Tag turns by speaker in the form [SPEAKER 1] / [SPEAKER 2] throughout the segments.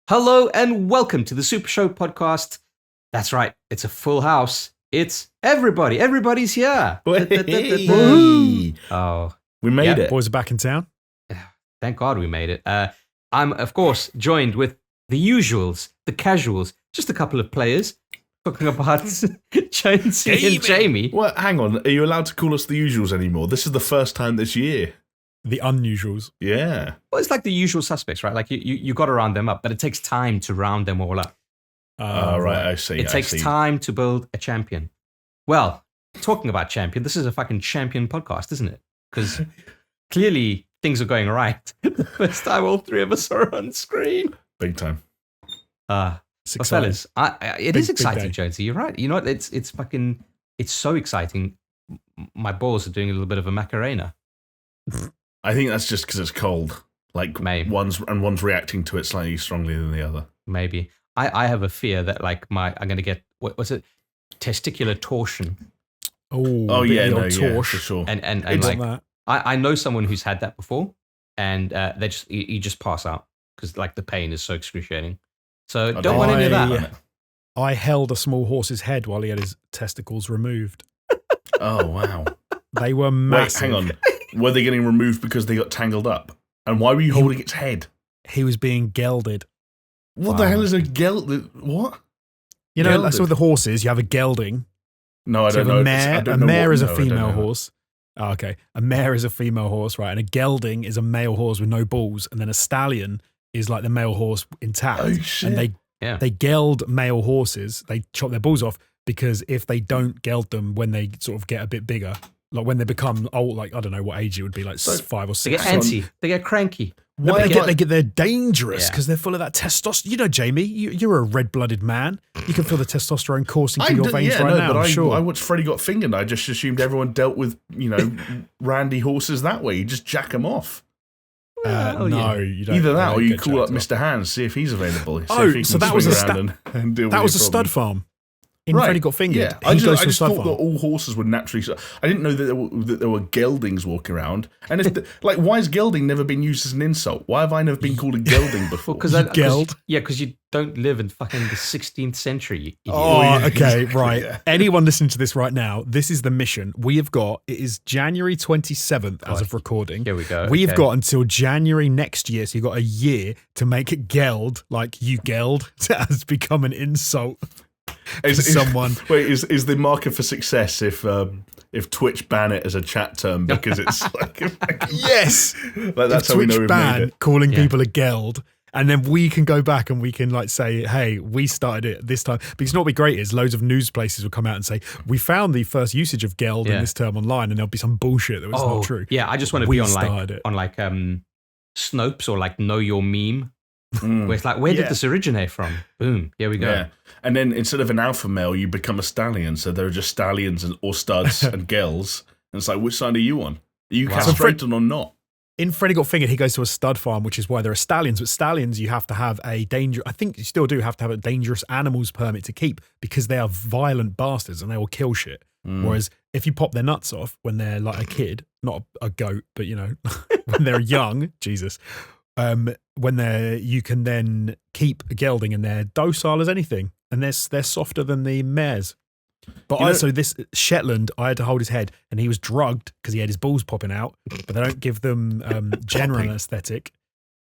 [SPEAKER 1] Hello and welcome to the SuperShow podcast. That's right, it's a full house. It's everybody. Everybody's here. Oh,
[SPEAKER 2] we made it.
[SPEAKER 3] Boys are back in town.
[SPEAKER 1] Thank God we made it. I'm, of course, joined with the usuals, the casuals, just a couple of players talking about Jonesy and Jamie.
[SPEAKER 2] Well, hang on. Are you allowed to call us the usuals anymore? This is the first time this year.
[SPEAKER 3] The unusuals.
[SPEAKER 2] Yeah.
[SPEAKER 1] Well, it's like the usual suspects, right? Like you got to round them up, but it takes time to round them all up.
[SPEAKER 2] Right, I see.
[SPEAKER 1] It takes time to build a champion. Well, talking about champion, this is a fucking champion podcast, isn't it? Because clearly things are going right. The first time all three of us are on screen.
[SPEAKER 2] Big time.
[SPEAKER 1] Well, fellas, it is exciting, Jonesy. You're right. You know what? It's so exciting. My balls are doing a little bit of a Macarena.
[SPEAKER 2] I think that's just because it's cold. Like
[SPEAKER 1] maybe
[SPEAKER 2] one's reacting to it slightly strongly than the other.
[SPEAKER 1] Maybe. I have a fear that like I'm going to get what was it? Testicular torsion.
[SPEAKER 2] Yeah, for sure.
[SPEAKER 1] And like I know someone who's had that before, and you just pass out because like the pain is so excruciating. So don't want any of that.
[SPEAKER 3] I held a small horse's head while he had his testicles removed.
[SPEAKER 2] Oh wow!
[SPEAKER 3] They were massive.
[SPEAKER 2] Wait, hang on. Were they getting removed because they got tangled up? And why were you holding its head?
[SPEAKER 3] He was being gelded.
[SPEAKER 2] What the hell is a geld? What?
[SPEAKER 3] You know, that's with the horses. You have a gelding.
[SPEAKER 2] No, I don't know.
[SPEAKER 3] A mare is a female horse. Oh, okay. A mare is a female horse, right? And a gelding is a male horse with no balls. And then a stallion is like the male horse intact.
[SPEAKER 2] Oh, shit.
[SPEAKER 3] And they geld male horses. They chop their balls off because if they don't geld them when they sort of get a bit bigger, like when they become old, like I don't know what age it would be, like 5 or 6.
[SPEAKER 1] They get antsy. They get cranky.
[SPEAKER 3] They're dangerous because they're full of that testosterone. You know, Jamie, you're a red-blooded man. You can feel the testosterone coursing through your veins now. But
[SPEAKER 2] I watched Freddy Got Fingered. I just assumed everyone dealt with randy horses that way. You just jack them off.
[SPEAKER 3] No, you don't.
[SPEAKER 2] Either that, or you call up Mr. Hands, see if he's available.
[SPEAKER 3] So that was a stud farm. In Freddy Got Fingered.
[SPEAKER 2] Yeah, I just thought that all horses would naturally. I didn't know that there were geldings walking around. And why has gelding never been used as an insult? Why have I never been called a gelding before?
[SPEAKER 1] Because you don't live in fucking the 16th century.
[SPEAKER 3] Okay, right. Yeah. Anyone listening to this right now, this is the mission. We have got, it is January 27th as of recording.
[SPEAKER 1] Here we go.
[SPEAKER 3] We've got until January next year, so you've got a year to make it geld, like you geld, has become an insult. Is
[SPEAKER 2] the marker for success if Twitch ban it as a chat term because it's like
[SPEAKER 3] yes,
[SPEAKER 2] like that's
[SPEAKER 3] if
[SPEAKER 2] how we know
[SPEAKER 3] Twitch
[SPEAKER 2] we've
[SPEAKER 3] ban
[SPEAKER 2] made it.
[SPEAKER 3] Calling people a geld, and then we can go back and we can like say, hey, we started it this time. Because what would be great is loads of news places will come out and say we found the first usage of geld in this term online, and there'll be some bullshit that was not true.
[SPEAKER 1] Yeah, I just want to be on Snopes or like Know Your Meme. Where it's like, where did this originate from? Boom, here we go.
[SPEAKER 2] Yeah. And then instead of an alpha male, you become a stallion. So there are just stallions or studs and girls. And it's like, which side are you on? Are you castrated or not?
[SPEAKER 3] In Freddy Got Fingered, he goes to a stud farm, which is why there are stallions. But stallions, you have to have I think you still do have to have a dangerous animals permit to keep because they are violent bastards and they will kill shit. Whereas if you pop their nuts off when they're like a kid, not a goat, but when they're young, Jesus. You can then keep a gelding and they're docile as anything, and they're softer than the mares. But this Shetland, I had to hold his head, and he was drugged because he had his balls popping out. But they don't give them general anaesthetic.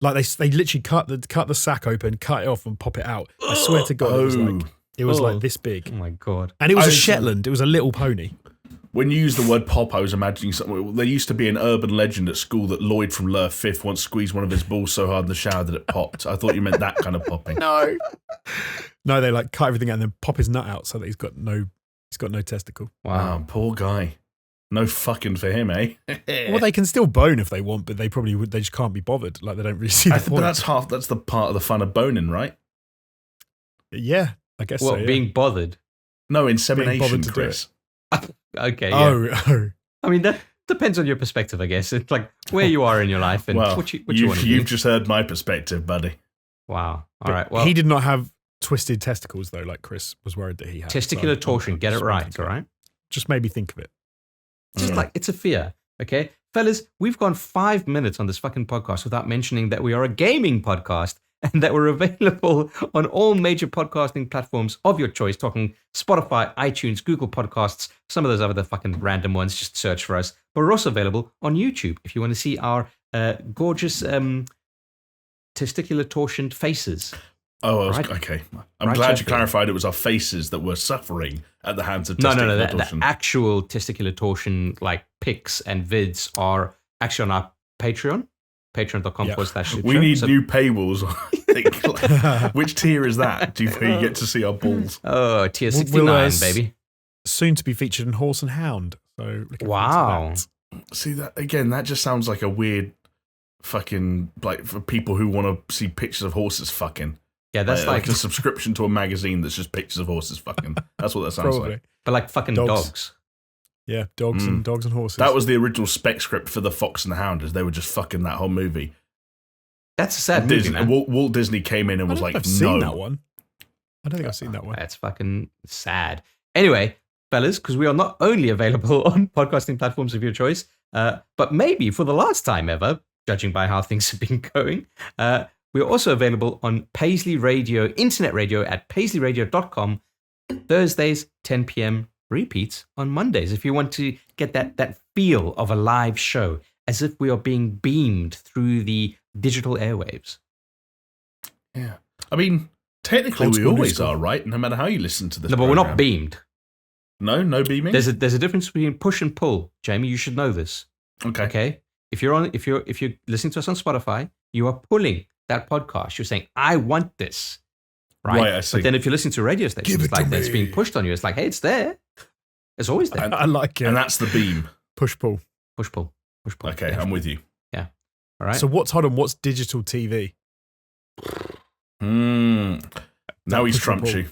[SPEAKER 3] Like they literally cut the sack open, cut it off, and pop it out. I swear to God, it was like this big.
[SPEAKER 1] Oh my God!
[SPEAKER 3] And it was a Shetland. It was a little pony.
[SPEAKER 2] When you use the word pop, I was imagining something. There used to be an urban legend at school that Lloyd from Lure Fifth once squeezed one of his balls so hard in the shower that it popped. I thought you meant that kind of popping.
[SPEAKER 3] No, they like cut everything out and then pop his nut out so that he's got no testicle.
[SPEAKER 2] Wow, poor guy. No fucking for him, eh?
[SPEAKER 3] Well, they can still bone if they want, but they probably would. They just can't be bothered. Like they don't really see the point.
[SPEAKER 2] But that's the part of the fun of boning, right?
[SPEAKER 3] Yeah, I guess.
[SPEAKER 1] Well, being bothered.
[SPEAKER 2] No, insemination, Chris.
[SPEAKER 1] Okay. Yeah. I mean, that depends on your perspective, I guess. It's like where you are in your life and what you want to do.
[SPEAKER 2] You've just heard my perspective, buddy.
[SPEAKER 1] Wow. All right. Well,
[SPEAKER 3] he did not have twisted testicles, though, like Chris was worried that he had.
[SPEAKER 1] Testicular torsion. Get it right, all right?
[SPEAKER 3] Just made me think of it.
[SPEAKER 1] Just like, it's a fear, okay? Fellas, we've gone 5 minutes on this fucking podcast without mentioning that we are a gaming podcast. and that we're available on all major podcasting platforms of your choice, talking Spotify, iTunes, Google Podcasts, some of those other fucking random ones, just search for us. But we're also available on YouTube if you want to see our gorgeous testicular torsioned faces.
[SPEAKER 2] Oh,
[SPEAKER 1] Right.
[SPEAKER 2] okay. I'm glad you clarified it was our faces that were suffering at the hands of testicular torsion.
[SPEAKER 1] The actual testicular torsion, like pics and vids, are actually on our Patreon. Patreon.com/SuperShow.
[SPEAKER 2] We need new paywalls. Which tier is that? Do you get to see our balls?
[SPEAKER 1] Oh, tier 69, baby.
[SPEAKER 3] Soon to be featured in Horse and Hound. So
[SPEAKER 1] wow.
[SPEAKER 2] See that again? That just sounds like a weird fucking like for people who want to see pictures of horses fucking.
[SPEAKER 1] Yeah, that's
[SPEAKER 2] like a subscription to a magazine that's just pictures of horses fucking. That's what that sounds like.
[SPEAKER 1] But like fucking dogs.
[SPEAKER 3] Yeah, dogs and horses.
[SPEAKER 2] That was the original spec script for The Fox and the Hound, as they were just fucking that whole movie.
[SPEAKER 1] That's a sad movie, man.
[SPEAKER 2] Walt Disney came in and was like,
[SPEAKER 3] I've seen that one. I don't think I've seen that one.
[SPEAKER 1] That's fucking sad. Anyway, fellas, because we are not only available on podcasting platforms of your choice, but maybe for the last time ever, judging by how things have been going, we're also available on Paisley Radio, internet radio at paisleyradio.com, Thursdays, 10 p.m., repeats on Mondays. If you want to get that feel of a live show, as if we are being beamed through the digital airwaves.
[SPEAKER 2] Yeah. I mean, technically we always are, right? No matter how you listen to this
[SPEAKER 1] No, but we're not beamed.
[SPEAKER 2] No beaming?
[SPEAKER 1] There's a difference between push and pull, Jamie. You should know this. Okay? If you're listening to us on Spotify, you are pulling that podcast. You're saying, I want this. Right?
[SPEAKER 2] I see.
[SPEAKER 1] But then if you're listening to a radio station, it's like it's being pushed on you. It's like, hey, it's there. It's always there.
[SPEAKER 3] I like it.
[SPEAKER 2] And that's the beam.
[SPEAKER 3] Push pull.
[SPEAKER 1] Push pull. Push pull.
[SPEAKER 2] Okay, I'm with you.
[SPEAKER 1] Yeah. All right.
[SPEAKER 3] So what's digital TV?
[SPEAKER 2] Now he's trumped you.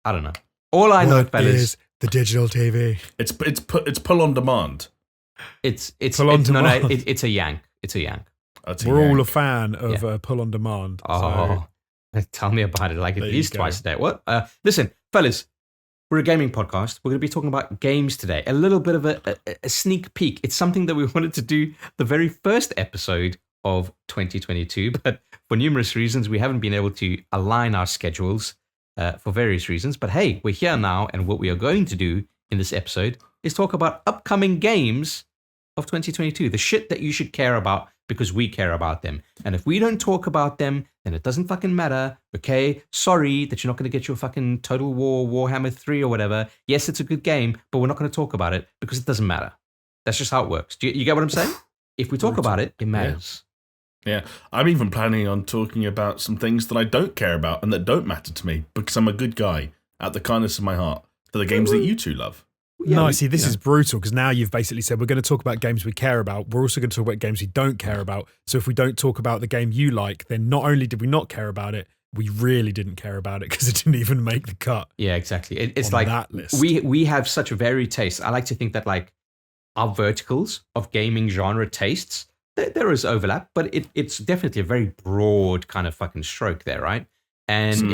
[SPEAKER 1] I don't know. All I know, fellas,
[SPEAKER 3] is the digital TV.
[SPEAKER 2] It's pull on demand.
[SPEAKER 1] It's
[SPEAKER 3] pull on demand.
[SPEAKER 1] No, it's a yank. It's a yank.
[SPEAKER 3] We're all a fan of pull on demand.
[SPEAKER 1] Oh, tell me about it. Like at least
[SPEAKER 3] go.
[SPEAKER 1] twice a day. What? Listen, fellas, we're a gaming podcast. We're going to be talking about games today. A little bit of a sneak peek. It's something that we wanted to do the very first episode of 2022, but for numerous reasons, we haven't been able to align our schedules for various reasons. But hey, we're here now, and what we are going to do in this episode is talk about upcoming games of 2022, the shit that you should care about because we care about them. And if we don't talk about them, then it doesn't fucking matter, okay? Sorry that you're not going to get your fucking Total War, Warhammer 3 or whatever. Yes, it's a good game, but we're not going to talk about it because it doesn't matter. That's just how it works. Do you get what I'm saying? If we talk about it, it matters.
[SPEAKER 2] Yeah, I'm even planning on talking about some things that I don't care about and that don't matter to me because I'm a good guy out the kindness of my heart for the games that you two love.
[SPEAKER 3] Yeah, no, see, this is brutal because now you've basically said we're going to talk about games we care about. We're also going to talk about games we don't care about. So if we don't talk about the game you like, then not only did we not care about it, we really didn't care about it because it didn't even make the cut.
[SPEAKER 1] Yeah, exactly. It's like
[SPEAKER 3] that list.
[SPEAKER 1] We have such a varied taste. I like to think that like our verticals of gaming genre tastes, there is overlap, but it's definitely a very broad kind of fucking stroke there, right? And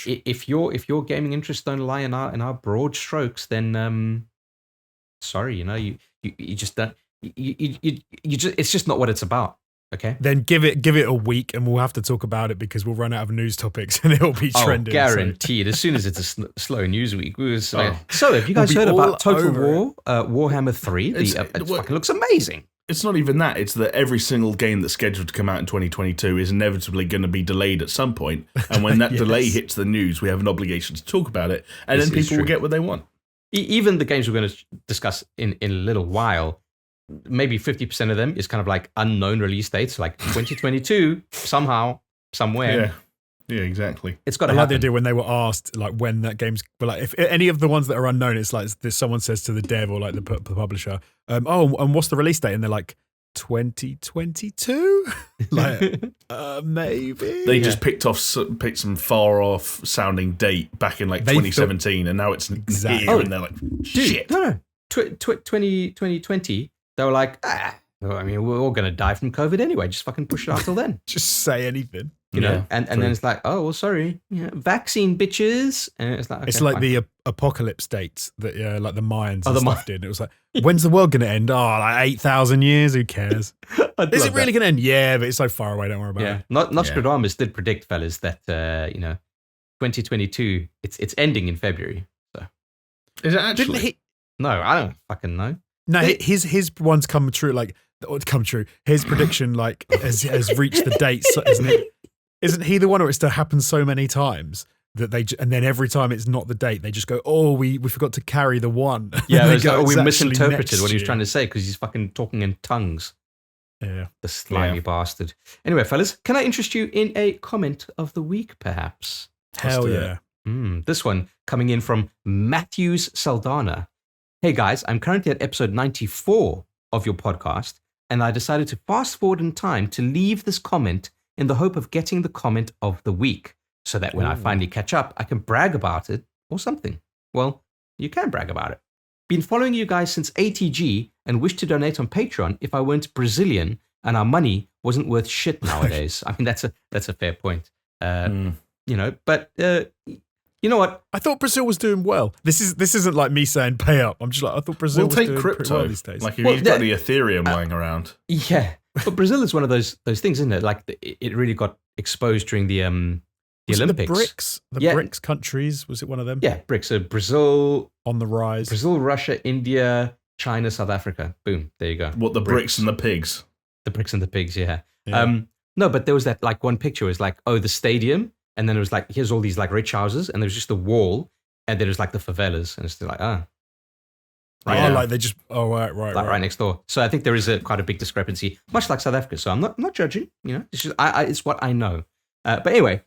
[SPEAKER 1] if your gaming interests don't lie in our broad strokes, then sorry, you just don't. You just it's just not what it's about. Okay.
[SPEAKER 3] Then give it a week, and we'll have to talk about it because we'll run out of news topics, and it'll be trending.
[SPEAKER 1] Guaranteed. As soon as it's a slow news week, we was like, so have you guys heard about Total War, Warhammer 3? It fucking looks amazing.
[SPEAKER 2] It's not even that. It's that every single game that's scheduled to come out in 2022 is inevitably going to be delayed at some point. And when that delay hits the news, we have an obligation to talk about it. And then people will get what they want.
[SPEAKER 1] Even the games we're going to discuss in a little while, maybe 50% of them is kind of like unknown release dates, like 2022, somehow, somewhere.
[SPEAKER 2] Yeah, exactly.
[SPEAKER 1] It's got to
[SPEAKER 3] happen. I like
[SPEAKER 1] happen.
[SPEAKER 3] the idea when they were asked, like, when that game's, but like, if any of the ones that are unknown, it's like someone says to the dev or like the publisher, and what's the release date? And they're like, 2022? Like, maybe.
[SPEAKER 2] They just picked some far off sounding date back in like 2017, and now it's here, and they're like, shit.
[SPEAKER 1] No. 2020, they were like, Well, I mean, we're all going to die from COVID anyway. Just fucking push it out till then.
[SPEAKER 3] Just say anything.
[SPEAKER 1] You know, and then it's like, oh, well, sorry, vaccine bitches. And it's like, okay,
[SPEAKER 3] it's like
[SPEAKER 1] fine.
[SPEAKER 3] the apocalypse dates that, like the Mayans
[SPEAKER 1] Oh,
[SPEAKER 3] and
[SPEAKER 1] the
[SPEAKER 3] stuff did. It was like, when's the world going to end? Oh, like 8,000 years. Who cares? Is it really going to end? Yeah, but it's so far away. Don't worry about it.
[SPEAKER 1] Nostradamus did predict, fellas, that 2022 it's ending in February. So
[SPEAKER 2] is it actually?
[SPEAKER 1] No, I don't fucking know.
[SPEAKER 3] No, his one's come true. Like come true. His prediction has reached the date, isn't it? Isn't he the one where it's to happen so many times that and then every time it's not the date, they just go, oh, we forgot to carry the one.
[SPEAKER 1] Yeah, we misinterpreted what he was trying to say because he's fucking talking in tongues.
[SPEAKER 3] Yeah.
[SPEAKER 1] The slimy bastard. Anyway, fellas, can I interest you in a comment of the week, perhaps?
[SPEAKER 3] Hell yeah.
[SPEAKER 1] This one coming in from Matthews Saldana. Hey guys, I'm currently at episode 94 of your podcast, and I decided to fast forward in time to leave this comment in the hope of getting the comment of the week, so that when I finally catch up, I can brag about it or something. Well, you can brag about it. Been following you guys since ATG and wish to donate on Patreon if I weren't Brazilian and our money wasn't worth shit nowadays. I mean, that's a fair point. But you know what?
[SPEAKER 3] I thought Brazil was doing well. This isn't like me saying pay up. I'm just like, I thought Brazil was doing pretty well these days.
[SPEAKER 2] Like if you've got the Ethereum lying around.
[SPEAKER 1] Yeah, but Brazil is one of those things, isn't it? Like it really got exposed during the Olympics.
[SPEAKER 3] The BRICS countries, was it one of them?
[SPEAKER 1] Yeah, BRICS. So Brazil
[SPEAKER 3] on the rise.
[SPEAKER 1] Brazil, Russia, India, China, South Africa. Boom, there you go.
[SPEAKER 2] What, the bricks and the pigs?
[SPEAKER 1] The bricks and the pigs, yeah. No, but there was that like one picture was like, oh, the stadium, and then it was like, here's all these like rich houses, and there was just the wall, and then it was like the favelas, and it's like,
[SPEAKER 3] like they just right
[SPEAKER 1] next door. So I think there is quite a big discrepancy, much like South Africa. So I'm not judging, It's just it's what I know. But anyway,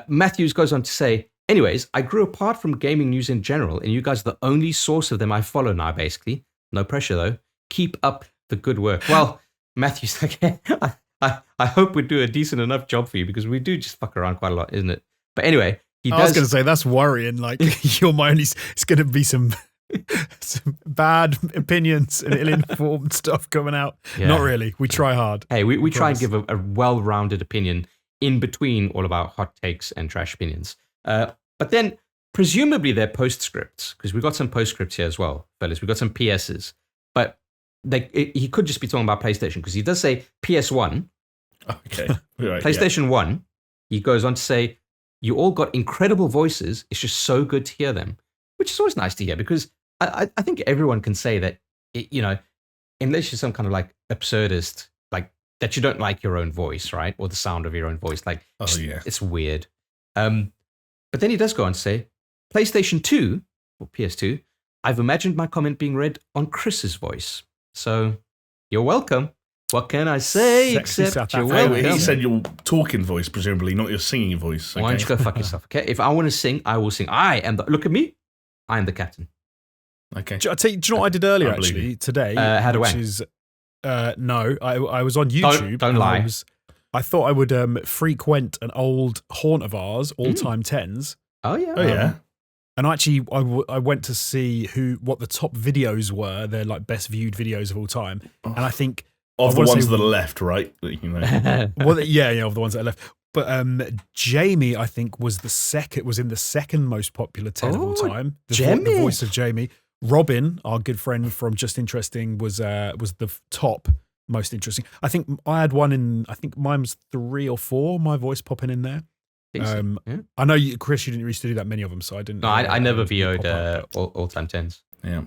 [SPEAKER 1] Matthews goes on to say, anyways, I grew apart from gaming news in general, and you guys are the only source of them I follow now, basically. No pressure though. Keep up the good work. Well, Matthews, I hope we do a decent enough job for you because we do just fuck around quite a lot, isn't it? But anyway,
[SPEAKER 3] I was going to say that's worrying. Like you're my only. It's going to be some bad opinions and ill-informed stuff coming out. Yeah. Not really. We try hard.
[SPEAKER 1] Hey, we try and give a well-rounded opinion in between all of our hot takes and trash opinions. But then presumably they're postscripts because we got some postscripts here as well, fellas. We got some PSs, but he could just be talking about PlayStation because he does say PS1.
[SPEAKER 2] Okay. Right,
[SPEAKER 1] PlayStation 1. He goes on to say, you all got incredible voices. It's just so good to hear them, which is always nice to hear because I think everyone can say that, unless you're some kind of like absurdist, like that you don't like your own voice, right? Or the sound of your own voice. Like, it's weird. But then he does go on to say, PlayStation 2 or PS2, I've imagined my comment being read on Chris's voice. So you're welcome. What can I say except you're welcome?
[SPEAKER 2] He said your talking voice, presumably, not your singing voice. Okay?
[SPEAKER 1] Why don't you go fuck yourself, okay? If I want to sing, I will sing. Look at me. I am the captain.
[SPEAKER 2] Okay.
[SPEAKER 3] Do you know what I did earlier, actually, today?
[SPEAKER 1] How do
[SPEAKER 3] no, I was on YouTube.
[SPEAKER 1] Don't lie.
[SPEAKER 3] I thought I would frequent an old haunt of ours, all-time tens.
[SPEAKER 1] Oh, yeah.
[SPEAKER 2] Oh, yeah.
[SPEAKER 3] And actually, I went to see what the top videos were. They're like best viewed videos of all time. And I think...
[SPEAKER 2] Of the ones to the left, right?
[SPEAKER 3] Well, of the ones that are left. But Jamie, I think, was in the second most popular 10 of all time. The voice of Jamie. Robin, our good friend from Just Interesting, was the top most interesting. I think I had one I think mine was 3 or 4, my voice popping in there. I know, Chris, you didn't used to do that many of them, so I didn't.
[SPEAKER 1] No, I never VO'd all-time 10s.
[SPEAKER 2] Yeah.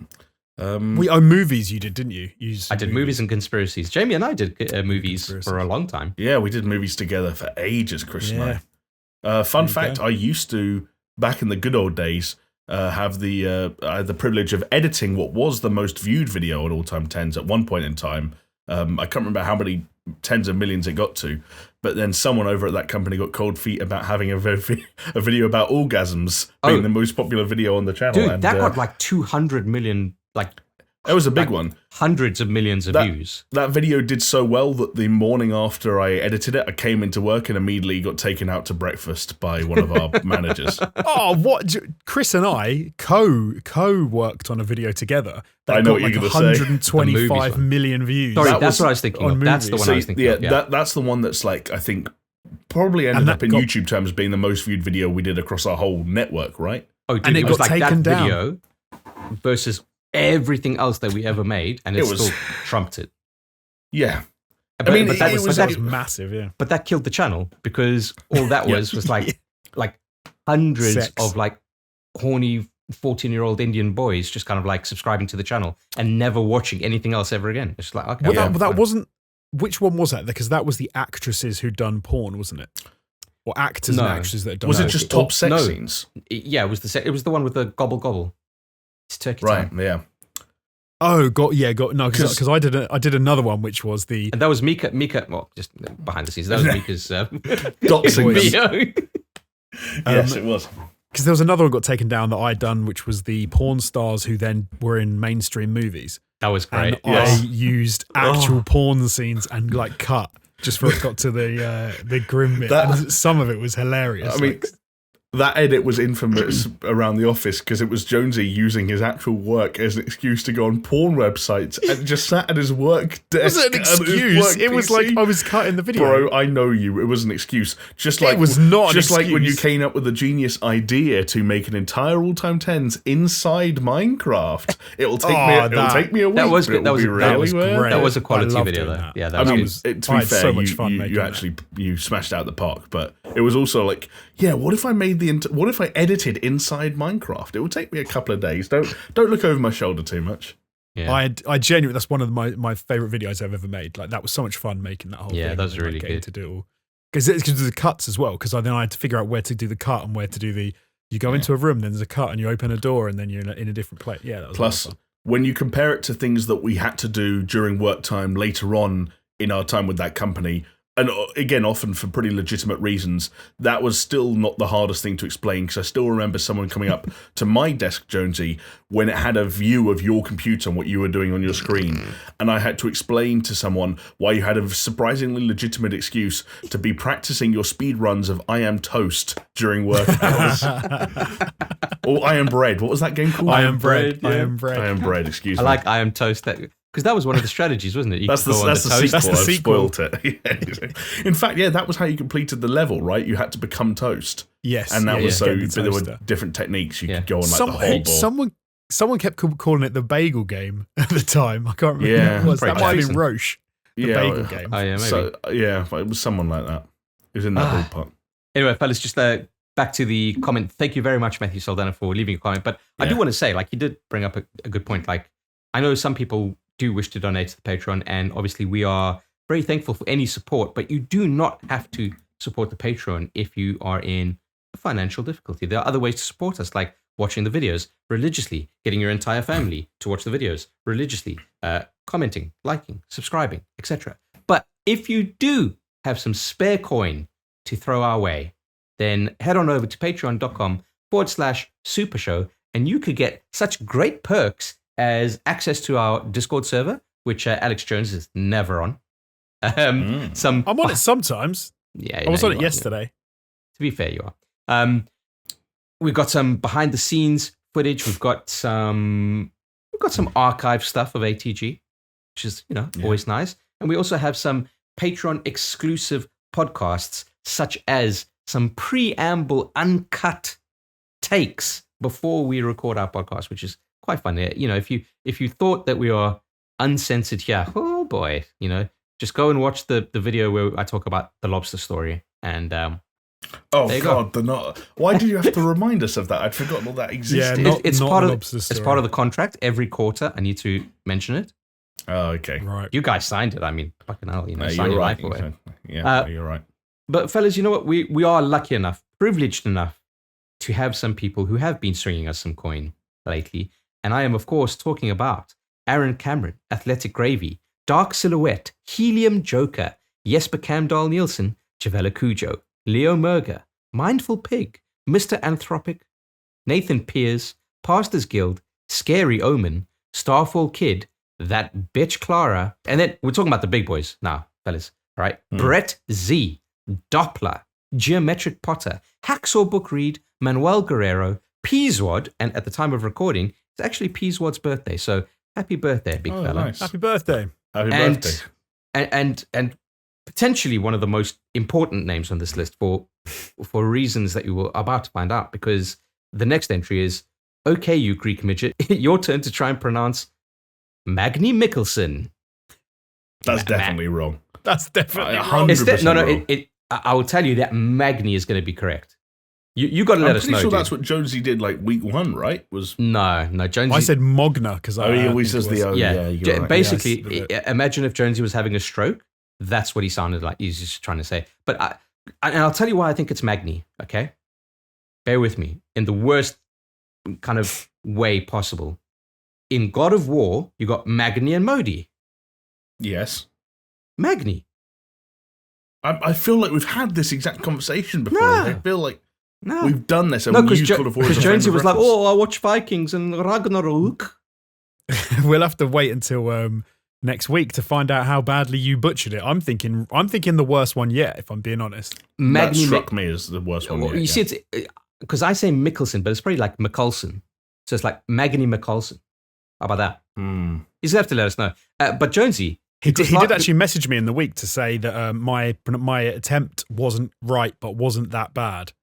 [SPEAKER 3] Movies you did, didn't you?
[SPEAKER 1] I did movies and conspiracies. Jamie and I did movies for a long time.
[SPEAKER 2] Yeah, we did movies together for ages, Chris and I. Fun fact, I used to, back in the good old days, have the privilege of editing what was the most viewed video on all-time 10s at one point in time. I can't remember how many tens of millions it got to, but then someone over at that company got cold feet about having a video about orgasms being the most popular video on the channel.
[SPEAKER 1] Dude, that got like 200 million
[SPEAKER 2] It was a big one.
[SPEAKER 1] Hundreds of millions of views.
[SPEAKER 2] That video did so well that the morning after I edited it, I came into work and immediately got taken out to breakfast by one of our managers.
[SPEAKER 3] Oh, what? Chris and I co-worked on a video together that
[SPEAKER 2] I know
[SPEAKER 3] got
[SPEAKER 2] what
[SPEAKER 3] like
[SPEAKER 2] you're gonna say.
[SPEAKER 3] 125 million views.
[SPEAKER 1] Sorry,
[SPEAKER 2] That
[SPEAKER 1] that's
[SPEAKER 2] was
[SPEAKER 1] what I was thinking of. That's the one I was thinking of. Yeah.
[SPEAKER 2] That's the one that's like, I think, probably ended up in YouTube terms being the most viewed video we did across our whole network, right?
[SPEAKER 1] Oh, dude,
[SPEAKER 3] and
[SPEAKER 1] it
[SPEAKER 3] got
[SPEAKER 1] was like
[SPEAKER 3] taken
[SPEAKER 1] that
[SPEAKER 3] down.
[SPEAKER 1] video versus everything else that we ever made, and it still trumped it.
[SPEAKER 2] Yeah.
[SPEAKER 1] But,
[SPEAKER 2] I mean,
[SPEAKER 1] but that
[SPEAKER 2] it
[SPEAKER 3] was massive, yeah.
[SPEAKER 1] But that killed the channel because all that was like hundreds
[SPEAKER 3] Sex.
[SPEAKER 1] of like horny 14-year-old Indian boys just kind of like subscribing to the channel and never watching anything else ever again. It's like, okay.
[SPEAKER 3] Well, that wasn't. Which one was that? Because that was the actresses who'd done porn, wasn't it? Or actors and actresses that had done.
[SPEAKER 2] Was
[SPEAKER 3] porn.
[SPEAKER 2] it just top sex scenes?
[SPEAKER 1] Yeah, it was the one with the gobble gobble. It's turkey
[SPEAKER 2] Right.
[SPEAKER 1] time.
[SPEAKER 2] Yeah.
[SPEAKER 3] Oh, no, because I did another one, which was the.
[SPEAKER 1] And that was Mika. Well, just behind the scenes. That was Mika's
[SPEAKER 2] Doxing
[SPEAKER 1] video.
[SPEAKER 2] Yes, it was.
[SPEAKER 3] Because there was another one got taken down that I'd done, which was the porn stars who then were in mainstream movies.
[SPEAKER 1] That was great.
[SPEAKER 3] And I used actual porn scenes and like cut just before it got to the grim bit. And some of it was hilarious.
[SPEAKER 2] I mean, that edit was infamous around the office because it was Jonesy using his actual work as an excuse to go on porn websites and just sat at his work desk.
[SPEAKER 3] It wasn't an excuse. It was like I was cutting the video.
[SPEAKER 2] Bro, I know you. It was an excuse. Just like
[SPEAKER 3] it was not an
[SPEAKER 2] just
[SPEAKER 3] excuse.
[SPEAKER 2] like when you came up with the genius idea to make an entire all-time tens inside Minecraft. It'll take me a week.
[SPEAKER 1] That was good. That was
[SPEAKER 3] great.
[SPEAKER 1] That was a quality
[SPEAKER 3] I
[SPEAKER 1] video,
[SPEAKER 3] loved
[SPEAKER 1] though.
[SPEAKER 3] that.
[SPEAKER 1] Yeah, that was
[SPEAKER 2] to be
[SPEAKER 3] I had
[SPEAKER 2] fair,
[SPEAKER 3] so much fun
[SPEAKER 2] you actually you smashed out the park, but it was also like, yeah, what if I what if I edited inside Minecraft? It would take me a couple of days. Don't look over my shoulder too much.
[SPEAKER 1] Yeah.
[SPEAKER 3] I genuinely, that's one of my favorite videos I've ever made. Like that was so much fun making that whole thing.
[SPEAKER 1] Yeah, that was really
[SPEAKER 3] getting
[SPEAKER 1] good
[SPEAKER 3] to do it all. Because the cuts as well. Because then I had to figure out where to do the cut and where to do the. You go into a room, then there's a cut, and you open a door, and then you're in a different place. Yeah, that was
[SPEAKER 2] Plus, when you compare it to things that we had to do during work time later on in our time with that company, and again, often for pretty legitimate reasons, that was still not the hardest thing to explain, because I still remember someone coming up to my desk, Jonesy, when it had a view of your computer and what you were doing on your screen, and I had to explain to someone why you had a surprisingly legitimate excuse to be practicing your speed runs of I Am Toast during work hours. Or I Am Bread. What was that game called?
[SPEAKER 3] I Am Bread.
[SPEAKER 1] Yeah.
[SPEAKER 3] I Am Bread.
[SPEAKER 2] I Am Bread, excuse me.
[SPEAKER 1] I like I Am Toast. Because that was one of the strategies, wasn't it? You
[SPEAKER 2] That's
[SPEAKER 1] could
[SPEAKER 2] the
[SPEAKER 1] go on
[SPEAKER 2] sequel.
[SPEAKER 1] toast.
[SPEAKER 3] That's the
[SPEAKER 2] I've
[SPEAKER 3] sequel.
[SPEAKER 2] spoiled it. Yeah, exactly. In fact, yeah, that was how you completed the level, right? You had to become toast.
[SPEAKER 3] Yes,
[SPEAKER 2] And that was
[SPEAKER 3] getting
[SPEAKER 2] so
[SPEAKER 3] the
[SPEAKER 2] there were
[SPEAKER 3] toaster.
[SPEAKER 2] different techniques you could go on, like the hotbar.
[SPEAKER 3] Someone kept calling it the bagel game at the time. I can't remember
[SPEAKER 2] Yeah,
[SPEAKER 3] who it was. That
[SPEAKER 1] Pretty
[SPEAKER 3] might have
[SPEAKER 1] decent.
[SPEAKER 3] been Roche. The bagel game.
[SPEAKER 1] Oh, yeah, maybe.
[SPEAKER 2] So, yeah, it was someone like that. It was in that ballpark.
[SPEAKER 1] Anyway, fellas, just back to the comment. Thank you very much, Matthew Saldana, for leaving a comment. But I do want to say, like, you did bring up a good point. Like, I know some people do wish to donate to the Patreon, and obviously we are very thankful for any support, but you do not have to support the Patreon if you are in financial difficulty. There are other ways to support us, like watching the videos religiously, getting your entire family to watch the videos religiously, commenting, liking, subscribing, etc. But if you do have some spare coin to throw our way, then head on over to patreon.com/supershow, and you could get such great perks as access to our Discord server, which Alex Jones is never on.
[SPEAKER 3] I'm on it sometimes.
[SPEAKER 1] Yeah,
[SPEAKER 3] I was on it
[SPEAKER 1] you are.
[SPEAKER 3] yesterday.
[SPEAKER 1] To be fair, you are. We've got some behind the scenes footage. We've got some archive stuff of ATG, which is always nice. And we also have some Patreon exclusive podcasts, such as some preamble uncut takes before we record our podcast, which is quite fun. If you thought that we are uncensored here, oh boy, just go and watch the video where I talk about the lobster story. And
[SPEAKER 2] oh God, why did you have to remind us of that? I'd forgotten all that existed.
[SPEAKER 3] Yeah,
[SPEAKER 1] it's
[SPEAKER 3] not
[SPEAKER 1] part
[SPEAKER 3] the
[SPEAKER 1] of
[SPEAKER 3] lobster story.
[SPEAKER 1] it's part of the contract. Every quarter, I need to mention it.
[SPEAKER 2] Oh, okay.
[SPEAKER 3] Right.
[SPEAKER 1] You guys signed it. I mean, fucking hell,
[SPEAKER 2] No,
[SPEAKER 1] sign
[SPEAKER 2] you're
[SPEAKER 1] your
[SPEAKER 2] right.
[SPEAKER 1] life away.
[SPEAKER 2] Yeah, you're right.
[SPEAKER 1] But fellas, you know what? We are lucky enough, privileged enough to have some people who have been stringing us some coin lately. And I am, of course, talking about Aaron Cameron, Athletic Gravy, Dark Silhouette, Helium Joker, Jesper Camdal Nielsen, Javella Cujo, Leo Merger, Mindful Pig, Mr. Anthropic, Nathan Piers, Pastors Guild, Scary Omen, Starfall Kid, that bitch Clara, and then we're talking about the big boys now, fellas. All right, Brett Z, Doppler, Geometric Potter, Hacksaw Book Read, Manuel Guerrero, Peaswad, and at the time of recording, it's actually Peaswad's birthday. So happy birthday, big fella!
[SPEAKER 2] Nice.
[SPEAKER 3] Happy birthday!
[SPEAKER 2] Happy birthday!
[SPEAKER 1] And potentially one of the most important names on this list for reasons that you were about to find out, because the next entry is, okay, you Greek midget, your turn to try and pronounce Magni Mikkelsen.
[SPEAKER 2] That's definitely wrong.
[SPEAKER 3] That's definitely wrong.
[SPEAKER 2] 100%
[SPEAKER 1] No,
[SPEAKER 2] wrong.
[SPEAKER 1] I will tell you that Magni is going to be correct. You got to let us know.
[SPEAKER 2] I'm pretty sure
[SPEAKER 1] dude.
[SPEAKER 2] that's what Jonesy did like week 1, right?
[SPEAKER 1] No, Jonesy.
[SPEAKER 3] I said Mogna because
[SPEAKER 2] he always says the O.
[SPEAKER 1] Yeah,
[SPEAKER 2] you're right.
[SPEAKER 1] basically, imagine if Jonesy was having a stroke. That's what he sounded like. He's just trying to say. But and I'll tell you why I think it's Magni. Okay, bear with me. In the worst kind of way possible. In God of War, you got Magni and Modi.
[SPEAKER 2] Yes.
[SPEAKER 1] Magni.
[SPEAKER 2] I feel like we've had this exact conversation before.
[SPEAKER 1] No.
[SPEAKER 2] I feel like
[SPEAKER 1] No,
[SPEAKER 2] we've done this. And
[SPEAKER 1] because
[SPEAKER 2] God of War as a
[SPEAKER 1] Jonesy
[SPEAKER 2] frame of
[SPEAKER 1] was like,
[SPEAKER 2] reference.
[SPEAKER 1] "Oh, I watch Vikings and Ragnarok."
[SPEAKER 3] We'll have to wait until next week to find out how badly you butchered it. I'm thinking the worst one yet, if I'm being honest.
[SPEAKER 2] That
[SPEAKER 1] Magni
[SPEAKER 2] struck me as the worst one.
[SPEAKER 1] Well,
[SPEAKER 2] yet,
[SPEAKER 1] you see, it's because I say Mikkelsen, but it's probably like McCulson. So it's like Magni McCulson. How about that? He's going to have to let us know. But Jonesy,
[SPEAKER 3] He did actually message me in the week to say that my attempt wasn't right, but wasn't that bad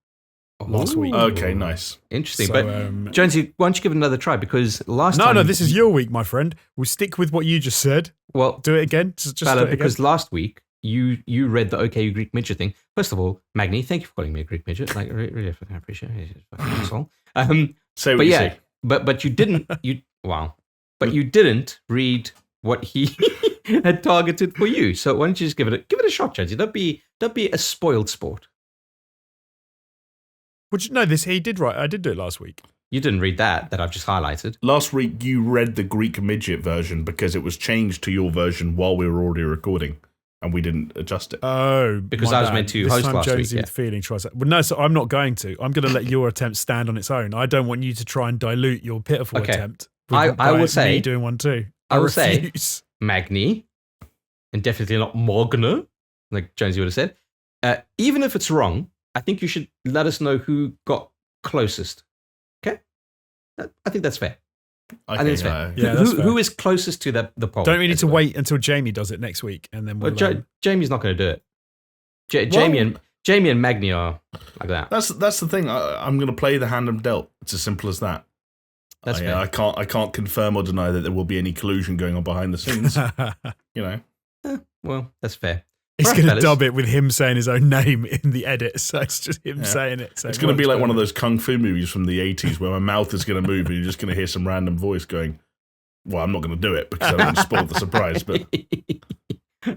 [SPEAKER 3] last week.
[SPEAKER 2] Okay, nice.
[SPEAKER 1] Interesting.
[SPEAKER 3] So,
[SPEAKER 1] but Jonesy, why don't you give it another try? Because last time...
[SPEAKER 3] No, this is your week, my friend. We'll stick with what you just said.
[SPEAKER 1] Well,
[SPEAKER 3] do it again. Just
[SPEAKER 1] Bella,
[SPEAKER 3] do it
[SPEAKER 1] because
[SPEAKER 3] again.
[SPEAKER 1] last week you read the OK You Greek Midget thing. First of all, Magni, thank you for calling me a Greek midget. Like, really, I appreciate it. Fucking asshole.
[SPEAKER 2] Say what
[SPEAKER 1] but
[SPEAKER 2] you
[SPEAKER 1] yeah,
[SPEAKER 2] say.
[SPEAKER 1] but you didn't. But you didn't read what he had targeted for you. So why don't you just give it a shot, Jonesy? Don't be a spoiled sport.
[SPEAKER 3] He did right. I did do it last week.
[SPEAKER 1] You didn't read that I've just highlighted.
[SPEAKER 2] Last week you read the Greek midget version because it was changed to your version while we were already recording, and we didn't adjust it.
[SPEAKER 3] Oh,
[SPEAKER 1] because
[SPEAKER 3] my
[SPEAKER 1] I was
[SPEAKER 3] bad.
[SPEAKER 1] meant to
[SPEAKER 3] this
[SPEAKER 1] host
[SPEAKER 3] time
[SPEAKER 1] last week.
[SPEAKER 3] Jonesy
[SPEAKER 1] Yeah.
[SPEAKER 3] with feeling tries that. Well, no, so I'm not going to. I'm going to let your attempt stand on its own. I don't want you to try and dilute your pitiful
[SPEAKER 1] Okay.
[SPEAKER 3] attempt.
[SPEAKER 1] I will say
[SPEAKER 3] me doing one too.
[SPEAKER 1] I will say
[SPEAKER 3] refuse.
[SPEAKER 1] Magni, and definitely not Mogna, like Jonesy would have said. Even if it's wrong, I think you should let us know who got closest. Okay, I think that's fair. I think it's fair.
[SPEAKER 3] Yeah, that's fair.
[SPEAKER 1] Who is closest to the poll?
[SPEAKER 3] Don't we need to
[SPEAKER 1] basically?
[SPEAKER 3] wait until Jamie does it next week, and then we'll.
[SPEAKER 1] Jamie's not going to do it. Jamie and Magni are like that.
[SPEAKER 2] That's the thing. I'm going to play the hand I'm dealt. It's as simple as that.
[SPEAKER 1] That's fair.
[SPEAKER 2] I can't confirm or deny that there will be any collusion going on behind the scenes. You know.
[SPEAKER 1] Well, that's fair.
[SPEAKER 3] He's
[SPEAKER 1] Right,
[SPEAKER 3] going to
[SPEAKER 1] fellas.
[SPEAKER 3] dub it with him saying his own name in the edit, so it's just him saying it. So
[SPEAKER 2] It's going to be like one of those kung fu movies from the 80s where my mouth is going to move and you're just going to hear some random voice going, well, I'm not going to do it because I don't want to spoil the surprise. But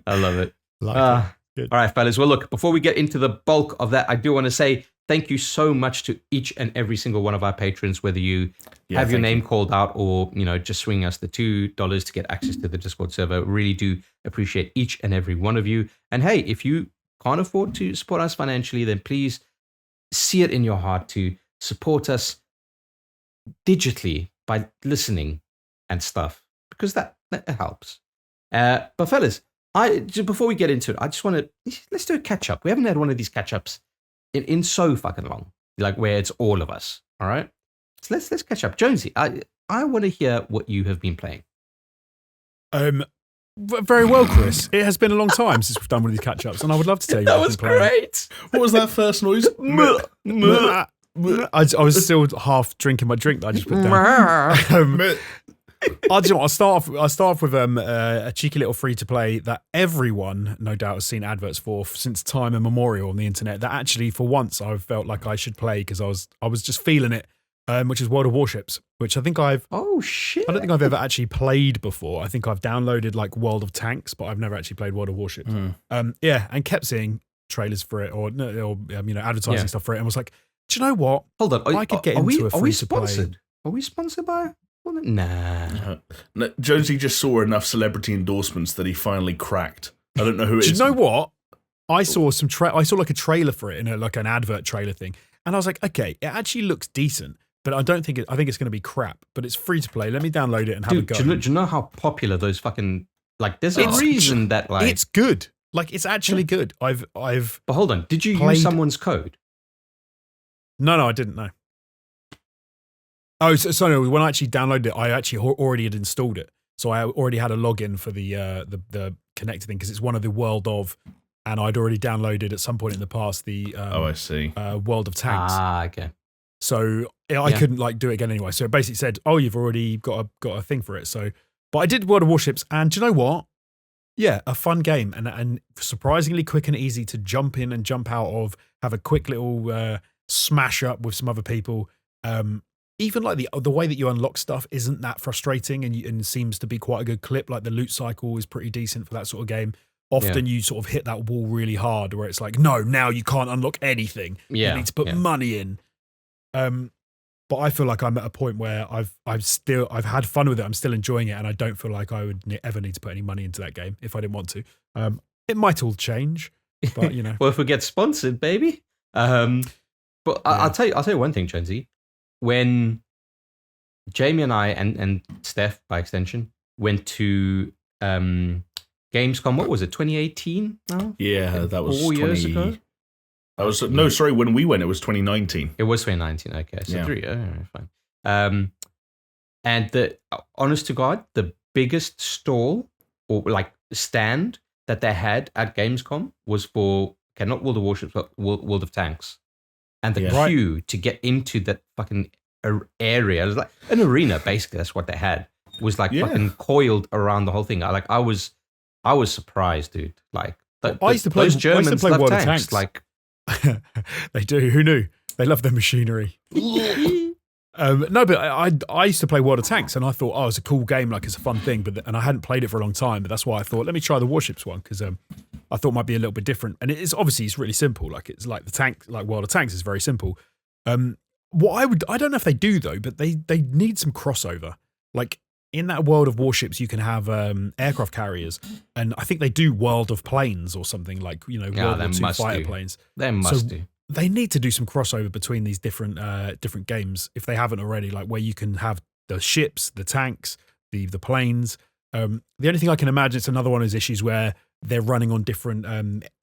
[SPEAKER 1] I love it.
[SPEAKER 3] Like it.
[SPEAKER 1] All right, fellas. Well, look, before we get into the bulk of that, I do want to say thank you so much to each and every single one of our patrons, whether you have your name called out or, just swing us the $2 to get access to the Discord server. Really do appreciate each and every one of you. And hey, if you can't afford to support us financially, then please see it in your heart to support us digitally by listening and stuff, because that helps. But fellas, before we get into it, I just want to, let's do a catch up. We haven't had one of these catch ups in so fucking long, like where it's all of us. All right, so let's catch up. Jonesy, I want to hear what you have been playing.
[SPEAKER 3] Very well, Chris. It has been a long time since we've done one of these catch ups, and I would love to tell you
[SPEAKER 1] That
[SPEAKER 3] what
[SPEAKER 1] was
[SPEAKER 3] I've been playing.
[SPEAKER 1] great.
[SPEAKER 2] what was that first noise?
[SPEAKER 3] I was still half drinking my drink that I just put down. I'll start off with a cheeky little free to play that everyone, no doubt, has seen adverts for since time immemorial on the internet. That actually, for once, I felt like I should play because I was just feeling it. Which is World of Warships, which I think
[SPEAKER 1] Oh shit!
[SPEAKER 3] I don't think I've ever actually played before. I think I've downloaded like World of Tanks, but I've never actually played World of Warships. And kept seeing trailers for it or advertising stuff for it, and was like, do you know what?
[SPEAKER 1] Hold on,
[SPEAKER 3] I could get into a free to play.
[SPEAKER 1] sponsored? Are we sponsored by? Nah.
[SPEAKER 2] No, Jonesy just saw enough celebrity endorsements that he finally cracked. I don't know who it
[SPEAKER 3] Do
[SPEAKER 2] is.
[SPEAKER 3] you know what? I saw I saw like a trailer for it in like an advert trailer thing, and I was like, okay, it actually looks decent. but I don't think I think it's going to be crap. But it's free to play. Let me download it and have a go.
[SPEAKER 1] Do you know how popular those fucking like? There's a reason that like
[SPEAKER 3] it's good. Like it's actually good. I've.
[SPEAKER 1] But hold on, did you
[SPEAKER 3] played-
[SPEAKER 1] use someone's code?
[SPEAKER 3] No, I didn't know. Oh, so no, when I actually downloaded it, I actually already had installed it. So I already had a login for the connected thing because it's one of the World of, and I'd already downloaded at some point in the past the
[SPEAKER 2] I see.
[SPEAKER 3] World of Tanks.
[SPEAKER 1] Ah, okay.
[SPEAKER 3] So I couldn't like do it again anyway. So it basically said, "Oh, you've already got a thing for it." So, but I did World of Warships, and do you know what? Yeah, a fun game and surprisingly quick and easy to jump in and jump out of. Have a quick little smash up with some other people. Even like the way that you unlock stuff isn't that frustrating and seems to be quite a good clip. Like the loot cycle is pretty decent for that sort of game. Often you sort of hit that wall really hard where it's like, no, now you can't unlock anything.
[SPEAKER 1] Yeah,
[SPEAKER 3] you need to put money in. But I feel like I'm at a point where I've had fun with it. I'm still enjoying it, and I don't feel like I would ever need to put any money into that game if I didn't want to. It might all change, but you know.
[SPEAKER 1] Well, if we get sponsored, baby. But I'll tell you one thing, Jonesy. When Jamie and I and Steph, by extension, went to Gamescom, what was it, 2018 now?
[SPEAKER 2] Yeah, that was
[SPEAKER 1] 4 years ago.
[SPEAKER 2] That was no, sorry. When we went, it was 2019.
[SPEAKER 1] It was 2019. Okay, so
[SPEAKER 2] Yeah.
[SPEAKER 1] 3 years. All right, fine. And the honest to God, the biggest stall or like stand that they had at Gamescom was for not World of Warships, but World of Tanks. And the
[SPEAKER 2] Yeah.
[SPEAKER 1] queue to get into that fucking area, it was like an arena, basically. That's what they had. Was like fucking coiled around the whole thing. I was surprised, dude. Like
[SPEAKER 3] I used to play.
[SPEAKER 1] those Germans
[SPEAKER 3] I used to play
[SPEAKER 1] love
[SPEAKER 3] World
[SPEAKER 1] tanks.
[SPEAKER 3] of Tanks.
[SPEAKER 1] Like
[SPEAKER 3] They do. Who knew? They love their machinery. No, but I used to play World of Tanks, and I thought, oh, it's a cool game, like it's a fun thing. And I hadn't played it for a long time, but that's why I thought, let me try the Warships one because I thought it might be a little bit different. And it's obviously it's really simple. Like it's like the tank, like World of Tanks is very simple. What I don't know if they do though, but they need some crossover. Like in that World of Warships, you can have aircraft carriers, and I think they do World of Planes or something like World War II fighter planes.
[SPEAKER 1] They must do.
[SPEAKER 3] They need to do some crossover between these different games if they haven't already, like where you can have the ships, the tanks, the planes. The only thing I can imagine, it's another one of those issues where they're running on different,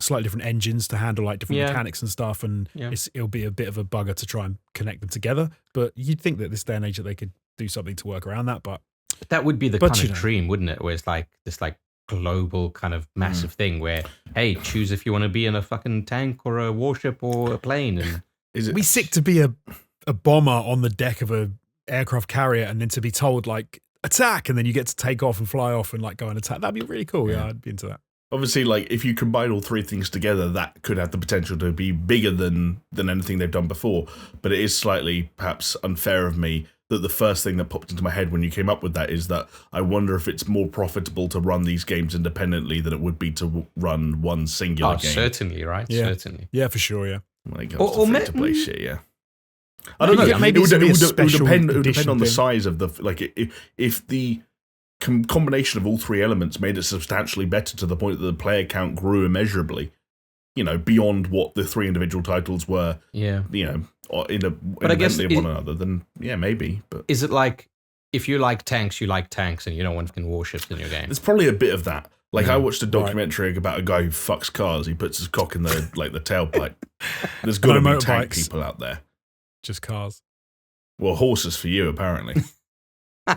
[SPEAKER 3] slightly different engines to handle like different mechanics and stuff, and it'll be a bit of a bugger to try and connect them together. But you'd think that this day and age that they could do something to work around that. But
[SPEAKER 1] that would be the kind of dream, wouldn't it? Where it's like this like global kind of massive thing where, hey, choose if you want to be in a fucking tank or a warship or a plane. And
[SPEAKER 3] it'd be sick to be a bomber on the deck of a aircraft carrier and then to be told like attack, and then you get to take off and fly off and like go and attack. That'd be really cool. Yeah, I'd be into that.
[SPEAKER 2] Obviously, like if you combine all three things together, that could have the potential to be bigger than anything they've done before. But it is slightly perhaps unfair of me that the first thing that popped into my head when you came up with that is that I wonder if it's more profitable to run these games independently than it would be to run one singular game.
[SPEAKER 1] Certainly, right?
[SPEAKER 3] Yeah.
[SPEAKER 1] Certainly.
[SPEAKER 3] Yeah, for sure, yeah.
[SPEAKER 2] Like, or to play shit, yeah. I
[SPEAKER 3] Maybe-
[SPEAKER 2] don't know.
[SPEAKER 3] maybe
[SPEAKER 2] it would
[SPEAKER 3] it's gonna be a special
[SPEAKER 2] depend
[SPEAKER 3] edition
[SPEAKER 2] on the
[SPEAKER 3] thing.
[SPEAKER 2] size of the like. If the combination of all three elements made it substantially better to the point that the player count grew immeasurably, beyond what the three individual titles were.
[SPEAKER 1] Yeah.
[SPEAKER 2] But I guess of one another. Then maybe. But
[SPEAKER 1] is it like if you like tanks, and you don't want fucking warships in your game?
[SPEAKER 2] there's probably a bit of that. Like I watched a documentary about a guy who fucks cars. He puts his cock in the the tailpipe. There's got to
[SPEAKER 3] No
[SPEAKER 2] be tank
[SPEAKER 3] motorbikes.
[SPEAKER 2] people out there.
[SPEAKER 3] Just cars.
[SPEAKER 2] Well, horses for you, apparently.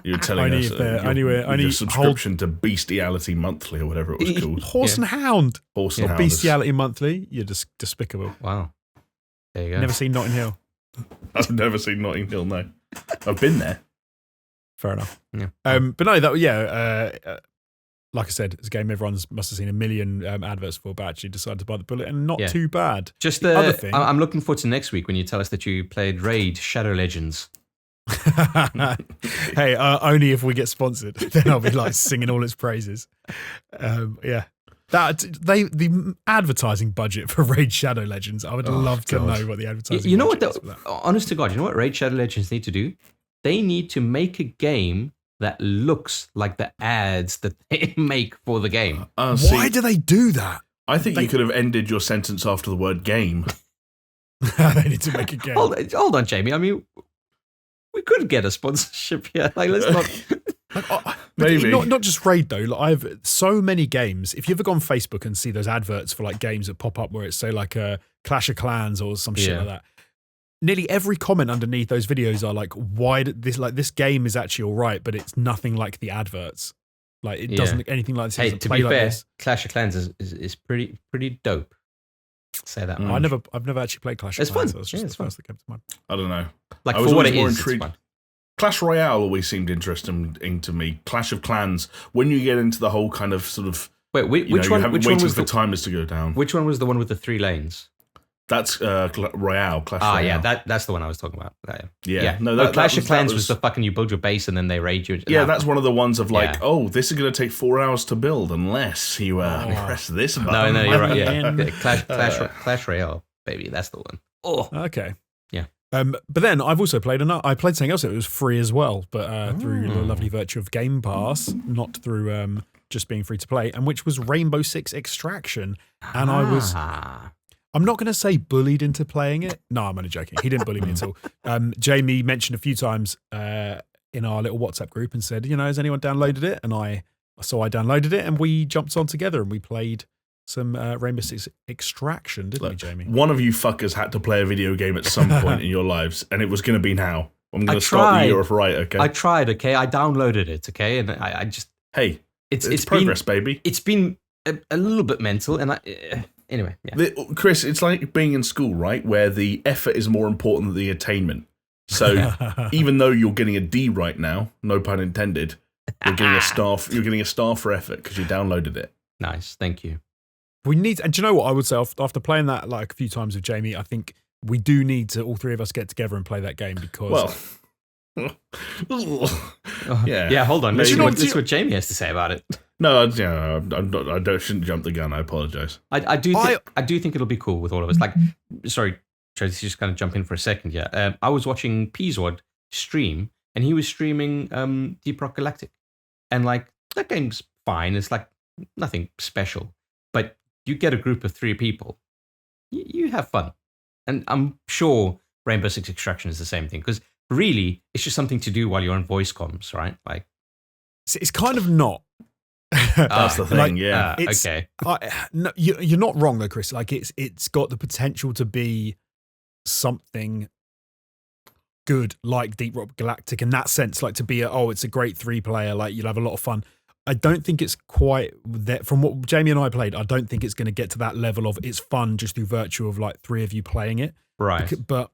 [SPEAKER 2] You were telling
[SPEAKER 3] Only
[SPEAKER 2] us
[SPEAKER 3] if they're-
[SPEAKER 2] your
[SPEAKER 3] only
[SPEAKER 2] subscription to Bestiality Monthly or whatever it was called.
[SPEAKER 3] Horse and Hound.
[SPEAKER 2] Horse and
[SPEAKER 3] Not
[SPEAKER 2] Hound.
[SPEAKER 3] Bestiality Monthly. You're just despicable.
[SPEAKER 1] Wow. There you go.
[SPEAKER 3] Never seen Notting Hill.
[SPEAKER 2] I've never seen Notting Hill, no. I've been there.
[SPEAKER 3] Fair enough.
[SPEAKER 1] Yeah.
[SPEAKER 3] But no, like I said, it's a game everyone must have seen a million adverts for, but actually decided to buy the bullet, and not too bad.
[SPEAKER 1] Just
[SPEAKER 3] The other thing-
[SPEAKER 1] I'm looking forward to next week when you tell us that you played Raid Shadow Legends.
[SPEAKER 3] Hey, only if we get sponsored, then I'll be like singing all its praises. Yeah. The advertising budget for Raid Shadow Legends, I would love to know what the advertising
[SPEAKER 1] You know what?
[SPEAKER 3] budget is for that.
[SPEAKER 1] Honest to God, you know what Raid Shadow Legends need to do? They need to make a game that looks like the ads that they make for the game.
[SPEAKER 3] Why do they do that?
[SPEAKER 2] I think you could have ended your sentence after the word game.
[SPEAKER 3] They need to make a game.
[SPEAKER 1] Hold on, Jamie. I mean, we could get a sponsorship here. Like, let's not.
[SPEAKER 2] Maybe
[SPEAKER 3] not just Raid though. Like, I've so many games. If you ever go on Facebook and see those adverts for like games that pop up where it's say like a Clash of Clans or some shit like that, nearly every comment underneath those videos are like, "Why this game is actually all right, but it's nothing like the adverts. Like it doesn't look anything like this.
[SPEAKER 1] Hey, to be fair, Clash of Clans is pretty dope. Say that.
[SPEAKER 3] I've never actually played Clash of Clans.
[SPEAKER 1] Fun.
[SPEAKER 3] That's just the first that came to mind.
[SPEAKER 2] I don't know.
[SPEAKER 1] Like
[SPEAKER 2] I was
[SPEAKER 1] for what it
[SPEAKER 2] more
[SPEAKER 1] is,
[SPEAKER 2] intrigued.
[SPEAKER 1] it's fun.
[SPEAKER 2] Clash Royale always seemed interesting to me. Clash of Clans, when you get into the whole kind of sort of
[SPEAKER 1] wait, which one? Which one was
[SPEAKER 2] the timers to go down?
[SPEAKER 1] Which one was the one with the 3 lanes?
[SPEAKER 2] That's Royale. Clash Royale.
[SPEAKER 1] Yeah, that's the one I was talking about.
[SPEAKER 2] Yeah.
[SPEAKER 1] No, Clash of Clans was the fucking you build your base and then they raid you.
[SPEAKER 2] Yeah, that's one of the ones of like, oh, this is going to take 4 hours to build unless you press this button.
[SPEAKER 1] No, you're right. Yeah, Clash Royale, baby, that's the one. Oh,
[SPEAKER 3] okay.
[SPEAKER 1] Yeah.
[SPEAKER 3] But then I've also played I played something else that was free as well, but through the lovely virtue of Game Pass, not through just being free to play, and which was Rainbow Six Extraction. And I'm not going to say bullied into playing it. No, I'm only joking. He didn't bully me at all. Jamie mentioned a few times in our little WhatsApp group and said, has anyone downloaded it? And I downloaded it and we jumped on together and we played some Rainbow Six Extraction, didn't we, Jamie?
[SPEAKER 2] One of you fuckers had to play a video game at some point in your lives, and it was going to be now. I'm going to start the year off right, okay?
[SPEAKER 1] I tried, okay? I downloaded it, okay? And I just...
[SPEAKER 2] Hey, it's progress, baby.
[SPEAKER 1] It's been a little bit mental, and anyway, yeah.
[SPEAKER 2] Chris, it's like being in school, right? Where the effort is more important than the attainment. So even though you're getting a D right now, no pun intended, you're getting a star for effort because you downloaded it.
[SPEAKER 1] Nice, thank you.
[SPEAKER 3] We need, and do you know what I would say after playing that like a few times with Jamie, I think we do need to all three of us get together and play that game because.
[SPEAKER 2] Yeah.
[SPEAKER 1] Hold on. Let's see what Jamie has to say about it.
[SPEAKER 2] No, I shouldn't jump the gun. I apologize.
[SPEAKER 1] I do think it'll be cool with all of us. Like, sorry, Tracy, just kind of jump in for a second. Yeah, I was watching Peaswad stream, and he was streaming Deep Rock Galactic, and like that game's fine. It's like nothing special, but you get a group of 3 people, you have fun, and I'm sure Rainbow Six Extraction is the same thing because really it's just something to do while you're on voice comms, right? Like,
[SPEAKER 3] it's kind of not.
[SPEAKER 2] That's the thing,
[SPEAKER 3] like,
[SPEAKER 2] yeah.
[SPEAKER 1] Okay.
[SPEAKER 3] No, you're not wrong though, Chris. Like it's got the potential to be something good, like Deep Rock Galactic in that sense. Like to be it's a great 3-player. Like you'll have a lot of fun. I don't think it's quite that. From what Jamie and I played, I don't think it's going to get to that level of it's fun just through virtue of like 3 of you playing it.
[SPEAKER 1] Right.
[SPEAKER 3] But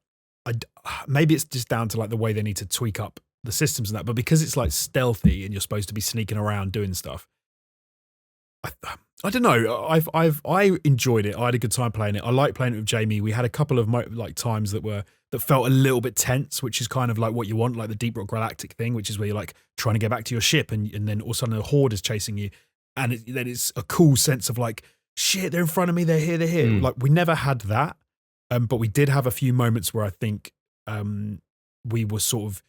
[SPEAKER 3] maybe it's just down to like the way they need to tweak up the systems and that. But because it's like stealthy and you're supposed to be sneaking around doing stuff, I don't know. I enjoyed it. I had a good time playing it. I like playing it with Jamie. We had a couple of like times that felt a little bit tense, which is kind of like what you want, like the Deep Rock Galactic thing, which is where you're like trying to get back to your ship and then all of a sudden a horde is chasing you. And then it's a cool sense of like, shit, they're in front of me. They're here. Like we never had that. But we did have a few moments where I think we were sort of,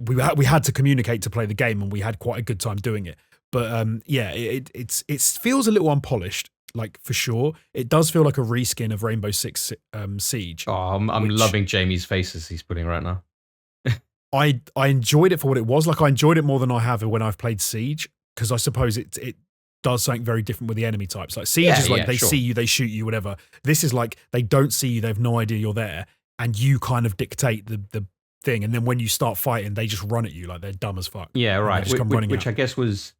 [SPEAKER 3] we had to communicate to play the game and we had quite a good time doing it. But it feels a little unpolished, like for sure. It does feel like a reskin of Rainbow Six Siege.
[SPEAKER 1] Oh, I'm loving Jamie's faces he's putting right now.
[SPEAKER 3] I enjoyed it for what it was. Like I enjoyed it more than I have when I've played Siege, because I suppose it does something very different with the enemy types. Like Siege is like they see you, they shoot you, whatever. This is like they don't see you, they have no idea you're there, and you kind of dictate the thing. And then when you start fighting, they just run at you like they're dumb as fuck.
[SPEAKER 1] Yeah, right. Which I guess was,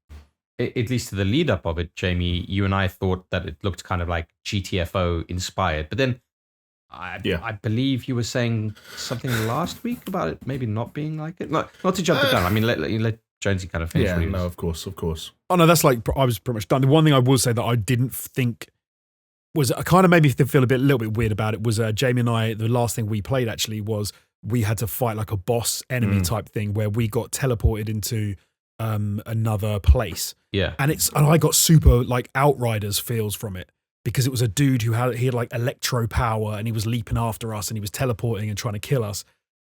[SPEAKER 1] at least to the lead up of it, Jamie, you and I thought that it looked kind of like GTFO inspired. But then I believe you were saying something last week about it maybe not being like it. Not to jump the gun. I mean, let Jonesy kind of finish.
[SPEAKER 2] Yeah, no, of course.
[SPEAKER 3] Oh no, that's like I was pretty much done. The one thing I will say that I didn't think was kind of made me feel a little bit weird about it was Jamie and I. The last thing we played actually was we had to fight like a boss enemy type thing where we got teleported into another place.
[SPEAKER 1] Yeah,
[SPEAKER 3] and I got super like Outriders feels from it because it was a dude who had like electro power and he was leaping after us and he was teleporting and trying to kill us.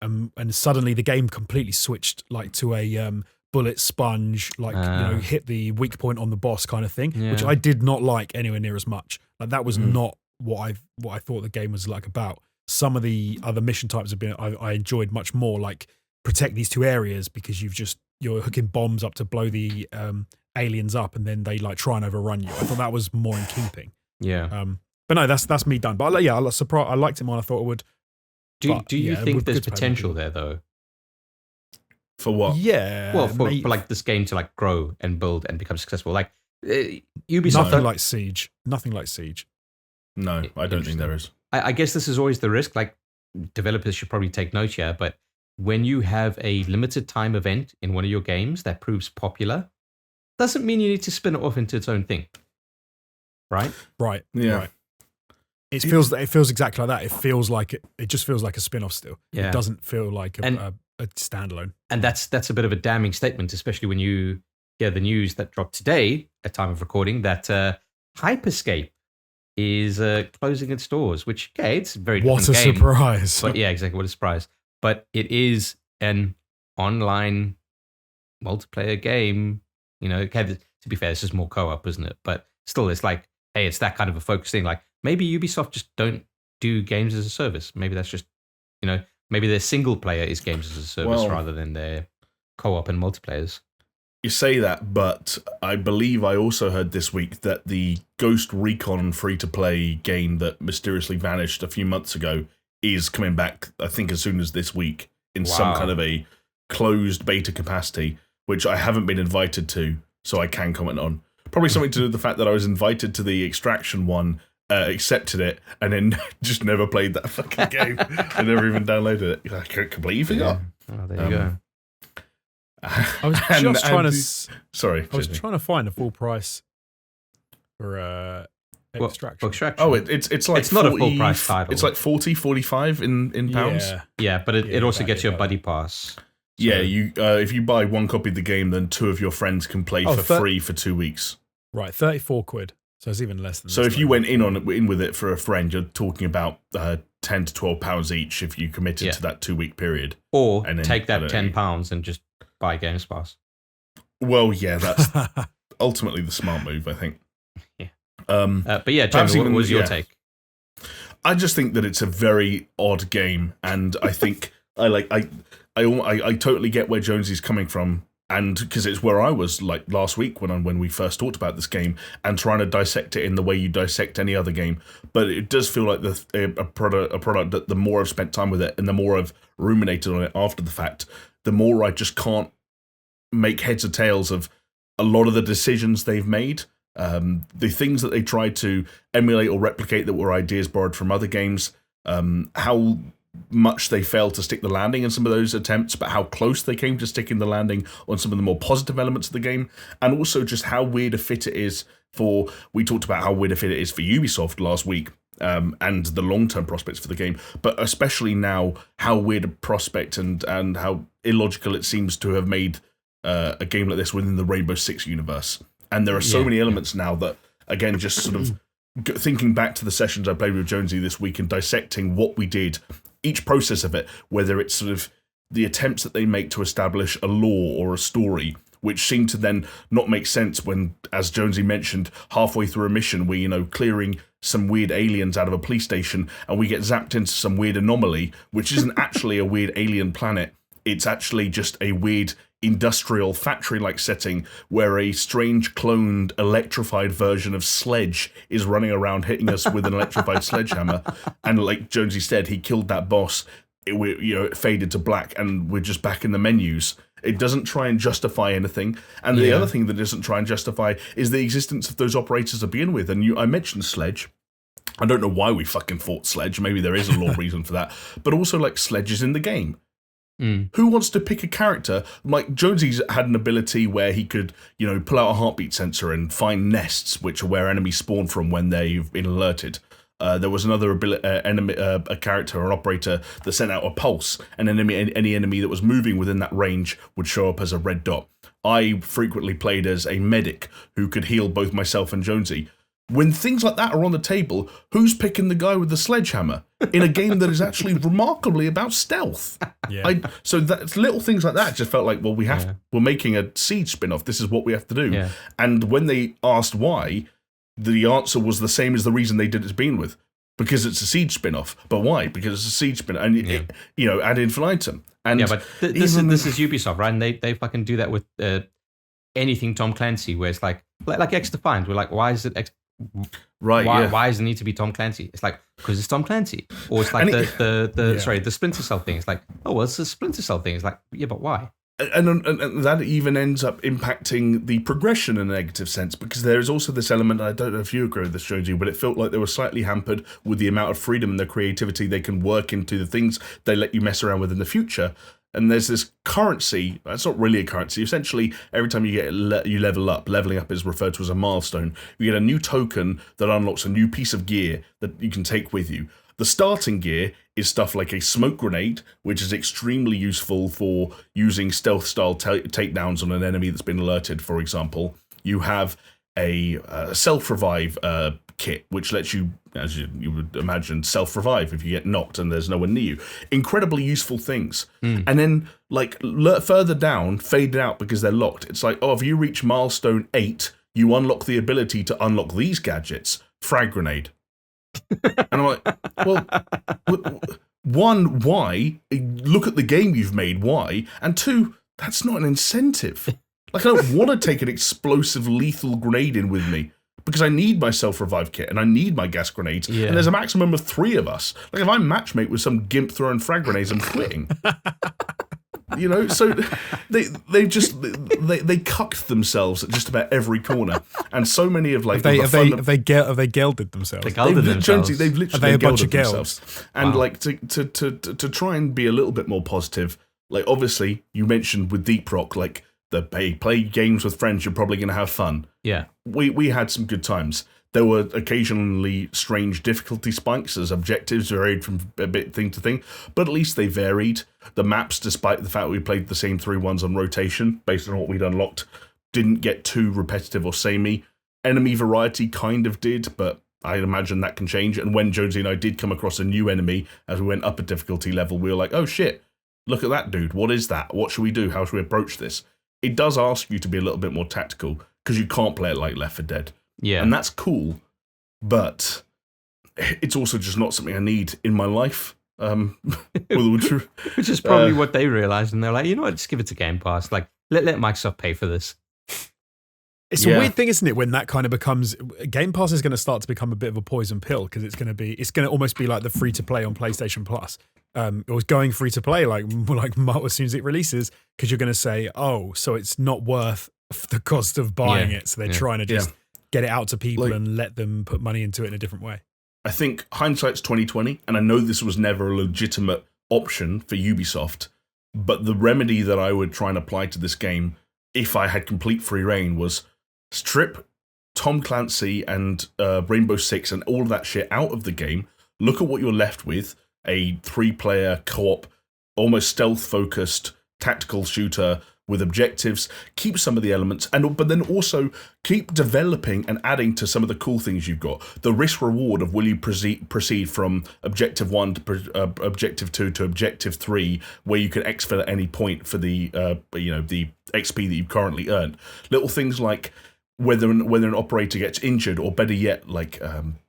[SPEAKER 3] And suddenly the game completely switched like to a bullet sponge, like hit the weak point on the boss kind of thing, which I did not like anywhere near as much. Like that was not what I thought the game was like about. some of the other mission types have been I enjoyed much more, like protect these 2 areas because you're hooking bombs up to blow the aliens up, and then they like try and overrun you. I thought that was more in keeping.
[SPEAKER 1] Yeah.
[SPEAKER 3] But no, that's me done. But yeah, I was surprised. I liked it more than I thought it would.
[SPEAKER 1] Do you think there's potential there though?
[SPEAKER 2] For what?
[SPEAKER 3] Yeah.
[SPEAKER 1] Well, for like this game to like grow and build and become successful. Like Ubisoft.
[SPEAKER 3] Nothing like Siege. Nothing like Siege.
[SPEAKER 2] No, I don't think there is.
[SPEAKER 1] I guess this is always the risk. Like developers should probably take note here, but when you have a limited time event in one of your games that proves popular, doesn't mean you need to spin it off into its own thing. Right?
[SPEAKER 3] Right.
[SPEAKER 2] Yeah.
[SPEAKER 3] Right. It feels exactly like that. It just feels like a spin-off still.
[SPEAKER 1] Yeah.
[SPEAKER 3] It doesn't feel like a standalone.
[SPEAKER 1] And that's a bit of a damning statement, especially when you hear the news that dropped today at time of recording that Hyperscape is closing its doors, which, okay, it's a very different
[SPEAKER 3] What a
[SPEAKER 1] game,
[SPEAKER 3] surprise.
[SPEAKER 1] But yeah, exactly, what a surprise. But it is an online multiplayer game. You know, okay, to be fair, this is more co-op, isn't it? But still, it's like, hey, it's that kind of a focus thing. Like, maybe Ubisoft just don't do games as a service. Maybe that's just, you know, maybe their single player is games as a service rather than their co-op and multiplayers.
[SPEAKER 2] You say that, but I believe I also heard this week that the Ghost Recon free-to-play game that mysteriously vanished a few months ago is coming back, I think, as soon as this week in some kind of a closed beta capacity, which I haven't been invited to, so I can comment on. Probably something to do with the fact that I was invited to the Extraction one, accepted it, and then just never played that fucking game. I never even downloaded it. I completely forgot.
[SPEAKER 1] Yeah. Oh, there you go.
[SPEAKER 3] I was just trying to.
[SPEAKER 2] Sorry,
[SPEAKER 3] I was trying to find a full price for Extraction.
[SPEAKER 2] Oh, it's like
[SPEAKER 1] it's not a full price title.
[SPEAKER 2] It's like 40, 45 in pounds.
[SPEAKER 1] Yeah, but it also gets you a buddy pass. So.
[SPEAKER 2] Yeah, you if you buy one copy of the game, then 2 of your friends can play for free for 2 weeks.
[SPEAKER 3] Right, 34 quid. So it's even less than.
[SPEAKER 2] So if you went in with it for a friend, you're talking about £10 to £12 each if you committed to that 2 week period.
[SPEAKER 1] Or take that £10 and just buy Games Pass.
[SPEAKER 2] Well, yeah, that's ultimately the smart move, I think.
[SPEAKER 1] Yeah. But yeah, Jamie, what was your take?
[SPEAKER 2] I just think that it's a very odd game, and I think I totally get where Jonesy's coming from, and because it's where I was like last week when we first talked about this game and trying to dissect it in the way you dissect any other game. But it does feel like a product that the more I've spent time with it and the more I've ruminated on it after the fact, the more I just can't make heads or tails of a lot of the decisions they've made. The things that they tried to emulate or replicate that were ideas borrowed from other games, how much they failed to stick the landing in some of those attempts, but how close they came to sticking the landing on some of the more positive elements of the game, and also just how weird a fit it is we talked about how weird a fit it is for Ubisoft last week, and the long-term prospects for the game, but especially now how weird a prospect and how illogical it seems to have made a game like this within the Rainbow Six universe. And there are so many elements now that, again, just sort of thinking back to the sessions I played with Jonesy this week and dissecting what we did, each process of it, whether it's sort of the attempts that they make to establish a lore or a story, which seem to then not make sense when, as Jonesy mentioned, halfway through a mission, we're, clearing some weird aliens out of a police station and we get zapped into some weird anomaly, which isn't actually a weird alien planet. It's actually just a weird industrial factory-like setting where a strange cloned electrified version of Sledge is running around hitting us with an electrified sledgehammer. And like Jonesy said, he killed that boss. It faded to black and we're just back in the menus. It doesn't try and justify anything. And the other thing that doesn't try and justify is the existence of those operators to begin with. And I mentioned Sledge. I don't know why we fucking fought Sledge. Maybe there is a lore reason for that. But also, like, Sledge is in the game. Who wants to pick a character? Like, Jonesy's had an ability where he could, pull out a heartbeat sensor and find nests, which are where enemies spawn from when they've been alerted. There was another a character or an operator that sent out a pulse, and any enemy that was moving within that range would show up as a red dot. I frequently played as a medic who could heal both myself and Jonesy. When things like that are on the table, who's picking the guy with the sledgehammer in a game that is actually remarkably about stealth?
[SPEAKER 3] Yeah.
[SPEAKER 2] So that little things like that just felt like, well, we're making a Siege spin-off. This is what we have to do.
[SPEAKER 1] Yeah.
[SPEAKER 2] And when they asked why, the answer was the same as the reason they did it to begin with. because it's a Siege spin-off. But why? Because it's a Siege spin-off, and ad infinitum. And
[SPEAKER 1] yeah, but this is Ubisoft, right? And they fucking do that with anything Tom Clancy, where it's like X Defiant. We're like, why is it X?
[SPEAKER 2] Right?
[SPEAKER 1] Why does it need to be Tom Clancy? It's like because it's Tom Clancy, or it's like the Splinter Cell thing. It's like, oh well, it's a Splinter Cell thing. It's like, yeah, but why?
[SPEAKER 2] And that even ends up impacting the progression in a negative sense, because there is also this element, I don't know if you agree with this, Jonesy, but it felt like they were slightly hampered with the amount of freedom and their creativity they can work into the things they let you mess around with in the future. And there's this currency, that's not really a currency, essentially every time you level up, leveling up is referred to as a milestone, you get a new token that unlocks a new piece of gear that you can take with you. The starting gear is stuff like a smoke grenade, which is extremely useful for using stealth-style takedowns on an enemy that's been alerted, for example. You have a self-revive kit, which lets you, as you would imagine, self-revive if you get knocked and there's no one near you. Incredibly useful things. And then, further down, faded out because they're locked. It's like, if you reach milestone 8, you unlock the ability to unlock these gadgets. Frag grenade. And I'm like, well, one, why? Look at the game you've made, why? And two, that's not an incentive. I don't want to take an explosive, lethal grenade in with me because I need my self-revive kit and I need my gas grenades. Yeah. And there's a maximum of 3 of us. Like, if I'm matchmate with some gimp throwing frag grenades, I'm quitting. So they cucked themselves at just about every corner, and so many of
[SPEAKER 3] have they gelded themselves?
[SPEAKER 1] They've
[SPEAKER 2] literally
[SPEAKER 3] a bunch of
[SPEAKER 2] themselves. And to try and be a little bit more positive, like obviously you mentioned with Deep Rock, like play games with friends, you're probably going to have fun.
[SPEAKER 1] Yeah,
[SPEAKER 2] we had some good times. There were occasionally strange difficulty spikes as objectives varied from a bit thing to thing, but at least they varied. The maps, despite the fact we played the same 3 ones on rotation, based on what we'd unlocked, didn't get too repetitive or samey. Enemy variety kind of did, but I imagine that can change. And when Jonesy and I did come across a new enemy as we went up a difficulty level, we were like, oh shit, look at that dude. What is that? What should we do? How should we approach this? It does ask you to be a little bit more tactical, because you can't play it like Left 4 Dead.
[SPEAKER 1] Yeah.
[SPEAKER 2] And that's cool, but it's also just not something I need in my life.
[SPEAKER 1] Which is probably what they realized, and they're like, you know what, just give it to Game Pass. Like, let Microsoft pay for this.
[SPEAKER 3] It's a weird thing, isn't it, when that kind of becomes... Game Pass is going to start to become a bit of a poison pill, because it's going to almost be like the free-to-play on PlayStation Plus. It was going free-to-play like as soon as it releases, because you're going to say, so it's not worth the cost of buying it, so they're trying to just get it out to people and let them put money into it in a different way.
[SPEAKER 2] I think hindsight's 20/20, and I know this was never a legitimate option for Ubisoft, but the remedy that I would try and apply to this game, if I had complete free reign, was strip Tom Clancy and Rainbow Six and all of that shit out of the game. Look at what you're left with: a 3-player co-op, almost stealth-focused tactical shooter with objectives. Keep some of the elements, but then also keep developing and adding to some of the cool things you've got. The risk reward of will you proceed from objective 1 to objective 2 to objective 3, where you can exfil at any point for the the XP that you've currently earned. Little things like whether an operator gets injured, or better yet,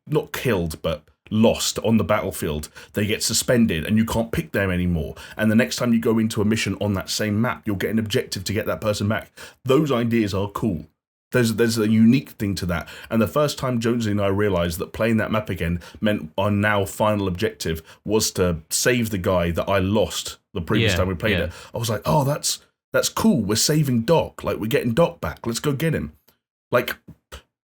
[SPEAKER 2] not killed but lost on the battlefield, they get suspended and you can't pick them anymore, and the next time you go into a mission on that same map, you'll get an objective to get that person back. Those ideas are cool. There's a unique thing to that, and the first time Jonesy and I realised that playing that map again meant our now final objective was to save the guy that I lost the previous time we played it. I was like, oh, that's cool, we're saving Doc, we're getting Doc back, let's go get him.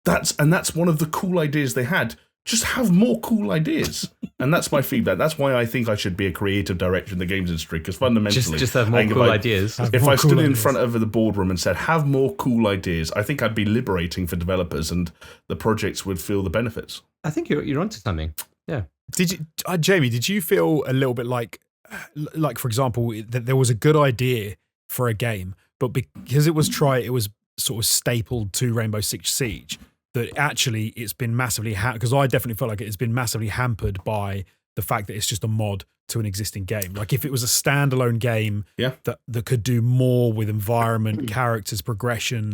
[SPEAKER 2] That's one of the cool ideas they had. Just have more cool ideas. And that's my feedback. That's why I think I should be a creative director in the games industry, because fundamentally...
[SPEAKER 1] Just have more cool ideas.
[SPEAKER 2] If I stood in front of the boardroom and said, have more cool ideas, I think I'd be liberating for developers and the projects would feel the benefits.
[SPEAKER 1] I think you're onto something. Yeah.
[SPEAKER 3] Did you, Jamie, did you feel a little bit like, for example, that there was a good idea for a game, but because it was sort of stapled to Rainbow Six Siege, that actually it's been massively because I definitely felt like it's been massively hampered by the fact that it's just a mod to an existing game. Like, if it was a standalone game that could do more with environment, characters, progression,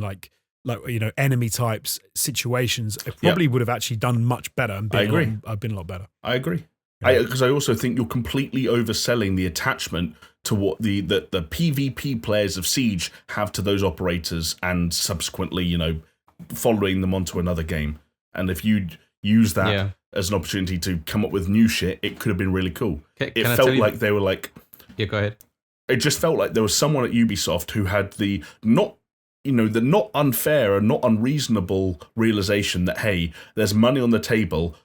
[SPEAKER 3] enemy types situations, it probably would have actually done much better and been a lot better.
[SPEAKER 2] I agree. Because I also think you're completely overselling the attachment to what the PvP players of Siege have to those operators, and subsequently, following them onto another game. And if you use that as an opportunity to come up with new shit, it could have been really cool. It felt like they were like...
[SPEAKER 1] Yeah, go ahead.
[SPEAKER 2] It just felt like there was someone at Ubisoft who had the not unfair and not unreasonable realization that, hey, there's money on the table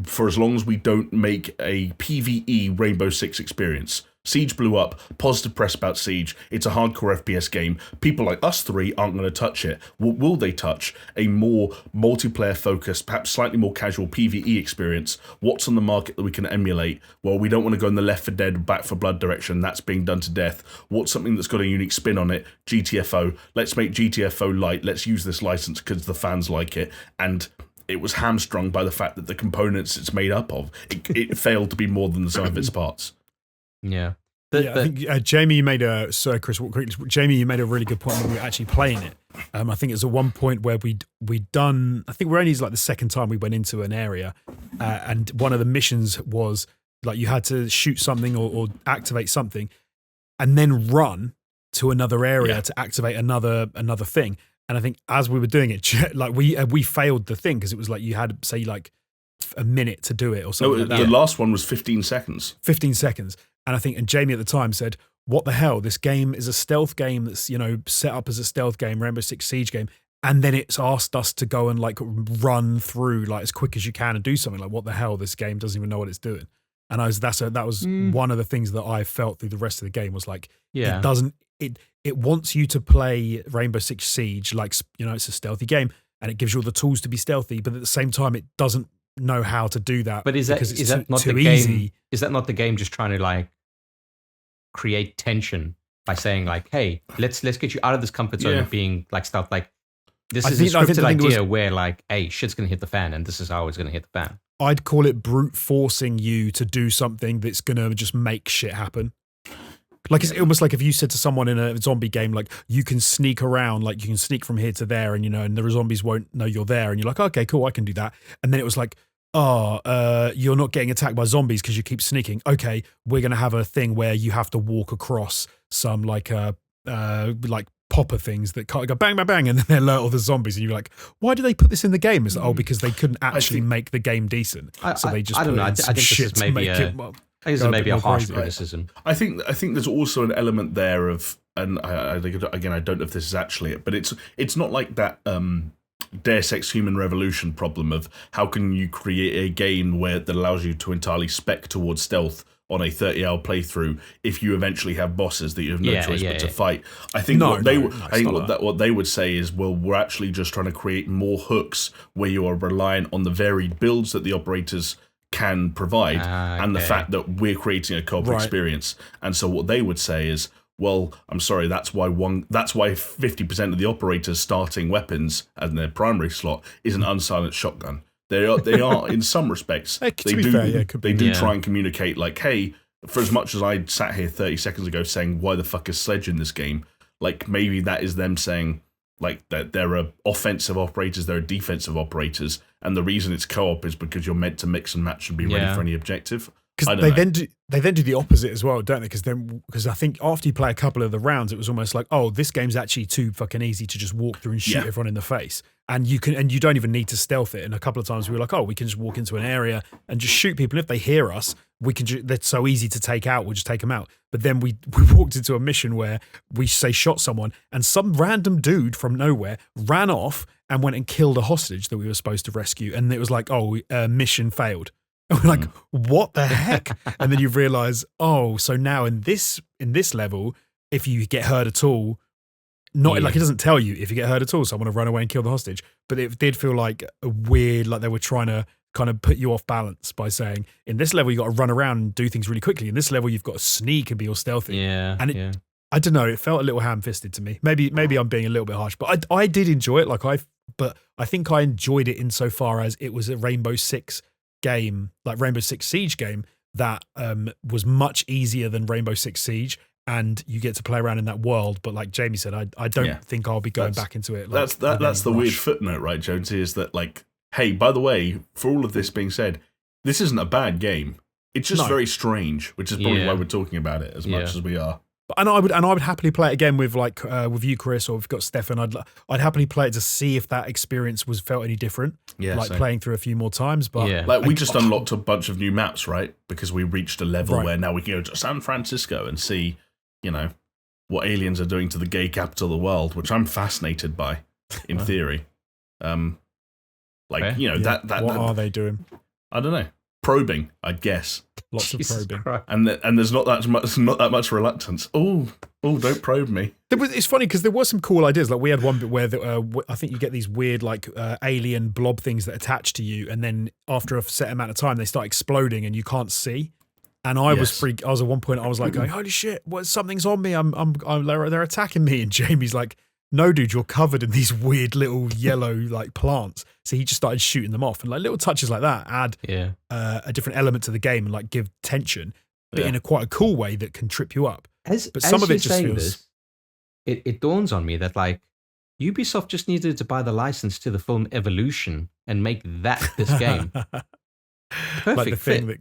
[SPEAKER 2] for as long as we don't make a PvE Rainbow Six experience. Siege blew up, positive press about Siege, it's a hardcore FPS game, people like us three aren't going to touch it. Will they touch a more multiplayer focused, perhaps slightly more casual PvE experience? What's on the market that we can emulate? Well, we don't want to go in the Left 4 Dead, Back 4 Blood direction, that's being done to death. What's something that's got a unique spin on it? GTFO. Let's make GTFO light, let's use this license because the fans like it. And it was hamstrung by the fact that the components it's made up of, it failed to be more than the sum of its parts.
[SPEAKER 1] Yeah.
[SPEAKER 3] I think Jamie, you made a Jamie, you made a really good point when we were actually playing it. I think it was at one point where we'd done. I think we're only like the second time we went into an area, and one of the missions was like you had to shoot something or activate something, and then run to another area to activate another thing. And I think as we were doing it, like we failed the thing because it was like you had say like a minute to do it or something. Like that.
[SPEAKER 2] The last one was 15 seconds.
[SPEAKER 3] 15 seconds. And Jamie at the time said, what the hell? This game is a stealth game that's, set up as a stealth game, Rainbow Six Siege game. And then it's asked us to go and like run through like as quick as you can and do something. Like, what the hell? This game doesn't even know what it's doing. And that was one of the things that I felt through the rest of the game was like, it wants you to play Rainbow Six Siege like, it's a stealthy game and it gives you all the tools to be stealthy. But at the same time, it doesn't know how to do that.
[SPEAKER 1] But is that not the game? Is that not the game just trying to like create tension by saying like, hey, let's get you out of this comfort zone of being like stealth. Like this is a scripted idea where like, hey, shit's gonna hit the fan, and this is how it's gonna hit the fan.
[SPEAKER 3] I'd call it brute forcing you to do something that's gonna just make shit happen. Like it's almost like if you said to someone in a zombie game, like you can sneak around, like you can sneak from here to there, and and the zombies won't know you're there, and you're like, okay, cool, I can do that. And then it was like, you're not getting attacked by zombies because you keep sneaking. Okay, we're gonna have a thing where you have to walk across some like popper things that can't go bang bang bang, and then they alert all the zombies, and you're like, why do they put this in the game? It's like, because they couldn't actually make the game decent, so they just
[SPEAKER 1] I don't know. I think this is maybe this is maybe a harsh criticism.
[SPEAKER 2] I think there's also an element there of, and I think again, I don't know if this is actually it, but it's not like that Deus Ex Human Revolution problem of how can you create a game that allows you to entirely spec towards stealth on a 30-hour playthrough if you eventually have bosses that you have no choice but to fight. I think what they would say is, well, we're actually just trying to create more hooks where you are reliant on the varied builds that the operators can provide and the fact that we're creating a co-op experience. And so what they would say is, well, I'm sorry, that's why 50% of the operators starting weapons as their primary slot is an unsilenced shotgun. They are in some respects. They do try and communicate like, hey, for as much as I sat here 30 seconds ago saying why the fuck is Sledge in this game, like maybe that is them saying like that there are offensive operators, there are defensive operators, and the reason it's co-op is because you're meant to mix and match and be ready for any objective.
[SPEAKER 3] Because they then do the opposite as well, don't they? Because I think after you play a couple of the rounds, it was almost like, oh, this game's actually too fucking easy to just walk through and shoot everyone in the face, and you don't even need to stealth it. And a couple of times we were like, oh, we can just walk into an area and just shoot people. And if they hear us, we can. They're so easy to take out. We'll just take them out. But then we walked into a mission where we shot someone, and some random dude from nowhere ran off and went and killed a hostage that we were supposed to rescue. And it was like, oh, mission failed. And we're like, what the heck? And then you realize, oh, so now in this level, if you get hurt at all, like it doesn't tell you if you get hurt at all, so I want to run away and kill the hostage. But it did feel like a weird, like they were trying to kind of put you off balance by saying, in this level, you got to run around and do things really quickly. In this level, you've got to sneak and be all stealthy.
[SPEAKER 1] Yeah.
[SPEAKER 3] And I don't know, it felt a little ham-fisted to me. Maybe I'm being a little bit harsh, but I did enjoy it. But I think I enjoyed it insofar as it was a Rainbow Six game, like Rainbow Six Siege game, that was much easier than Rainbow Six Siege, and you get to play around in that world. But like Jamie said, I don't think I'll be going back into it.
[SPEAKER 2] Like, that's the weird footnote, right, Jonesy? Is that like, hey, by the way, for all of this being said, this isn't a bad game. It's just very strange, which is probably why we're talking about it as much as we are.
[SPEAKER 3] And I would happily play it again with with you, Chris, or if you've got Stefan. I'd happily play it to see if that experience felt any different. Yeah, like playing through a few more times. But
[SPEAKER 2] like we just unlocked a bunch of new maps, right? Because we reached a level where now we can go to San Francisco and see, what aliens are doing to the gay capital of the world, which I'm fascinated by, in theory. That
[SPEAKER 3] what are they doing?
[SPEAKER 2] I don't know. Probing, I guess.
[SPEAKER 3] Lots of probing,
[SPEAKER 2] and there's not that much reluctance. Oh, don't probe me.
[SPEAKER 3] It's funny because there were some cool ideas. Like we had one bit where I think you get these weird alien blob things that attach to you, and then after a set amount of time they start exploding and you can't see. And I was freaked. I was at one point I was like, going, "Holy shit! Something's on me! They're attacking me!" And Jamie's like, "No, dude, you're covered in these weird little yellow plants." So he just started shooting them off, and little touches like that add a different element to the game and give tension, but in a quite a cool way that can trip you up. But some of it just feels.
[SPEAKER 1] It dawns on me that Ubisoft just needed to buy the license to the film Evolution and make that this game. Perfect fit.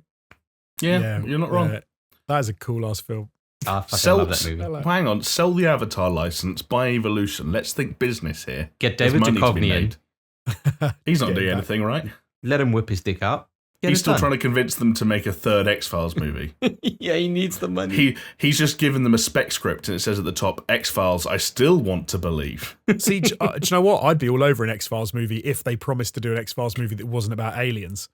[SPEAKER 2] You're not wrong.
[SPEAKER 3] That is a cool ass film.
[SPEAKER 1] I fucking love that movie.
[SPEAKER 2] Hang on, sell the Avatar license, buy Evolution. Let's think business here.
[SPEAKER 1] Get David Duchovny in.
[SPEAKER 2] He's not doing anything, right?
[SPEAKER 1] Let him whip his dick out.
[SPEAKER 2] He's still trying to convince them to make a third X-Files movie.
[SPEAKER 1] Yeah, he needs the money.
[SPEAKER 2] He's just given them a spec script and it says at the top, X-Files, I still want to believe.
[SPEAKER 3] See, do you know what? I'd be all over an X-Files movie if they promised to do an X-Files movie that wasn't about aliens.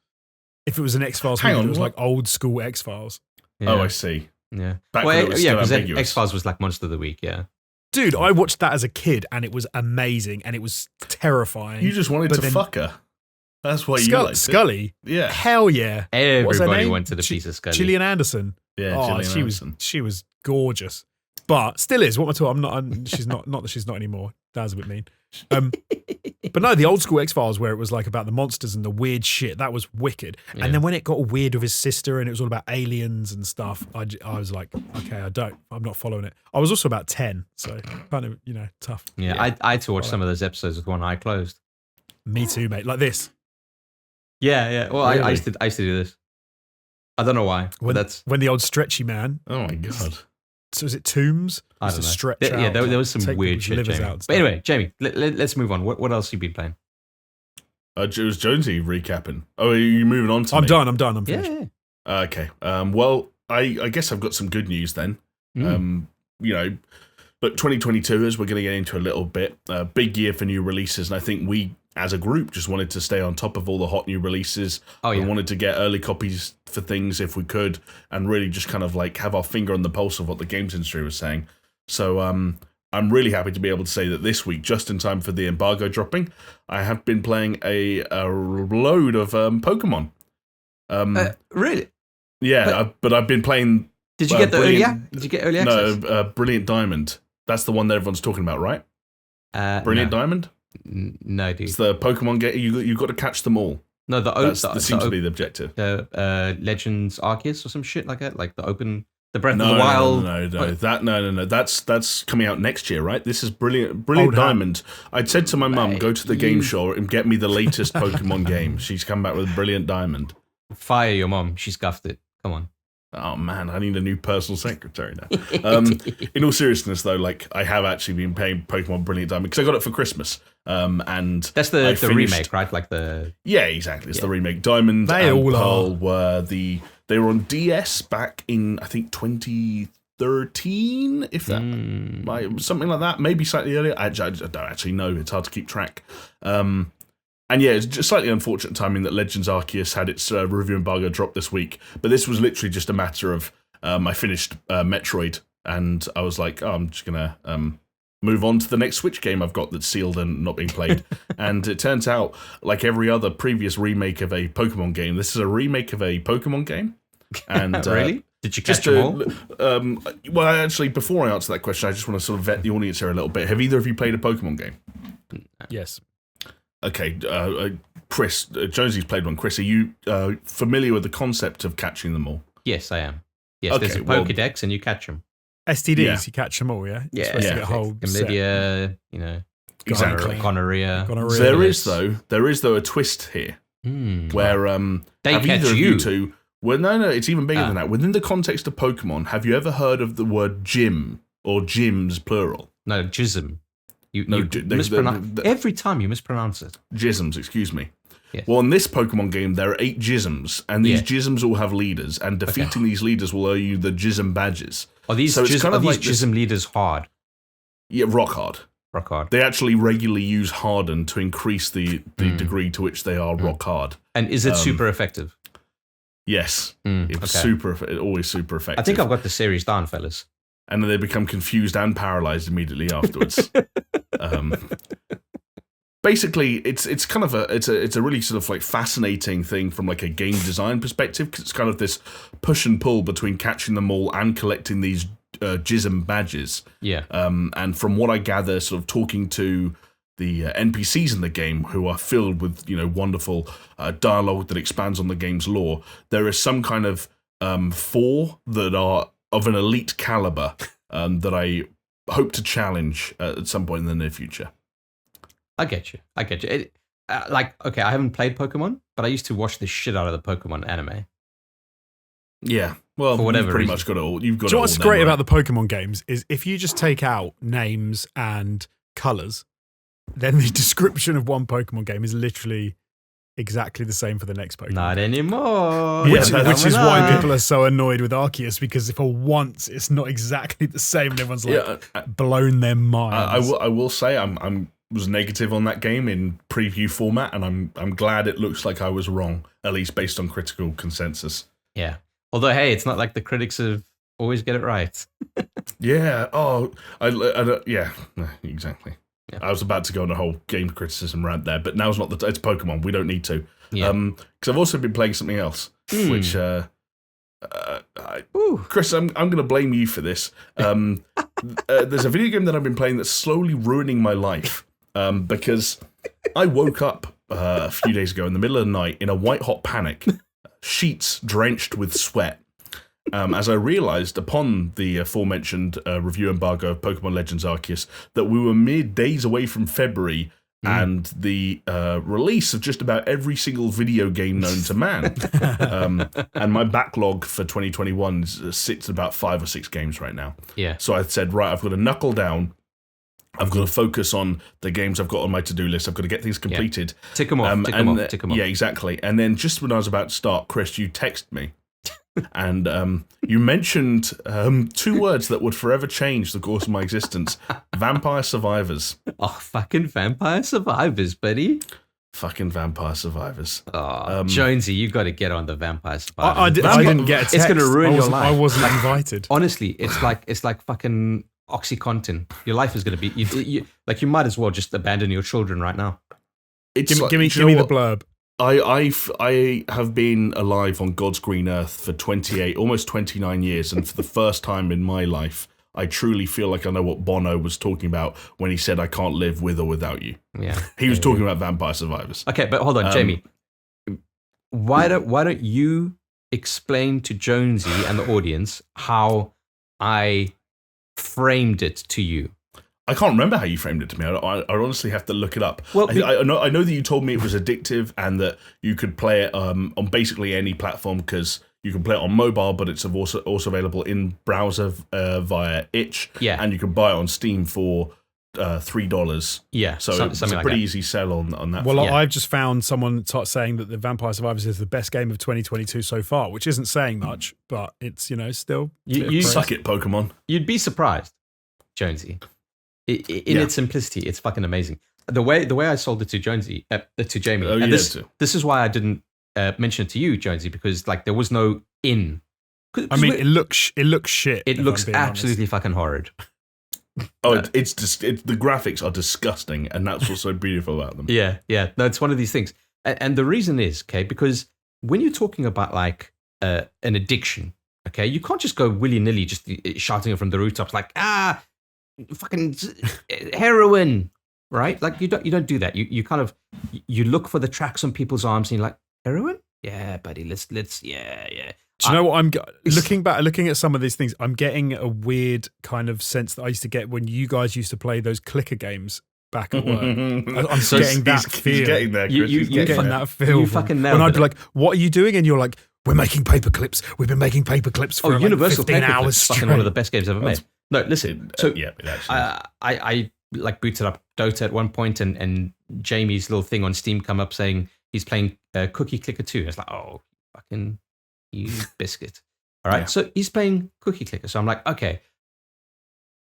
[SPEAKER 3] If it was an X-Files movie that was like old school X-Files.
[SPEAKER 2] Yeah. Oh, I see.
[SPEAKER 1] Yeah. Because X-Files was like Monster of the Week, yeah.
[SPEAKER 3] Dude, I watched that as a kid and it was amazing and it was terrifying.
[SPEAKER 2] You just wanted to fuck her. That's why you liked
[SPEAKER 3] Scully?
[SPEAKER 2] It. Yeah.
[SPEAKER 3] Hell yeah.
[SPEAKER 1] Everybody wanted a piece of Scully.
[SPEAKER 3] Gillian Anderson.
[SPEAKER 2] Yeah,
[SPEAKER 3] she was gorgeous. But still is. What am I talking? She's not that she's not anymore. That was a bit mean. But no, the old school X-Files where it was about the monsters and the weird shit, that was wicked. Yeah. And then when it got weird with his sister and it was all about aliens and stuff, I was like, okay, I'm not following it. I was also about 10, so kind of, tough.
[SPEAKER 1] Yeah. I had to watch some of those episodes with one eye closed.
[SPEAKER 3] Me too, mate. Like this.
[SPEAKER 1] Yeah. Well, really? I used to do this. I don't know why.
[SPEAKER 3] When the old stretchy man.
[SPEAKER 2] Oh my God.
[SPEAKER 3] So is it Tombs?
[SPEAKER 1] I don't know.
[SPEAKER 3] Stretch
[SPEAKER 1] yeah,
[SPEAKER 3] out,
[SPEAKER 1] there was some weird shit, Jamie. But anyway, Jamie, let's move on. What else have you been playing?
[SPEAKER 2] It was Jonesy recapping. Oh, are you moving on to
[SPEAKER 3] I'm done. I'm finished.
[SPEAKER 2] Yeah. Okay. Well, I guess I've got some good news then. Look, 2022, as we're going to get into a little bit, big year for new releases, and I think we, as a group, just wanted to stay on top of all the hot new releases. We wanted to get early copies for things if we could, and really just kind of have our finger on the pulse of what the games industry was saying. So I'm really happy to be able to say that this week, just in time for the embargo dropping, I have been playing a load of Pokemon.
[SPEAKER 1] Really?
[SPEAKER 2] Yeah, but I've been playing.
[SPEAKER 1] Did you get the early? Did you get early access?
[SPEAKER 2] No, Brilliant Diamond. That's the one that everyone's talking about, right? Brilliant Diamond.
[SPEAKER 1] No, dude.
[SPEAKER 2] It's the Pokemon game. You've got to catch them all.
[SPEAKER 1] No, that
[SPEAKER 2] seems to be the objective.
[SPEAKER 1] The Legends Arceus or some shit like that, like the Breath of the Wild.
[SPEAKER 2] No. That's coming out next year, right? This is Brilliant Diamond. I'd said to my mum, go to the game show and get me the latest Pokemon game. She's come back with Brilliant Diamond.
[SPEAKER 1] Fire your mum. She scuffed it. Come on.
[SPEAKER 2] Oh man, I need a new personal secretary now. In all seriousness, though, I have actually been playing Pokemon Brilliant Diamond because I got it for Christmas. And
[SPEAKER 1] that's the remake, right?
[SPEAKER 2] Yeah, exactly. It's the remake. Diamond and Pearl were they were on DS back in I think 2013, if that something like that, maybe slightly earlier. I don't actually know. It's hard to keep track. And yeah, it's just slightly unfortunate timing that Legends Arceus had its review embargo drop this week. But this was literally just a matter of I finished Metroid, and I was like, I'm just going to move on to the next Switch game I've got that's sealed and not being played. And it turns out, like every other previous remake of a Pokemon game, this is a remake of a Pokemon game. And
[SPEAKER 1] really? Did you catch them all?
[SPEAKER 2] Well, actually, before I answer that question, I just want to sort of vet the audience here a little bit. Have either of you played a Pokemon game?
[SPEAKER 3] Yes.
[SPEAKER 2] Okay, Chris, Jonesy's played one. Chris, are you familiar with the concept of catching them all?
[SPEAKER 1] Yes, I am. Yes, there's a Pokedex and you catch them.
[SPEAKER 3] STDs,
[SPEAKER 2] Yeah.
[SPEAKER 3] you catch them all, yeah? You're
[SPEAKER 1] Yeah,
[SPEAKER 3] supposed to get a whole set.
[SPEAKER 1] chlamydia,
[SPEAKER 2] Exactly.
[SPEAKER 1] gonorrhea.
[SPEAKER 3] Gonorrhea.
[SPEAKER 2] There is though a twist here where
[SPEAKER 1] They
[SPEAKER 2] have
[SPEAKER 1] catch
[SPEAKER 2] either of
[SPEAKER 1] you.
[SPEAKER 2] you two. Well, no, it's even bigger than that. Within the context of Pokemon, have you ever heard of the word gym or gyms plural?
[SPEAKER 1] No, jism. You
[SPEAKER 2] they-
[SPEAKER 1] mispronounce
[SPEAKER 2] they-
[SPEAKER 1] every time you mispronounce it.
[SPEAKER 2] Jisms, excuse me.
[SPEAKER 1] Yes.
[SPEAKER 2] Well, in this Pokemon game, there are 8 Jisms, and these
[SPEAKER 1] Yeah.
[SPEAKER 2] Jisms all have leaders, and defeating these leaders will earn you the Jism badges.
[SPEAKER 1] Are these
[SPEAKER 2] So it's kind of like this-
[SPEAKER 1] jism leaders hard?
[SPEAKER 2] Yeah, rock hard.
[SPEAKER 1] Rock hard.
[SPEAKER 2] They actually regularly use harden to increase the degree to which they are rock hard.
[SPEAKER 1] And is it super effective?
[SPEAKER 2] Yes, it's always super effective.
[SPEAKER 1] I think I've got the series down, fellas.
[SPEAKER 2] And then they become confused and paralyzed immediately afterwards. Basically, it's kind of it's a really sort of like fascinating thing from like a game design perspective, because it's kind of this push and pull between catching them all and collecting these Jism badges.
[SPEAKER 1] Yeah.
[SPEAKER 2] And from what I gather, sort of talking to the NPCs in the game, who are filled with wonderful dialogue that expands on the game's lore, there is some kind of 4 that are of an elite caliber that I hope to challenge at some point in the near future.
[SPEAKER 1] I get you. Okay, I haven't played Pokemon, but I used to watch the shit out of the Pokemon anime.
[SPEAKER 2] Yeah, well,
[SPEAKER 1] For whatever
[SPEAKER 2] you've pretty
[SPEAKER 1] reason.
[SPEAKER 2] much got it all. You've got
[SPEAKER 3] Do you know
[SPEAKER 2] it
[SPEAKER 3] what's
[SPEAKER 2] all
[SPEAKER 3] great
[SPEAKER 2] then, right?
[SPEAKER 3] about the Pokemon games is if you just take out names and colours, then the description of one Pokemon game is literally exactly the same for the next Pokemon.
[SPEAKER 1] Not anymore.
[SPEAKER 3] Which
[SPEAKER 2] that's
[SPEAKER 3] is why
[SPEAKER 1] coming
[SPEAKER 3] people are so annoyed with Arceus, because for once it's not exactly the same, and everyone's like blown their minds.
[SPEAKER 2] I will say I'm was negative on that game in preview format, and I'm glad it looks like I was wrong, at least based on critical consensus.
[SPEAKER 1] Yeah. Although, hey, it's not like the critics have always get it right.
[SPEAKER 2] Yeah. Yeah. Exactly.
[SPEAKER 1] Yeah.
[SPEAKER 2] I was about to go on a whole game criticism rant there, but now's not the. It's Pokemon. We don't need to.
[SPEAKER 1] Yeah.
[SPEAKER 2] Because I've also been playing something else, which. Chris, I'm going to blame you for this. There's a video game that I've been playing that's slowly ruining my life, because I woke up a few days ago in the middle of the night in a white-hot panic, sheets drenched with sweat, as I realised upon the aforementioned review embargo of Pokemon Legends Arceus that we were mere days away from February and the release of just about every single video game known to man. And my backlog for 2021 sits at about 5 or 6 games right now.
[SPEAKER 1] Yeah.
[SPEAKER 2] So I said, right, I've got to knuckle down. I've got to focus on the games I've got on my to-do list. I've got to get things completed.
[SPEAKER 1] Tick them off. Tick them off.
[SPEAKER 2] Yeah, exactly. And then just when I was about to start, Chris, you texted me. And you mentioned 2 words that would forever change the course of my existence. Vampire Survivors.
[SPEAKER 1] Oh, fucking Vampire Survivors, buddy.
[SPEAKER 2] Fucking Vampire Survivors.
[SPEAKER 1] Oh, Jonesy, you got to get on the Vampire Survivors.
[SPEAKER 3] I didn't get a text.
[SPEAKER 1] It's going to ruin your life.
[SPEAKER 3] I wasn't invited.
[SPEAKER 1] Honestly, it's like fucking OxyContin. Your life is going to be you might as well just abandon your children right now.
[SPEAKER 2] It's
[SPEAKER 3] Give me the blurb.
[SPEAKER 2] I have been alive on God's green earth for 28, almost 29 years, and for the first time in my life, I truly feel like I know what Bono was talking about when he said, "I can't live with or without you."
[SPEAKER 1] Yeah,
[SPEAKER 2] he was talking about Vampire Survivors.
[SPEAKER 1] Okay, but hold on, Jamie. Why don't you explain to Jonesy and the audience how I framed it to you?
[SPEAKER 2] I can't remember how you framed it to me. I honestly have to look it up.
[SPEAKER 1] Well,
[SPEAKER 2] I know that you told me it was addictive and that you could play it on basically any platform, because you can play it on mobile, but it's also available in browser via itch.
[SPEAKER 1] Yeah.
[SPEAKER 2] And you can buy it on Steam for $3.
[SPEAKER 1] Yeah.
[SPEAKER 2] So it's a pretty easy sell on that.
[SPEAKER 3] Well,
[SPEAKER 1] Yeah.
[SPEAKER 3] I've just found someone saying that the Vampire Survivors is the best game of 2022 so far, which isn't saying much, but it's still.
[SPEAKER 1] You
[SPEAKER 2] suck it, Pokemon.
[SPEAKER 1] You'd be surprised, Jonesy. In its simplicity, it's fucking amazing. The way I sold it to Jonesy, to Jamie, and this is why I didn't mention it to you, Jonesy, because there was no in.
[SPEAKER 3] I mean, it looks shit.
[SPEAKER 1] It looks absolutely fucking horrid.
[SPEAKER 2] Oh, it's just the graphics are disgusting, and that's what's so beautiful about them.
[SPEAKER 1] Yeah. No, it's one of these things, and the reason is because when you're talking about an addiction, okay, you can't just go willy nilly just shouting it from the rooftops fucking heroin, right? You don't do that. You kind of you look for the tracks on people's arms and you're like, heroin? Yeah, buddy, let's yeah.
[SPEAKER 3] Do you know what looking at some of these things, I'm getting a weird kind of sense that I used to get when you guys used to play those clicker games back at work. I'm
[SPEAKER 2] So
[SPEAKER 3] getting that feel.
[SPEAKER 2] He's getting there, Chris.
[SPEAKER 3] You're getting that feel.
[SPEAKER 1] You fucking nailed
[SPEAKER 3] when I'd
[SPEAKER 1] it.
[SPEAKER 3] be like, what are you doing? And you're like, we're making paper clips. We've been making paper clips for like
[SPEAKER 1] Universal
[SPEAKER 3] 15
[SPEAKER 1] Paperclip's
[SPEAKER 3] hours
[SPEAKER 1] fucking
[SPEAKER 3] straight.
[SPEAKER 1] one of the best games ever made. No, listen. So
[SPEAKER 2] yeah, it actually
[SPEAKER 1] I like booted up Dota at one point, and Jamie's little thing on Steam come up saying he's playing Cookie Clicker 2. It's like, oh, fucking you biscuit. All right.
[SPEAKER 2] Yeah.
[SPEAKER 1] So he's playing Cookie Clicker. So I'm like, okay.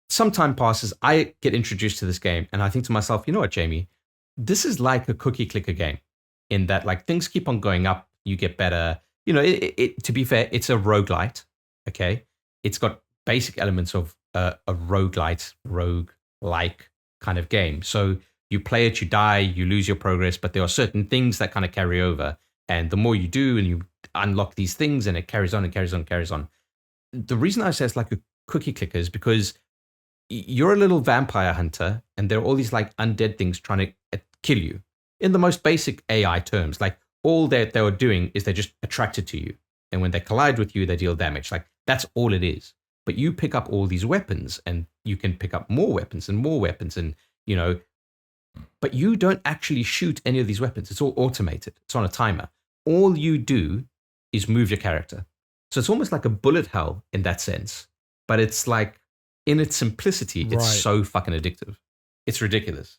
[SPEAKER 1] Some time passes. I get introduced to this game, and I think to myself, you know what, Jamie? This is like a Cookie Clicker game in that like things keep on going up. You get better. You know, to be fair, it's a roguelite. Okay. It's got basic elements of a rogue-like kind of game. So you play it, you die, you lose your progress, but there are certain things that kind of carry over. And the more you do and you unlock these things and it carries on and carries on and carries on. The reason I say it's like a cookie clicker is because you're a little vampire hunter and there are all these like undead things trying to kill you in the most basic AI terms. Like all that they were doing is they're just attracted to you. And when they collide with you, they deal damage. Like that's all it is. But you pick up all these weapons and you can pick up more weapons and, you know, but you don't actually shoot any of these weapons. It's all automated. It's on a timer. All you do is move your character. So it's almost like a bullet hell in that sense. But it's like, in its simplicity, it's so fucking addictive. It's ridiculous.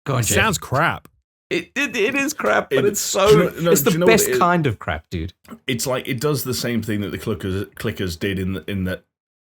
[SPEAKER 1] Go on,
[SPEAKER 3] It sounds crap.
[SPEAKER 1] It is crap, but it's so... it's the best kind of crap, dude.
[SPEAKER 2] It's like, it does the same thing that the clickers did in that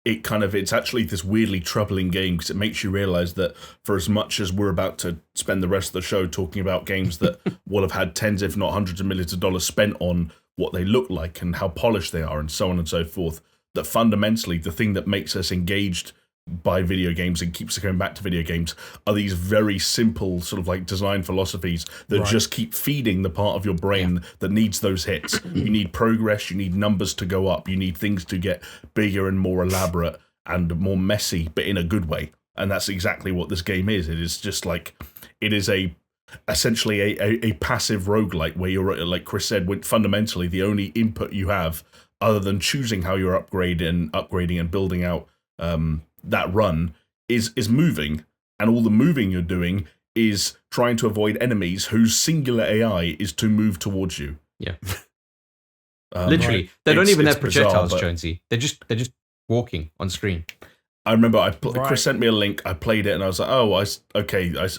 [SPEAKER 2] it kind of, it's actually this weirdly troubling game because it makes you realize that for as much as we're about to spend the rest of the show talking about games that will have had tens, if not hundreds of millions of dollars spent on what they look like and how polished they are and so on and so forth, that fundamentally the thing that makes us engaged by video games and keeps us going back to video games are these very simple sort of like design philosophies that just keep feeding the part of your brain that needs those hits. You need progress, you need numbers to go up, you need things to get bigger and more elaborate and more messy, but in a good way. And that's exactly what this game is. It is just like, it is essentially a passive roguelike where you're, like Chris said, when fundamentally the only input you have other than choosing how you're upgrading and building out that run is moving, and all the moving you're doing is trying to avoid enemies whose singular AI is to move towards you.
[SPEAKER 1] Yeah, literally, they don't even have projectiles, bizarre, Jonesy. They're just walking on screen.
[SPEAKER 2] I remember Chris sent me a link. I played it and I was like, oh,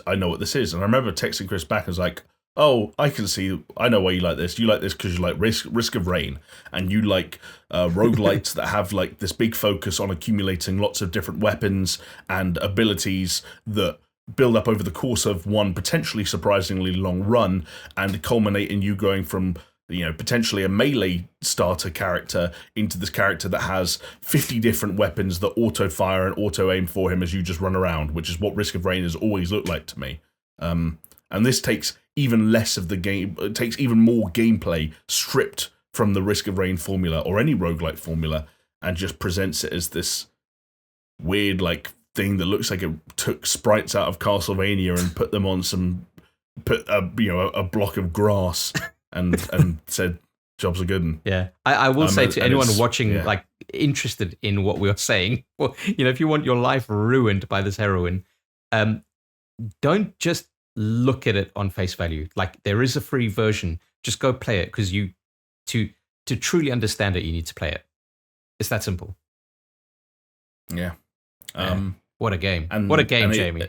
[SPEAKER 2] I know what this is. And I remember texting Chris back. I was like, oh, I know why you like this. You like this because you like Risk of Rain, and you like roguelites that have like this big focus on accumulating lots of different weapons and abilities that build up over the course of one potentially surprisingly long run and culminate in you going from, you know, potentially a melee starter character into this character that has 50 different weapons that auto fire and auto aim for him as you just run around, which is what Risk of Rain has always looked like to me. And this takes even less of the game, it takes even more gameplay stripped from the Risk of Rain formula or any roguelike formula and just presents it as this weird like thing that looks like it took sprites out of Castlevania and put them on a block of grass and said jobs are good.
[SPEAKER 1] Yeah, I will say to anyone watching, like interested in what we are saying, well, you know, if you want your life ruined by this heroine, don't just look at it on face value. Like there is a free version. Just go play it because to truly understand it, you need to play it. It's that simple.
[SPEAKER 2] Yeah.
[SPEAKER 1] What a game! What a game, Jamie.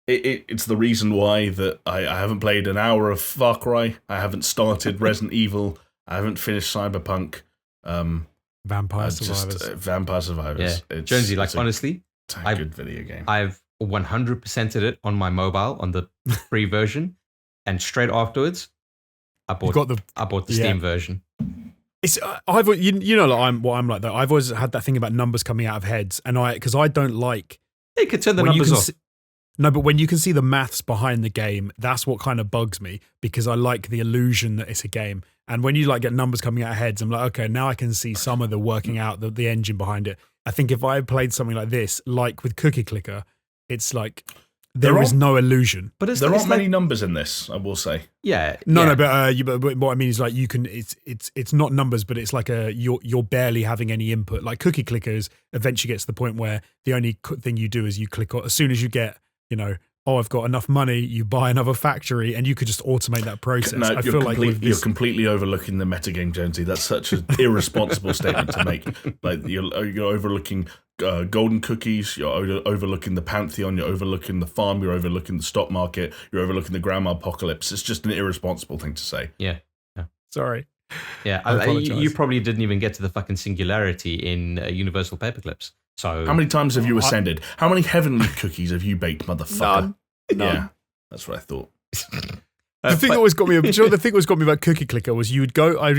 [SPEAKER 2] It's the reason why that I haven't played an hour of Far Cry. I haven't started Resident Evil. I haven't finished Cyberpunk.
[SPEAKER 3] Vampire Survivors.
[SPEAKER 2] Vampire Survivors.
[SPEAKER 1] Yeah. Jonesy, like honestly,
[SPEAKER 2] it's a good video game.
[SPEAKER 1] I've 100%ed it on my mobile on the free version, and straight afterwards, I bought the Steam version.
[SPEAKER 3] It's I've you know like I'm like that. I've always had that thing about numbers coming out of heads, and because I don't like.
[SPEAKER 1] You could turn the numbers off.
[SPEAKER 3] No, but when you can see the maths behind the game, that's what kind of bugs me because I like the illusion that it's a game. And when you like get numbers coming out of heads, I'm like, okay, now I can see some of the working out the engine behind it. I think if I played something like this, like with Cookie Clicker, it's like there is no illusion.
[SPEAKER 1] But
[SPEAKER 2] there aren't many numbers in this, I will say.
[SPEAKER 1] Yeah.
[SPEAKER 3] No, but what I mean is like you can. It's not numbers, but it's like you're barely having any input. Like cookie clickers eventually gets to the point where the only thing you do is you click on as soon as you get, I've got enough money, you buy another factory, and you could just automate that process.
[SPEAKER 2] No,
[SPEAKER 3] I feel like
[SPEAKER 2] you're completely overlooking the metagame, Jonesy. That's such an irresponsible statement to make. Like you're overlooking golden cookies, you're overlooking the Pantheon, you're overlooking the farm, you're overlooking the stock market, you're overlooking the grandma apocalypse. It's just an irresponsible thing to say.
[SPEAKER 1] Yeah.
[SPEAKER 3] Sorry.
[SPEAKER 1] Yeah, you probably didn't even get to the fucking singularity in Universal Paperclips. So
[SPEAKER 2] how many times have you ascended? How many heavenly cookies have you baked, motherfucker?
[SPEAKER 3] None.
[SPEAKER 2] Yeah, that's what I thought.
[SPEAKER 3] The thing that always got me. The thing that always got me about Cookie Clicker was I would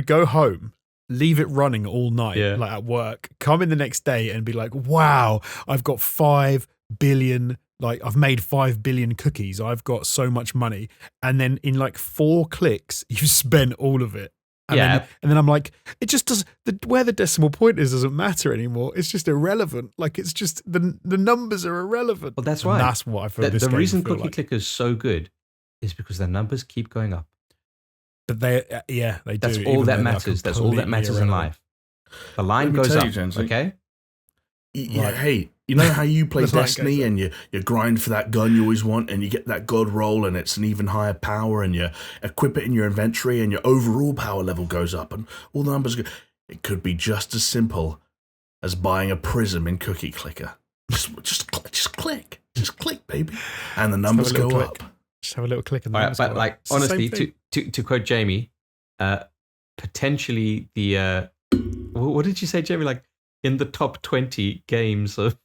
[SPEAKER 3] go home, leave it running all night, like at work, come in the next day and be like, wow, I've got 5 billion. Like I've made 5 billion cookies. I've got so much money, and then in like 4 clicks, you spent all of it. And then I'm like, it just does. Where the decimal point is doesn't matter anymore. It's just irrelevant. Like it's just the numbers are irrelevant.
[SPEAKER 1] Well, that's why.
[SPEAKER 3] That's what I feel.
[SPEAKER 1] The reason Cookie Clicker is so good is because the numbers keep going up.
[SPEAKER 3] But they do.
[SPEAKER 1] That's all that matters. That's all that matters in life. The line goes up. Okay.
[SPEAKER 2] Yeah, hey, you know how you play Destiny and you grind for that gun you always want and you get that god roll and it's an even higher power and you equip it in your inventory and your overall power level goes up and all the numbers go. It could be just as simple as buying a prism in Cookie Clicker. Just click, baby, and the numbers go up.
[SPEAKER 3] Just have a little click and the
[SPEAKER 1] numbers go up. But like honestly, to quote Jamie, potentially the what did you say, Jamie? Like in the top 20 games of.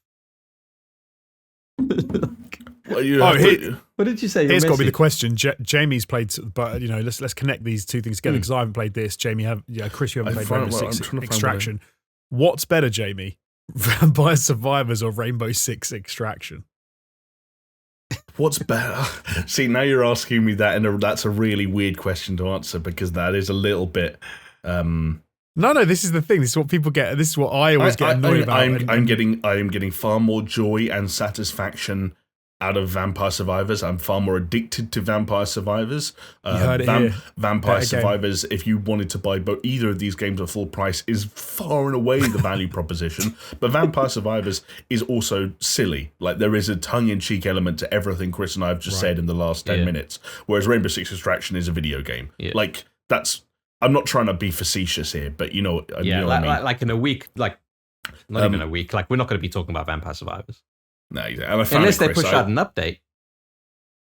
[SPEAKER 1] What did you say?
[SPEAKER 3] Here's got to be the question. Jamie's played, but let's connect these two things together because I haven't played this. Jamie, Chris, you haven't played Rainbow Six Extraction. What's better, Jamie? Vampire Survivors or Rainbow Six Extraction?
[SPEAKER 2] What's better? See, now you're asking me that, and that's a really weird question to answer because that is a little bit.
[SPEAKER 3] No, this is the thing. This is what people get. This is what I always get annoyed about.
[SPEAKER 2] I am getting far more joy and satisfaction out of Vampire Survivors. I'm far more addicted to Vampire Survivors.
[SPEAKER 3] You heard it here.
[SPEAKER 2] Vampire Survivors, if you wanted to buy either of these games at full price, is far and away the value proposition. But Vampire Survivors is also silly. Like there is a tongue-in-cheek element to everything Chris and I have just said in the last 10 minutes. Whereas Rainbow Six Extraction is a video game. Yeah. Like that's. I'm not trying to be facetious here, but you know what I mean.
[SPEAKER 1] Like in a week, like not even a week, like we're not going to be talking about Vampire Survivors.
[SPEAKER 2] No, exactly.
[SPEAKER 1] Unless they push out an update.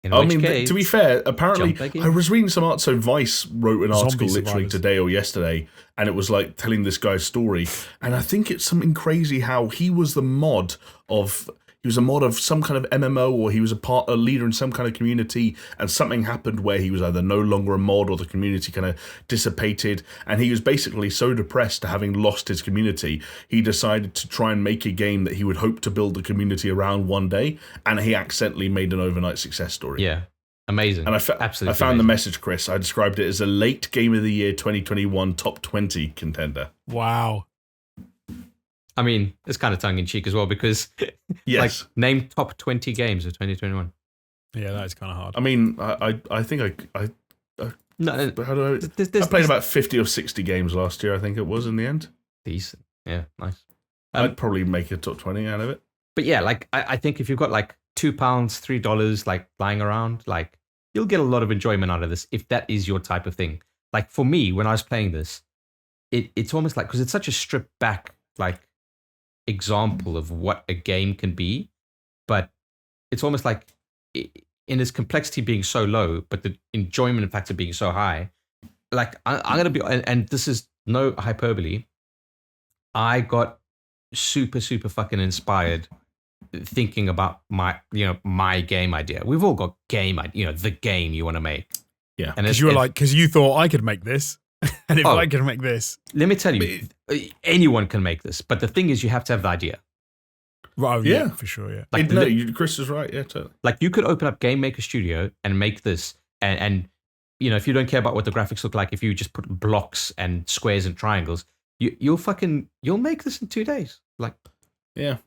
[SPEAKER 2] To be fair, apparently I was reading some art. So Vice wrote an article literally today or yesterday, and it was like telling this guy's story. And I think it's something crazy how he was a mod of some kind of MMO, or he was a leader in some kind of community, and something happened where he was either no longer a mod or the community kind of dissipated, and he was basically so depressed to having lost his community, he decided to try and make a game that he would hope to build the community around one day, and he accidentally made an overnight success story.
[SPEAKER 1] Yeah. Amazing.
[SPEAKER 2] And I found the message, Chris. I described it as a late Game of the Year 2021 top 20 contender.
[SPEAKER 3] Wow.
[SPEAKER 1] I mean, it's kind of tongue-in-cheek as well because, name top 20 games of 2021.
[SPEAKER 3] Yeah, that is kind of hard.
[SPEAKER 2] I mean, I think I played about 50 or 60 games last year, I think it was, in the end.
[SPEAKER 1] Decent. Yeah, nice.
[SPEAKER 2] I'd probably make a top 20 out of it.
[SPEAKER 1] But yeah, like, I think if you've got like £2, $3, like, lying around, like, you'll get a lot of enjoyment out of this if that is your type of thing. Like, for me, when I was playing this, it's almost like, because it's such a stripped back, like, example of what a game can be, but it's almost like in its complexity being so low, but the enjoyment factor being so high. Like I'm gonna be, and this is no hyperbole, I got super fucking inspired thinking about my game idea. We've all got the game you want to make.
[SPEAKER 2] Yeah,
[SPEAKER 3] and because you thought I could make this. And if I can make this,
[SPEAKER 1] let me tell you, anyone can make this. But the thing is, you have to have the idea.
[SPEAKER 3] Right? Yeah, for sure. Yeah.
[SPEAKER 2] Like, Chris is right. Yeah, totally.
[SPEAKER 1] Like you could open up Game Maker Studio and make this, and if you don't care about what the graphics look like, if you just put blocks and squares and triangles, you'll make this in 2 days. Like,
[SPEAKER 2] yeah.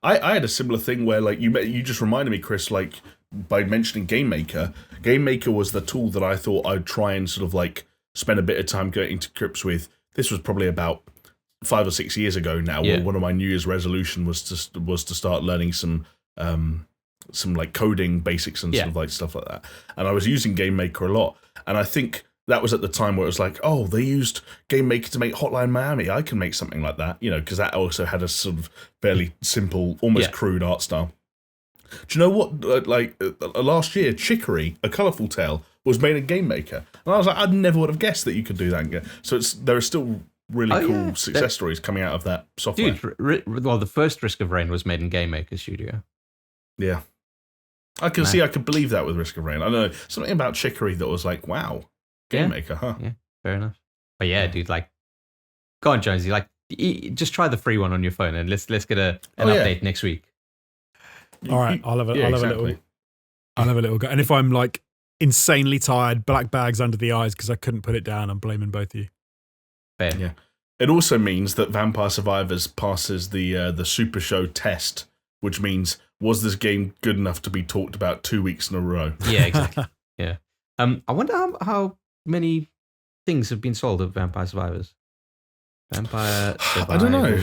[SPEAKER 2] I had a similar thing where, like, you just reminded me, Chris, like, by mentioning Game Maker. Game Maker was the tool that I thought I'd try and sort of like spend a bit of time getting to grips with. This was probably about 5 or 6 years ago now.
[SPEAKER 1] Yeah.
[SPEAKER 2] Where one of my New Year's resolution was to start learning some like coding basics and sort of like stuff like that. And I was using Game Maker a lot, and I think that was at the time where it was like, oh, they used Game Maker to make Hotline Miami. I can make something like that, because that also had a sort of fairly simple, almost crude art style. Do you know what? Last year, Chicory, A Colourful Tale, was made in Game Maker, and I was like, I never would have guessed that you could do that. So there are still really cool success stories coming out of that software.
[SPEAKER 1] Dude, well, the first Risk of Rain was made in Game Maker Studio.
[SPEAKER 2] Yeah, I can see. I could believe that with Risk of Rain. I don't know, something about Chicory that was like, wow. Game Maker, huh?
[SPEAKER 1] Yeah, fair enough. But yeah, dude, like, go on, Jonesy. Like, just try the free one on your phone, and let's get an update next week.
[SPEAKER 3] All right, I'll have a little go. And if I'm like insanely tired, black bags under the eyes because I couldn't put it down, I'm blaming both of you.
[SPEAKER 1] Fair.
[SPEAKER 2] Yeah. It also means that Vampire Survivors passes the SuperShow test, which means, was this game good enough to be talked about 2 weeks in a row?
[SPEAKER 1] Yeah, exactly. Yeah. I wonder how many things have been sold of Vampire Survivors. Vampire Survivors.
[SPEAKER 2] I don't know.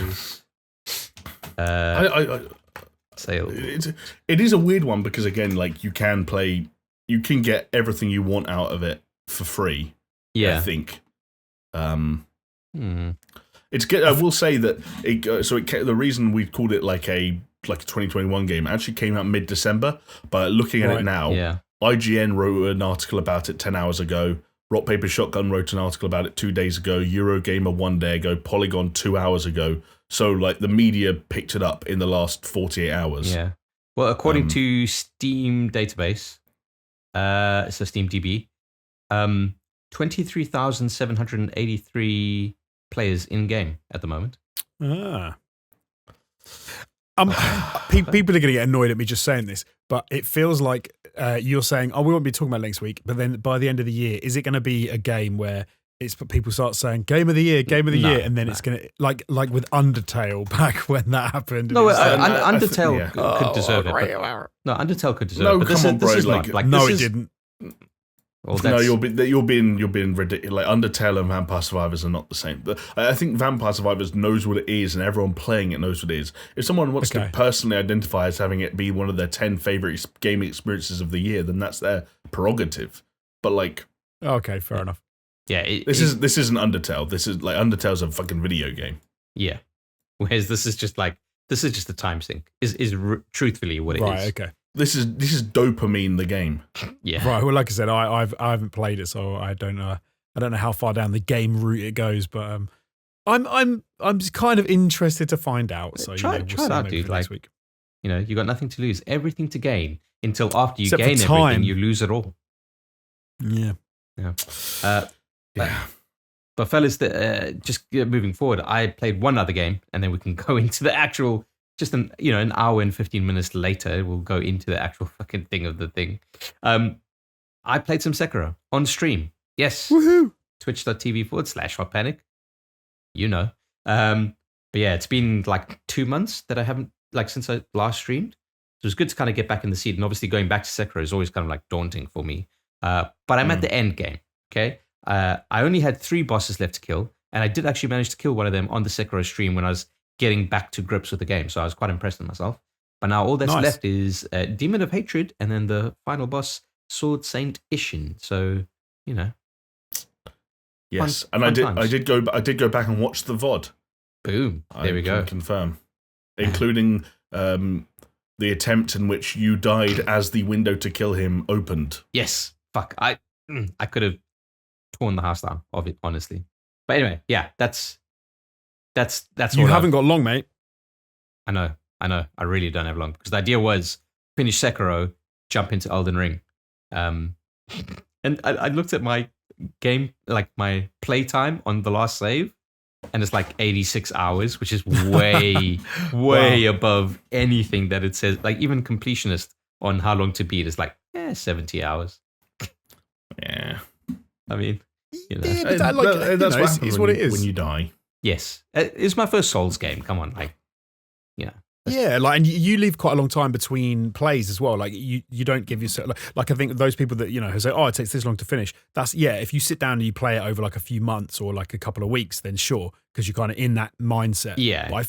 [SPEAKER 1] Sale.
[SPEAKER 2] It is a weird one because, again, like you can get everything you want out of it for free.
[SPEAKER 1] Yeah.
[SPEAKER 2] I think. It's good. I will say that the reason we called it like a 2021 game actually came out mid-December, but looking at it now, IGN wrote an article about it 10 hours ago. Rock Paper Shotgun wrote an article about it 2 days ago. Eurogamer 1 day ago. Polygon 2 hours ago. So like the media picked it up in the last 48 hours.
[SPEAKER 1] Yeah. Well, according to Steam database, so SteamDB, 23,783 players in game at the moment.
[SPEAKER 3] People are going to get annoyed at me just saying this, but it feels like you're saying, "Oh, we won't be talking about it next week." But then by the end of the year, is it going to be a game where people start saying "Game of the Year," year, and then it's going to like with Undertale back when that happened?
[SPEAKER 1] No, Undertale could deserve it. No, Undertale could deserve it. But this is not.
[SPEAKER 3] It didn't.
[SPEAKER 2] Well, no, you're being ridiculous. Like Undertale and Vampire Survivors are not the same. I think Vampire Survivors knows what it is, and everyone playing it knows what it is. If someone wants to personally identify as having it be one of their 10 favorite gaming experiences of the year, then that's their prerogative. But like,
[SPEAKER 3] okay, fair enough.
[SPEAKER 1] Yeah,
[SPEAKER 2] this isn't Undertale. This is like Undertale's a fucking video game.
[SPEAKER 1] Yeah, whereas this is just a time sink. Is truthfully what it is.
[SPEAKER 2] Right. Okay. This is dopamine the game.
[SPEAKER 1] Yeah.
[SPEAKER 3] Right. Well, like I said, I haven't played it, so I don't know. I don't know how far down the game route it goes, but I'm just kind of interested to find out. So
[SPEAKER 1] try it out, dude. Like, week. You got nothing to lose, everything to gain. Until after you gain everything, you lose it all.
[SPEAKER 3] Yeah.
[SPEAKER 1] Yeah. But fellas, just moving forward, I played one other game, and then we can go into the actual. Just an hour and 15 minutes later, we'll go into the actual fucking thing of the thing. I played some Sekiro on stream. Yes.
[SPEAKER 3] Woohoo!
[SPEAKER 1] Twitch.tv/Hot But yeah, it's been like 2 months that I haven't, since I last streamed. So it's good to kind of get back in the seat. And obviously going back to Sekiro is always kind of like daunting for me. But I'm at the end game, okay? I only had 3 bosses left to kill. And I did actually manage to kill one of them on the Sekiro stream when I was getting back to grips with the game. So I was quite impressed with myself. But now all that's left is Demon of Hatred and then the final boss, Sword Saint Ishin. So,
[SPEAKER 2] Yes, I did go back and watch the VOD.
[SPEAKER 1] Boom. There we go.
[SPEAKER 2] I can confirm. Including the attempt in which you died as the window to kill him opened.
[SPEAKER 1] Yes. Fuck. I could have torn the house down of it, honestly. But anyway, yeah, that's
[SPEAKER 3] you haven't got long, mate.
[SPEAKER 1] I know. I really don't have long because the idea was finish Sekiro, jump into Elden Ring. And I looked at my game, like my playtime on the last save, and it's like 86 hours, which is way above anything that it says. Like even completionist on how long to beat is like 70 hours.
[SPEAKER 2] Yeah.
[SPEAKER 1] I mean,
[SPEAKER 3] Yeah, but that's what happens
[SPEAKER 2] when you die.
[SPEAKER 1] Yes, it's my first Souls game. Come on,
[SPEAKER 3] Yeah, like, and you leave quite a long time between plays as well. Like you don't give yourself like I think those people that who say, oh, it takes this long to finish. That's if you sit down and you play it over like a few months or like a couple of weeks, then sure, because you're kind of in that mindset.
[SPEAKER 1] Yeah.
[SPEAKER 3] But I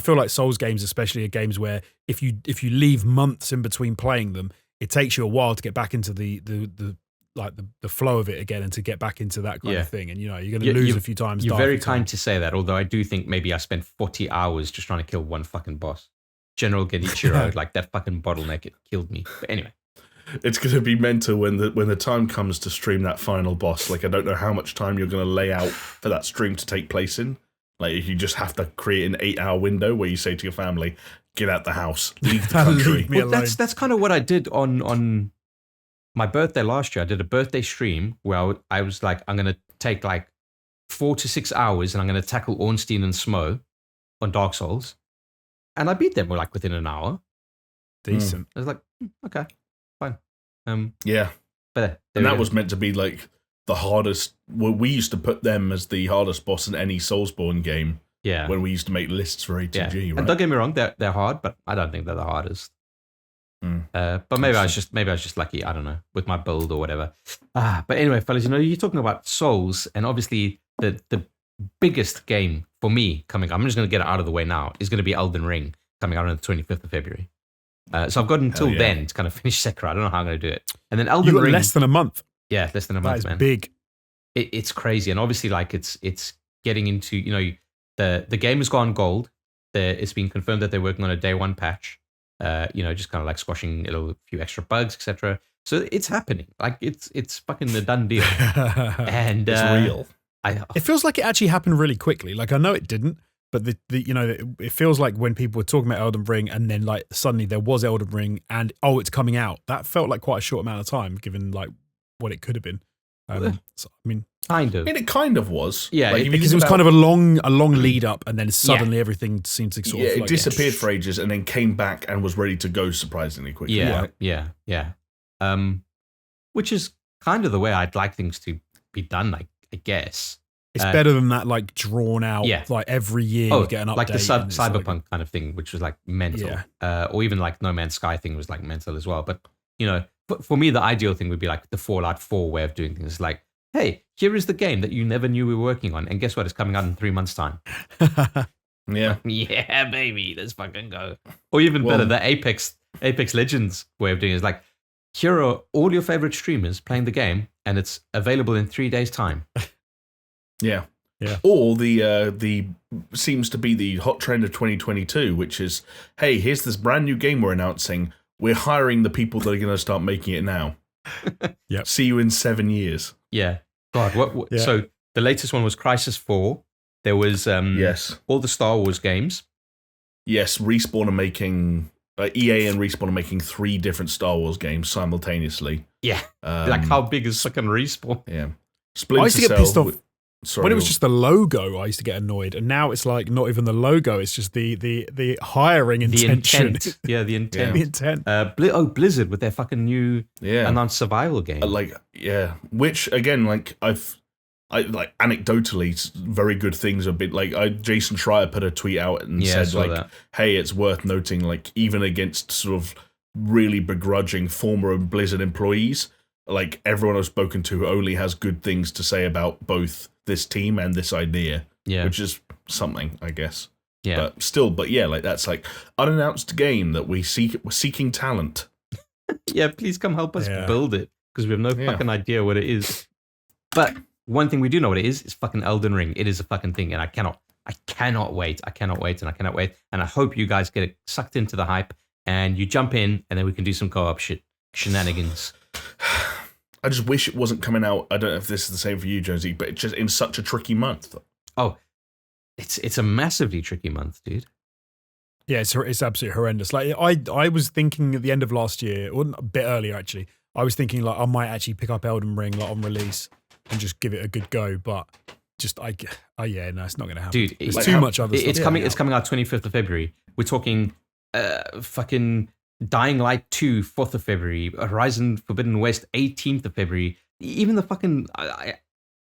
[SPEAKER 3] feel like Souls games especially are games where if you leave months in between playing them, it takes you a while to get back into the flow of it again and to get back into that kind of thing. And you're going to lose a few times.
[SPEAKER 1] You're very kind to say that, although I do think maybe I spent 40 hours just trying to kill one fucking boss. General Genichiro, like that fucking bottleneck, it killed me. But anyway.
[SPEAKER 2] It's going to be mental when the time comes to stream that final boss. Like, I don't know how much time you're going to lay out for that stream to take place in. Like, if you just have to create an 8-hour window where you say to your family, get out the house, leave the country.
[SPEAKER 3] Leave me alone.
[SPEAKER 1] That's kind of what I did on my birthday last year. I did a birthday stream where I was like, I'm going to take like 4 to 6 hours and I'm going to tackle Ornstein and Smo on Dark Souls. And I beat them like within an hour.
[SPEAKER 3] Decent.
[SPEAKER 1] I was like, okay, fine.
[SPEAKER 2] Yeah.
[SPEAKER 1] But
[SPEAKER 2] and that was meant to be like the hardest. Well, we used to put them as the hardest boss in any Soulsborne game.
[SPEAKER 1] Yeah.
[SPEAKER 2] When we used to make lists for ATG, right?
[SPEAKER 1] And don't get me wrong, they're hard, but I don't think they're the hardest. But maybe I was just lucky. I don't know, with my build or whatever. But anyway, fellas, you're talking about Souls, and obviously the biggest game for me coming, I'm just going to get it out of the way now, is going to be Elden Ring coming out on the 25th of February. So I've got until then to kind of finish Sekiro. I don't know how I'm going to do it. And then Elden Ring,
[SPEAKER 3] less than a month.
[SPEAKER 1] Yeah, less than a month,
[SPEAKER 3] man.
[SPEAKER 1] man.
[SPEAKER 3] Big.
[SPEAKER 1] It's crazy, and obviously, like it's getting into the game has gone gold. It's been confirmed that they're working on a day one patch. Just kind of like squashing a few extra bugs, etc. So it's happening. Like it's fucking a done deal, and
[SPEAKER 2] it's real.
[SPEAKER 3] It feels like it actually happened really quickly. Like, I know it didn't, but it feels like when people were talking about Elden Ring and then like suddenly there was Elden Ring and it's coming out. That felt like quite a short amount of time given like what it could have been. So, I mean,
[SPEAKER 1] kind of.
[SPEAKER 2] And it kind of was.
[SPEAKER 1] Yeah,
[SPEAKER 2] like,
[SPEAKER 3] because it was kind of a long lead up, and then suddenly everything seemed to sort of like,
[SPEAKER 2] it disappeared for ages, and then came back and was ready to go surprisingly quickly.
[SPEAKER 1] Yeah. Which is kind of the way I'd like things to be done, like, I guess.
[SPEAKER 3] It's better than that, like, drawn out, like every year you get an update.
[SPEAKER 1] Like the cyberpunk kind of thing, which was like mental. Or even like No Man's Sky thing was like mental as well. But, for me, the ideal thing would be like the Fallout 4 way of doing things. Like, hey, here is the game that you never knew we were working on. And guess what? It's coming out in 3 months' time.
[SPEAKER 2] Yeah,
[SPEAKER 1] baby, let's fucking go. Or even better, the Apex Legends way of doing it is like, here are all your favorite streamers playing the game, and it's available in 3 days' time.
[SPEAKER 2] Yeah. Or the seems to be the hot trend of 2022, which is, hey, here's this brand new game we're announcing. We're hiring the people that are going to start making it now.
[SPEAKER 3] Yep.
[SPEAKER 2] See you in 7 years.
[SPEAKER 1] Yeah. God. What? Yeah. So the latest one was Crysis 4. There was all the Star Wars games.
[SPEAKER 2] Yes, Respawn are making EA and Respawn are making 3 different Star Wars games simultaneously.
[SPEAKER 1] Yeah. Like, how big is fucking Respawn?
[SPEAKER 2] Yeah.
[SPEAKER 3] I used to get pissed off. When it was just the logo, I used to get annoyed, and now it's like not even the logo; it's just the hiring intention.
[SPEAKER 1] The intent. Yeah, the intent.
[SPEAKER 3] The intent.
[SPEAKER 1] Blizzard with their fucking new announced survival game.
[SPEAKER 2] Which again, like I anecdotally, very good things. A bit like Jason Schreier put a tweet out and said like,
[SPEAKER 1] that.
[SPEAKER 2] "Hey, it's worth noting, like even against sort of really begrudging former Blizzard employees, like everyone I've spoken to only has good things to say about both this team and this idea, which is something, I guess.
[SPEAKER 1] Yeah,
[SPEAKER 2] but like that's like unannounced game that we're seeking talent.
[SPEAKER 1] Yeah, please come help us build it because we have no fucking idea what it is. But one thing we do know what it is fucking Elden Ring. It is a fucking thing, and I cannot wait. And I hope you guys get sucked into the hype and you jump in, and then we can do some co-op shenanigans.
[SPEAKER 2] I just wish it wasn't coming out. I don't know if this is the same for you, Jonesy, but it's just in such a tricky month.
[SPEAKER 1] Oh, it's a massively tricky month, dude.
[SPEAKER 3] Yeah, it's absolutely horrendous. Like I was thinking at the end of last year, or a bit earlier actually, I was thinking like I might actually pick up Elden Ring like on release and just give it a good go, but it's not going to happen.
[SPEAKER 1] Dude,
[SPEAKER 3] there's too much other stuff.
[SPEAKER 1] It's coming out 25th of February. We're talking fucking Dying Light 2, 4th of February, Horizon Forbidden West, 18th of February, even the fucking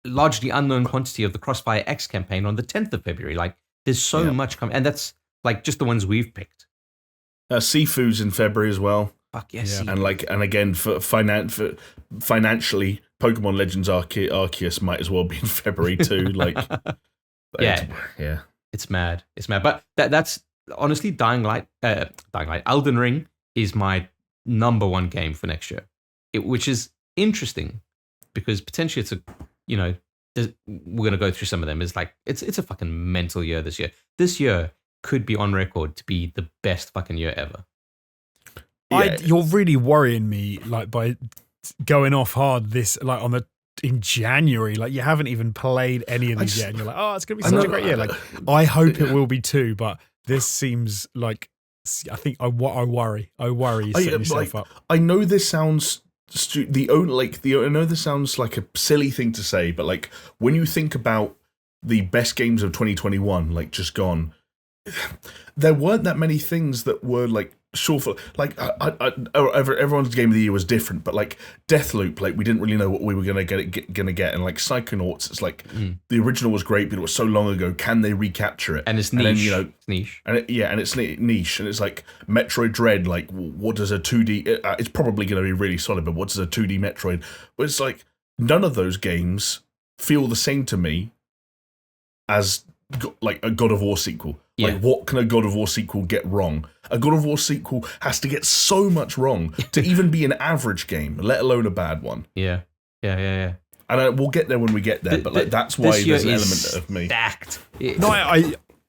[SPEAKER 1] largely unknown quantity of the Crossfire X campaign on the 10th of February. Like, there's so much coming, and that's like just the ones we've picked.
[SPEAKER 2] Sifu's in February as well.
[SPEAKER 1] Fuck yes.
[SPEAKER 3] Yeah.
[SPEAKER 2] And again, for financially, Pokemon Legends Arceus might as well be in February too. Like,
[SPEAKER 1] yeah. It's mad. But that's honestly Dying Light. Elden Ring is my number one game for next year, which is interesting because potentially it's we're gonna go through some of them. It's like it's a fucking mental year this year. This year could be on record to be the best fucking year ever.
[SPEAKER 3] Yeah. You're really worrying me, like, by going off hard in January. Like, you haven't even played any of these yet, and you're like, oh, it's gonna be such a great year. Like, I hope it will be too, but this seems like, I think I worry you setting yourself up.
[SPEAKER 2] I know this sounds I know this sounds like a silly thing to say, but like when you think about the best games of 2021, like just gone, there weren't that many things that were like short for, like everyone's game of the year was different, but like Deathloop, like we didn't really know what we were gonna get, and like Psychonauts, it's like the original was great, but it was so long ago. Can they recapture it?
[SPEAKER 1] And it's niche. And then, it's niche.
[SPEAKER 2] And it's niche, and it's like Metroid Dread. Like, what does a 2D? It's probably gonna be really solid, but what does a 2D Metroid? But it's like none of those games feel the same to me as like a God of War sequel. Like, what can a God of War sequel get wrong? A God of War sequel has to get so much wrong to even be an average game, let alone a bad one.
[SPEAKER 1] Yeah. And
[SPEAKER 2] we'll get there when we get there, but like that's why there's an element of me.
[SPEAKER 1] Stacked.
[SPEAKER 3] No,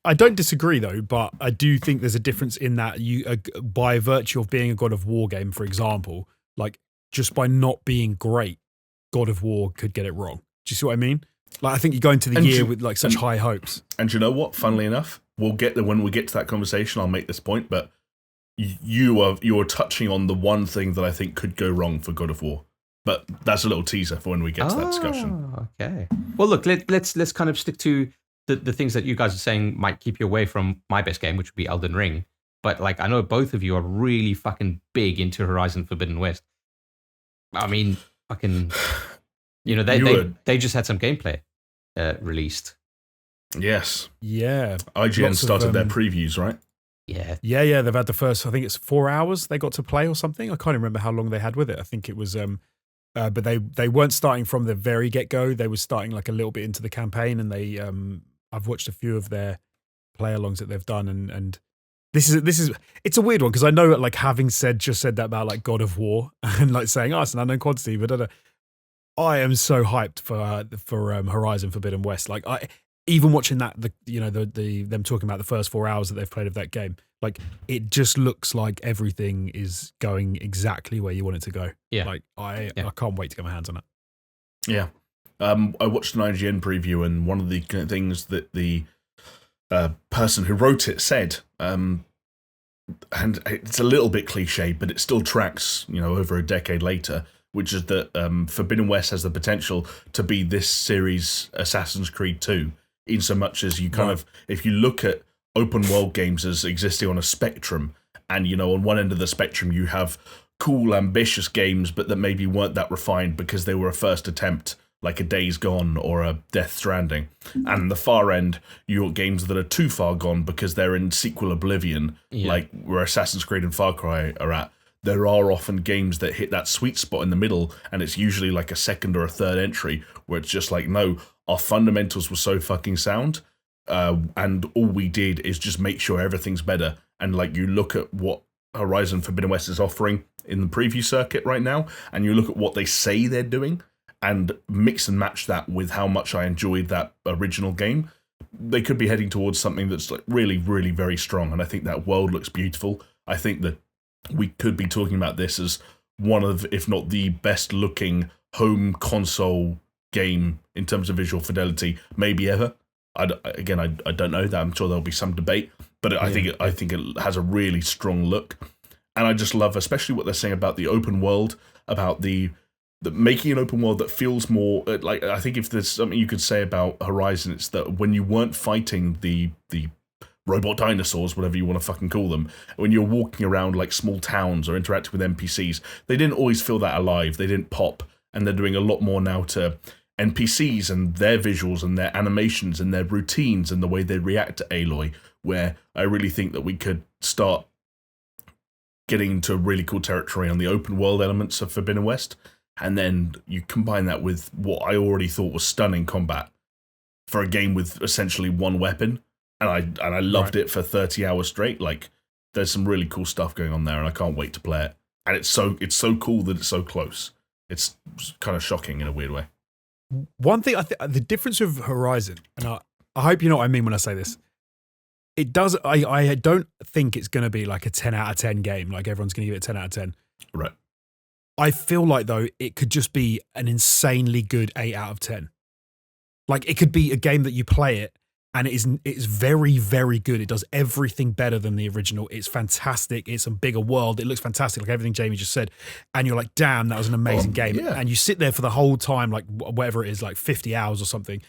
[SPEAKER 3] I don't disagree though, but I do think there's a difference in that you, by virtue of being a God of War game, for example, like just by not being great, God of War could get it wrong. Do you see what I mean? Like, I think you go into the year with like such high hopes. And
[SPEAKER 2] you know what? Funnily enough, we'll get there when we get to that conversation. I'll make this point, but you are touching on the one thing that I think could go wrong for God of War. But that's a little teaser for when we get to that discussion.
[SPEAKER 1] Okay. Well, look, let's kind of stick to the things that you guys are saying might keep you away from my best game, which would be Elden Ring. But like, I know both of you are really fucking big into Horizon Forbidden West. I mean, fucking. They just had some gameplay released.
[SPEAKER 2] Yes.
[SPEAKER 3] Yeah.
[SPEAKER 2] IGN started their previews, right?
[SPEAKER 1] Yeah.
[SPEAKER 3] Yeah. They've had the first, I think it's 4 hours they got to play or something. I can't remember how long they had with it. I think it was, but they weren't starting from the very get-go. They were starting like a little bit into the campaign, and they, I've watched a few of their play-alongs that they've done, and this is it's a weird one because I know, like, having just said that about like God of War and like saying, oh, it's an unknown quantity, but I am so hyped for Horizon Forbidden West. Like, even watching that, them talking about the first 4 hours that they've played of that game, like, it just looks like everything is going exactly where you want it to go.
[SPEAKER 1] Yeah.
[SPEAKER 3] Like, I can't wait to get my hands on it.
[SPEAKER 2] Yeah. I watched an IGN preview, and one of the things that the person who wrote it said, and it's a little bit cliche, but it still tracks, over a decade later, which is that Forbidden West has the potential to be this series' Assassin's Creed 2, in so much as you kind of, if you look at open world games as existing on a spectrum, and, on one end of the spectrum you have cool, ambitious games, but that maybe weren't that refined because they were a first attempt, like a Days Gone or a Death Stranding. And the far end, you got games that are too far gone because they're in sequel oblivion, like where Assassin's Creed and Far Cry are at. There are often games that hit that sweet spot in the middle, and it's usually like a second or a third entry where it's just like, no, our fundamentals were so fucking sound, and all we did is just make sure everything's better. And like, you look at what Horizon Forbidden West is offering in the preview circuit right now, and you look at what they say they're doing, and mix and match that with how much I enjoyed that original game, they could be heading towards something that's like really, really very strong. And I think that world looks beautiful. I think that we could be talking about this as one of, if not the best looking home console game in terms of visual fidelity, maybe ever. I don't know that. I'm sure there'll be some debate, but I think it has a really strong look. And I just love, especially what they're saying about the open world, about the making an open world that feels more like, I think if there's something you could say about Horizon, it's that when you weren't fighting the robot dinosaurs, whatever you want to fucking call them, when you're walking around like small towns or interacting with NPCs, they didn't always feel that alive. They didn't pop, and they're doing a lot more now to NPCs and their visuals and their animations and their routines and the way they react to Aloy, where I really think that we could start getting into really cool territory on the open world elements of Forbidden West, and then you combine that with what I already thought was stunning combat for a game with essentially one weapon, and I loved it for 30 hours straight. Like, there's some really cool stuff going on there, and I can't wait to play it. And it's so cool that it's so close. It's kind of shocking in a weird way.
[SPEAKER 3] One thing, the difference with Horizon, and I hope you know what I mean when I say this. It does. I don't think it's going to be like a 10 out of 10 game. Like everyone's going to give it a 10 out of 10.
[SPEAKER 2] Right.
[SPEAKER 3] I feel like though it could just be an insanely good 8 out of 10. Like it could be a game that you play it and it's very, very good. It does everything better than the original. It's fantastic. It's a bigger world. It looks fantastic, like everything Jamie just said. And you're like, damn, that was an amazing game.
[SPEAKER 2] Yeah.
[SPEAKER 3] And you sit there for the whole time, like whatever it is, like 50 hours or something.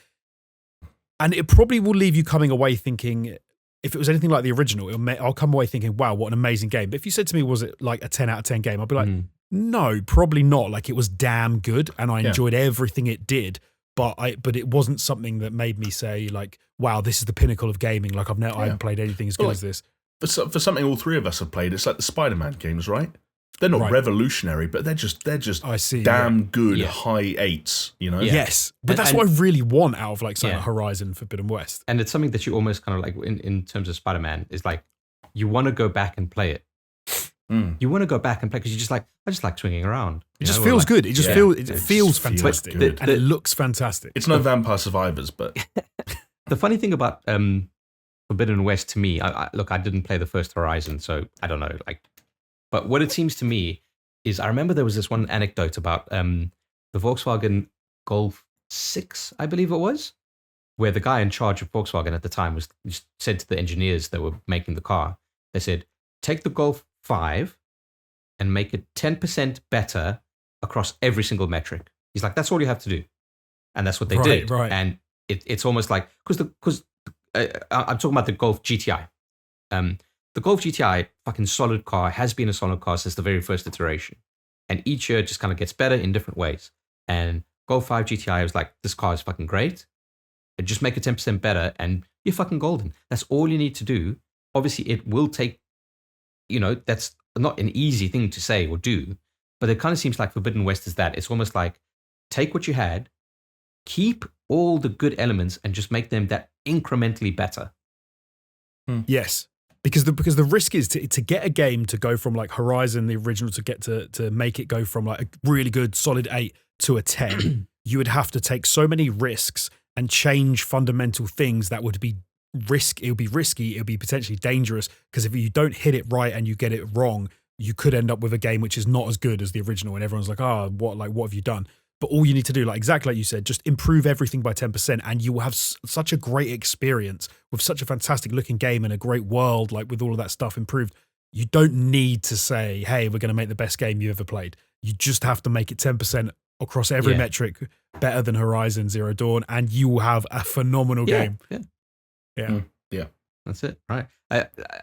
[SPEAKER 3] And it probably will leave you coming away thinking, if it was anything like the original, I'll come away thinking, wow, what an amazing game. But if you said to me, was it like a 10 out of 10 game? I'd be like, no, probably not. Like it was damn good and I enjoyed everything it did. But it wasn't something that made me say like, wow, this is the pinnacle of gaming. Like I haven't played anything as good as this.
[SPEAKER 2] For something all three of us have played, it's like the Spider-Man games, right? They're not revolutionary, but they're just damn good high 8s, you know?
[SPEAKER 3] Yes. But that's what I really want out of like something like Horizon Forbidden West.
[SPEAKER 1] And it's something that you almost kind of like in terms of Spider-Man is like you want to go back and play it. You want to go back and play because you just like, I just like swinging around.
[SPEAKER 3] It just feels good. It just feels fantastic.
[SPEAKER 2] Good.
[SPEAKER 3] And it looks fantastic.
[SPEAKER 2] It's no Vampire Survivors, but
[SPEAKER 1] the funny thing about Forbidden West to me, look, I didn't play the first Horizon, so I don't know. Like, but what it seems to me is, I remember there was this one anecdote about the Volkswagen Golf 6, I believe it was, where the guy in charge of Volkswagen at the time said to the engineers that were making the car, they said, take the Golf 5 and make it 10% better across every single metric. He's like, that's all you have to do. And that's what they did.
[SPEAKER 3] Right.
[SPEAKER 1] And it's almost like, because I'm talking about the Golf GTI. The Golf GTI, fucking solid car, has been a solid car since the very first iteration. And each year it just kind of gets better in different ways. And Golf 5 GTI was like, this car is fucking great. Just make it 10% better and you're fucking golden. That's all you need to do. Obviously, it will take, that's not an easy thing to say or do, but it kind of seems like Forbidden West is that. It's almost like take what you had, keep all the good elements and just make them that incrementally better.
[SPEAKER 3] Yes. Because the risk is to get a game to go from like Horizon, the original, to make it go from like a really good solid 8 to a 10, you would have to take so many risks and change fundamental things that would be it would be risky, it would be potentially dangerous, because if you don't hit it right and you get it wrong, you could end up with a game which is not as good as the original and everyone's like, what have you done? But all you need to do, like exactly like you said, just improve everything by 10% and you will have such a great experience with such a fantastic looking game and a great world, like with all of that stuff improved. You don't need to say, hey, we're going to make the best game you ever played. You just have to make it 10% across every metric better than Horizon Zero Dawn, and you will have a phenomenal game.
[SPEAKER 2] Yeah.
[SPEAKER 1] That's it, right?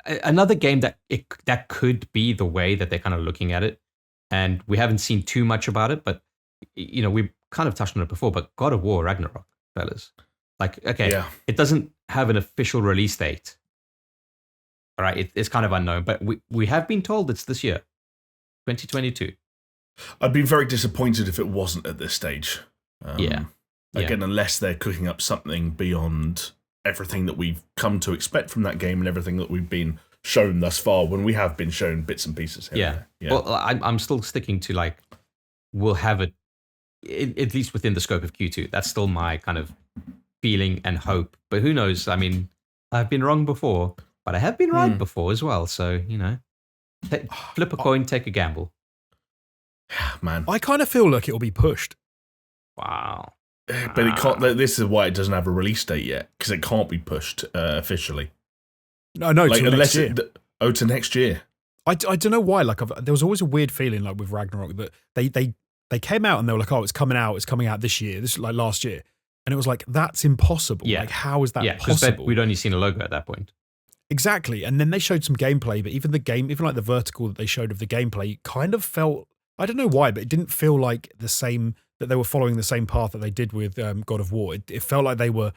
[SPEAKER 1] Another game that could be the way that they're kind of looking at it, and we haven't seen too much about it, but we kind of touched on it before, but God of War Ragnarok, fellas. Like, okay, it doesn't have an official release date. All right, it's kind of unknown, but we have been told it's this year, 2022.
[SPEAKER 2] I'd be very disappointed if it wasn't at this stage. Again, unless they're cooking up something beyond everything that we've come to expect from that game and everything that we've been shown thus far, when we have been shown bits and pieces here. Yeah.
[SPEAKER 1] Well, I'm still sticking to like, we'll have it, at least within the scope of Q2. That's still my kind of feeling and hope. But who knows? I mean, I've been wrong before, but I have been right before as well. So, flip a coin, take a gamble.
[SPEAKER 2] Man.
[SPEAKER 3] I kind of feel like it will be pushed.
[SPEAKER 1] Wow.
[SPEAKER 2] But it can't. This is why it doesn't have a release date yet, because it can't be pushed officially.
[SPEAKER 3] No, like, unless next year.
[SPEAKER 2] To next year.
[SPEAKER 3] I don't know why. Like, there was always a weird feeling, like with Ragnarok, that they came out and they were like, "Oh, it's coming out this year." This is like last year, and it was like, that's impossible. Yeah. Like, how is that possible?
[SPEAKER 1] We'd only seen a logo at that point.
[SPEAKER 3] Exactly, and then they showed some gameplay, but even like the vertical that they showed of the gameplay, kind of felt, I don't know why, but it didn't feel like the same, that they were following the same path that they did with God of War. It felt like they were,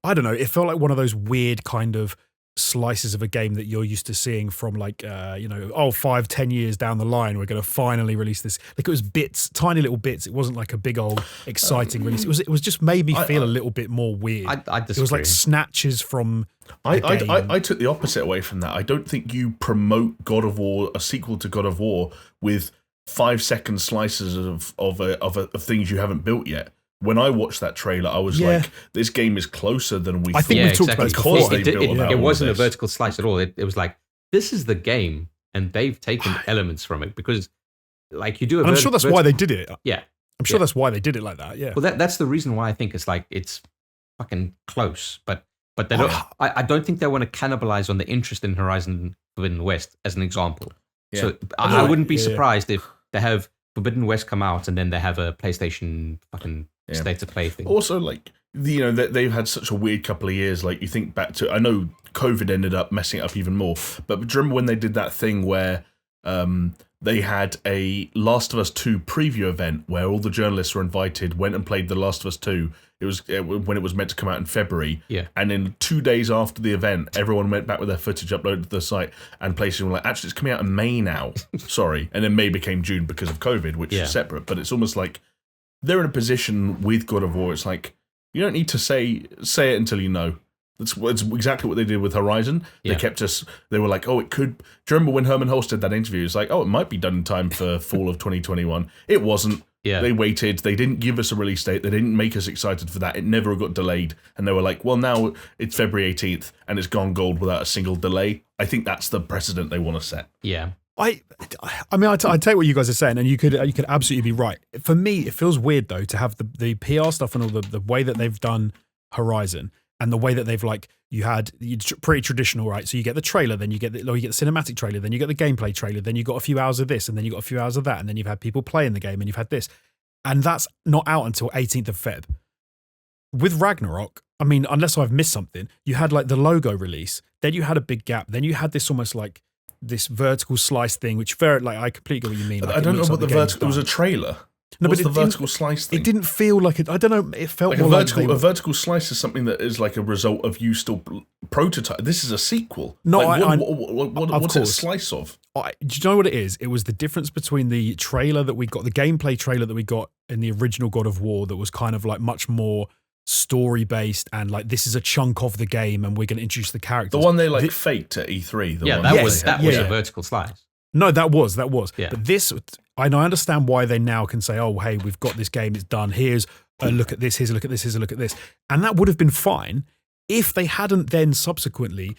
[SPEAKER 3] I don't know, it felt like one of those weird kind of slices of a game that you're used to seeing from like 5-10 years down the line. We're going to finally release this. Like it was bits, tiny little bits. It wasn't like a big old exciting release. It was just made me feel a little bit more weird.
[SPEAKER 1] I disagree.
[SPEAKER 3] It was like snatches from
[SPEAKER 2] I took the opposite away from that. I don't think you promote God of War, a sequel to God of War, with 5-second slices of things you haven't built yet. When I watched that trailer, I was like, this game is closer than we thought.
[SPEAKER 3] I think we've talked about it before.
[SPEAKER 1] It wasn't a vertical slice at all. It was like, this is the game, and they've taken elements from it because, like, you do a
[SPEAKER 3] I'm sure that's why they did it.
[SPEAKER 1] Yeah.
[SPEAKER 3] I'm sure that's why they did it like that, yeah.
[SPEAKER 1] Well, that's the reason why I think it's fucking close, but they don't. I don't think they want to cannibalize on the interest in Horizon Forbidden West, as an example. Yeah. So I wouldn't be surprised if they have Forbidden West come out and then they have a PlayStation fucking state of play thing.
[SPEAKER 2] Also, like, they've had such a weird couple of years. Like, you think back to, I know COVID ended up messing it up even more, but do you remember when they did that thing where they had a Last of Us 2 preview event where all the journalists were invited, went and played The Last of Us 2. It was when it was meant to come out in February.
[SPEAKER 1] Yeah.
[SPEAKER 2] And then 2 days after the event, everyone went back with their footage uploaded to the site, and PlayStation were like, actually, it's coming out in May now. Sorry. And then May became June because of COVID, which is separate. But it's almost like they're in a position with God of War. It's like, you don't need to say it until you know. It's exactly what they did with Horizon. They kept us. They were like, "Oh, it could." Do you remember when Herman Hulst did that interview? It's like, "Oh, it might be done in time for fall of 2021." It wasn't.
[SPEAKER 1] Yeah.
[SPEAKER 2] They waited. They didn't give us a release date. They didn't make us excited for that. It never got delayed. And they were like, "Well, now it's February 18th, and it's gone gold without a single delay." I think that's the precedent they want to set.
[SPEAKER 1] Yeah.
[SPEAKER 3] I mean, I take what you guys are saying, and you could absolutely be right. For me, it feels weird though to have the PR stuff and all the way that they've done Horizon. And the way that they've pretty traditional, right? So you get the trailer, then you get the cinematic trailer, then you get the gameplay trailer, then you got a few hours of this, and then you got a few hours of that, and then you've had people playing the game, and you've had this, and that's not out until 18th of Feb. With Ragnarok, I mean, unless I've missed something, you had like the logo release, then you had a big gap, then you had this almost like this vertical slice thing, which I completely get what you mean. Like,
[SPEAKER 2] I don't know what the vertical. It was a trailer.
[SPEAKER 3] No,
[SPEAKER 2] What's
[SPEAKER 3] but
[SPEAKER 2] the vertical slice thing?
[SPEAKER 3] It didn't feel like it. I don't know. It felt
[SPEAKER 2] like
[SPEAKER 3] more
[SPEAKER 2] a vertical slice is something that is like a result of you still prototype. This is a sequel.
[SPEAKER 3] No,
[SPEAKER 2] like, what's it a slice of?
[SPEAKER 3] Do you know what it is? It was the difference between the trailer that we got, the gameplay trailer that we got in the original God of War, that was kind of like much more story based and like this is a chunk of the game and we're going to introduce the characters.
[SPEAKER 2] The one they faked at E3.
[SPEAKER 1] That was a vertical slice.
[SPEAKER 3] No, that was.
[SPEAKER 1] Yeah.
[SPEAKER 3] But this, I understand why they now can say, oh, hey, we've got this game, it's done. Here's a look at this, here's a look at this, here's a look at this. And that would have been fine if they hadn't then subsequently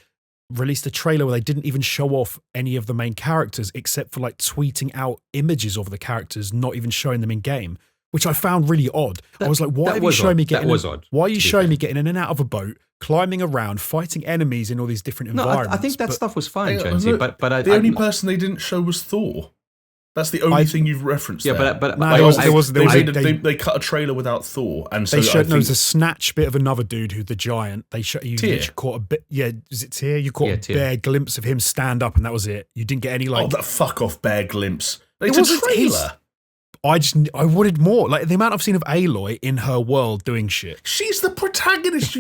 [SPEAKER 3] released a trailer where they didn't even show off any of the main characters except for like tweeting out images of the characters, not even showing them in game, which I found really odd. I was like, why are you showing me getting me getting in and out of a boat, climbing around, fighting enemies in all these different environments?
[SPEAKER 1] I think that stuff was fine, Jonesy. But
[SPEAKER 2] the only person they didn't show was Thor. That's the only thing you've referenced.
[SPEAKER 1] Yeah,
[SPEAKER 2] there.
[SPEAKER 1] but
[SPEAKER 2] they cut a trailer without Thor, and so
[SPEAKER 3] they showed there was a snatch bit of another dude who's the giant. They showed you caught a bit. Yeah, is it Tyr? You caught a bare glimpse of him stand up, and that was it. You didn't get any like.
[SPEAKER 2] Oh, that fuck off bare glimpse. It's a trailer.
[SPEAKER 3] I wanted more. Like the amount I've seen of Aloy in her world doing shit.
[SPEAKER 2] She's the protagonist.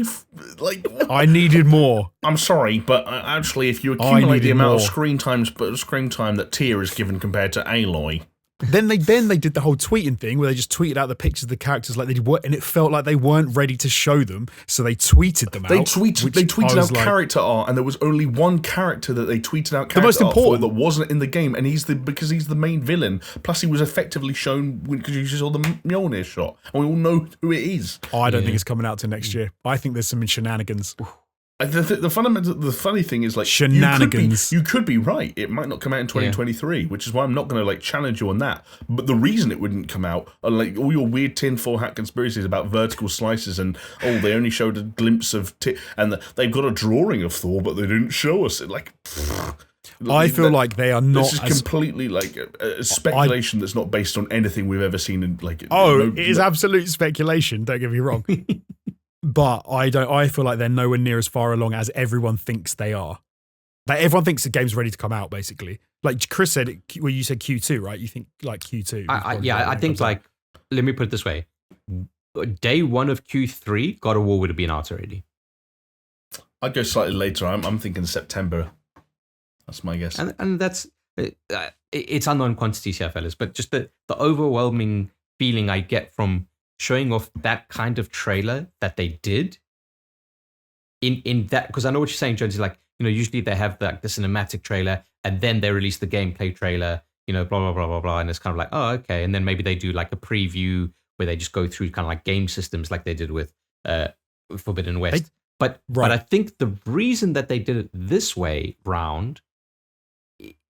[SPEAKER 3] I needed more.
[SPEAKER 2] I'm sorry, but actually, if you accumulate the amount of screen time that Tyr is given compared to Aloy.
[SPEAKER 3] Then they did the whole tweeting thing where they just tweeted out the pictures of the characters like they did, and it felt like they weren't ready to show them, so they tweeted them out.
[SPEAKER 2] They tweeted out character art, and there was only one character that they tweeted out character art for that wasn't in the game, and because he's the main villain. Plus, he was effectively shown because you saw the Mjolnir shot, and we all know who it is.
[SPEAKER 3] I don't think it's coming out till next year. I think there's some shenanigans.
[SPEAKER 2] The funny thing is, like,
[SPEAKER 3] shenanigans.
[SPEAKER 2] You could be right. It might not come out in 2023, which is why I'm not going to like challenge you on that. But the reason it wouldn't come out are like all your weird tinfoil hat conspiracies about vertical slices and they only showed a glimpse of and they've got a drawing of Thor, but they didn't show us it. Like,
[SPEAKER 3] I feel like they are not.
[SPEAKER 2] This is completely like a speculation that's not based on anything we've ever seen. In like,
[SPEAKER 3] it is absolute speculation. Don't get me wrong. But I feel like they're nowhere near as far along as everyone thinks they are. Like everyone thinks the game's ready to come out, basically. Like Chris said, you said Q2, right? You think like Q2.
[SPEAKER 1] I think like, let me put it this way. Day one of Q3, God of War would have been out already.
[SPEAKER 2] I'd go slightly later. I'm thinking September. That's my guess.
[SPEAKER 1] And that's it's unknown quantities here, fellas. But just the overwhelming feeling I get from showing off that kind of trailer that they did in that, because I know what you're saying, Jonesy. Like, usually they have the cinematic trailer and then they release the gameplay trailer. Blah blah blah blah blah, and it's kind of like, oh, okay. And then maybe they do like a preview where they just go through kind of like game systems, like they did with Forbidden West. But I think the reason that they did it this way round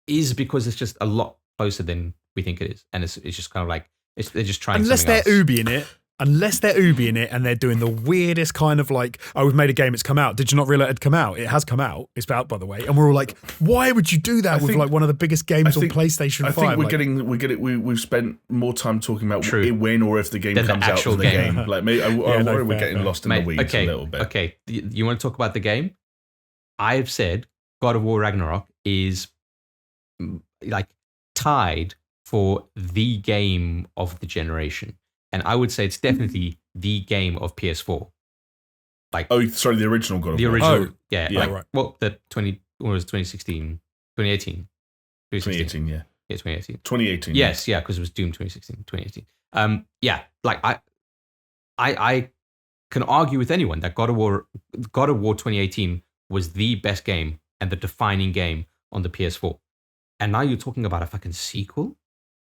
[SPEAKER 1] is because it's just a lot closer than we think it is, and it's just kind of like they're just trying.
[SPEAKER 3] Unless they're Ubiing it. Unless they're Ubiing it and they're doing the weirdest kind of like, oh, we've made a game, it's come out. Did you not realize it had come out? It has come out. It's out, by the way. And we're all like, why would you do that with like one of the biggest games on PlayStation 5?
[SPEAKER 2] I think we've spent more time talking about when or if the game comes out than the game. Like, maybe we're getting lost in the weeds a little bit.
[SPEAKER 1] Okay, you want to talk about the game? I've said God of War Ragnarok is like tied for the game of the generation. And I would say it's definitely the game of PS4. Like,
[SPEAKER 2] the original God of War.
[SPEAKER 1] The original,
[SPEAKER 2] right.
[SPEAKER 1] Well, the 2016, 2018.
[SPEAKER 2] 2018, yeah.
[SPEAKER 1] Yeah, 2018.
[SPEAKER 2] 2018.
[SPEAKER 1] Yes, yeah, because it was Doom 2016, 2018. Like I can argue with anyone that God of War 2018 was the best game and the defining game on the PS4. And now you're talking about a fucking sequel?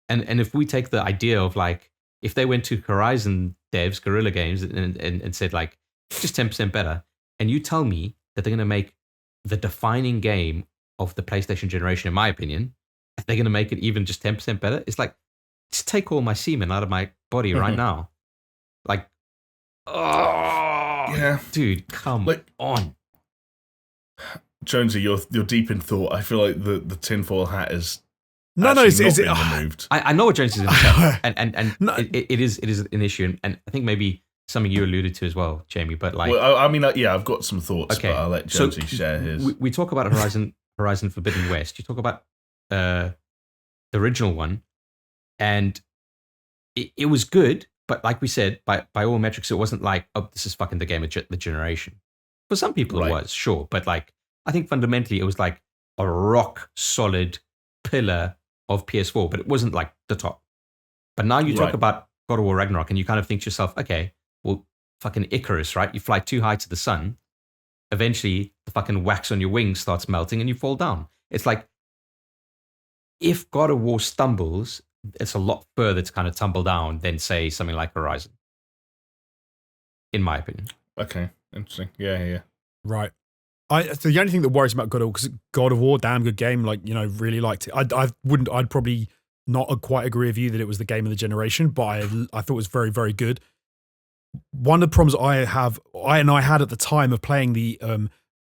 [SPEAKER 1] And if we take the idea of like, if they went to Horizon devs, Guerrilla Games, and said like, just 10% better, and you tell me that they're going to make the defining game of the PlayStation generation, in my opinion, if they're going to make it even just 10% better, it's like, just take all my semen out of my body right now. Like, dude, come on.
[SPEAKER 2] Jonesy, you're deep in thought. I feel like the tinfoil hat is...
[SPEAKER 3] Is it
[SPEAKER 2] removed?
[SPEAKER 1] I know what Jones is in and no. it is an issue, and I think maybe something you alluded to as well, Jamie. But like,
[SPEAKER 2] I've got some thoughts, but I'll let Jonesy share his.
[SPEAKER 1] We talk about Horizon Forbidden West. You talk about the original one, and it was good, but like we said, by all metrics, it wasn't like, oh, this is fucking the game of the generation. For some people, it was, sure, but like, I think fundamentally, it was like a rock solid pillar of PS4, but it wasn't like the top. But now you talk about God of War Ragnarok and you kind of think to yourself, okay, well, fucking Icarus, right? You fly too high to the sun. Eventually, the fucking wax on your wings starts melting and you fall down. It's like, if God of War stumbles, it's a lot further to kind of tumble down than, say, something like Horizon. In my opinion.
[SPEAKER 2] Okay, interesting. Yeah.
[SPEAKER 3] Right. The only thing that worries about God of War, because God of War, damn good game, like, really liked it. I'd probably not quite agree with you that it was the game of the generation, but I thought it was very, very good. One of the problems I had at the time of playing the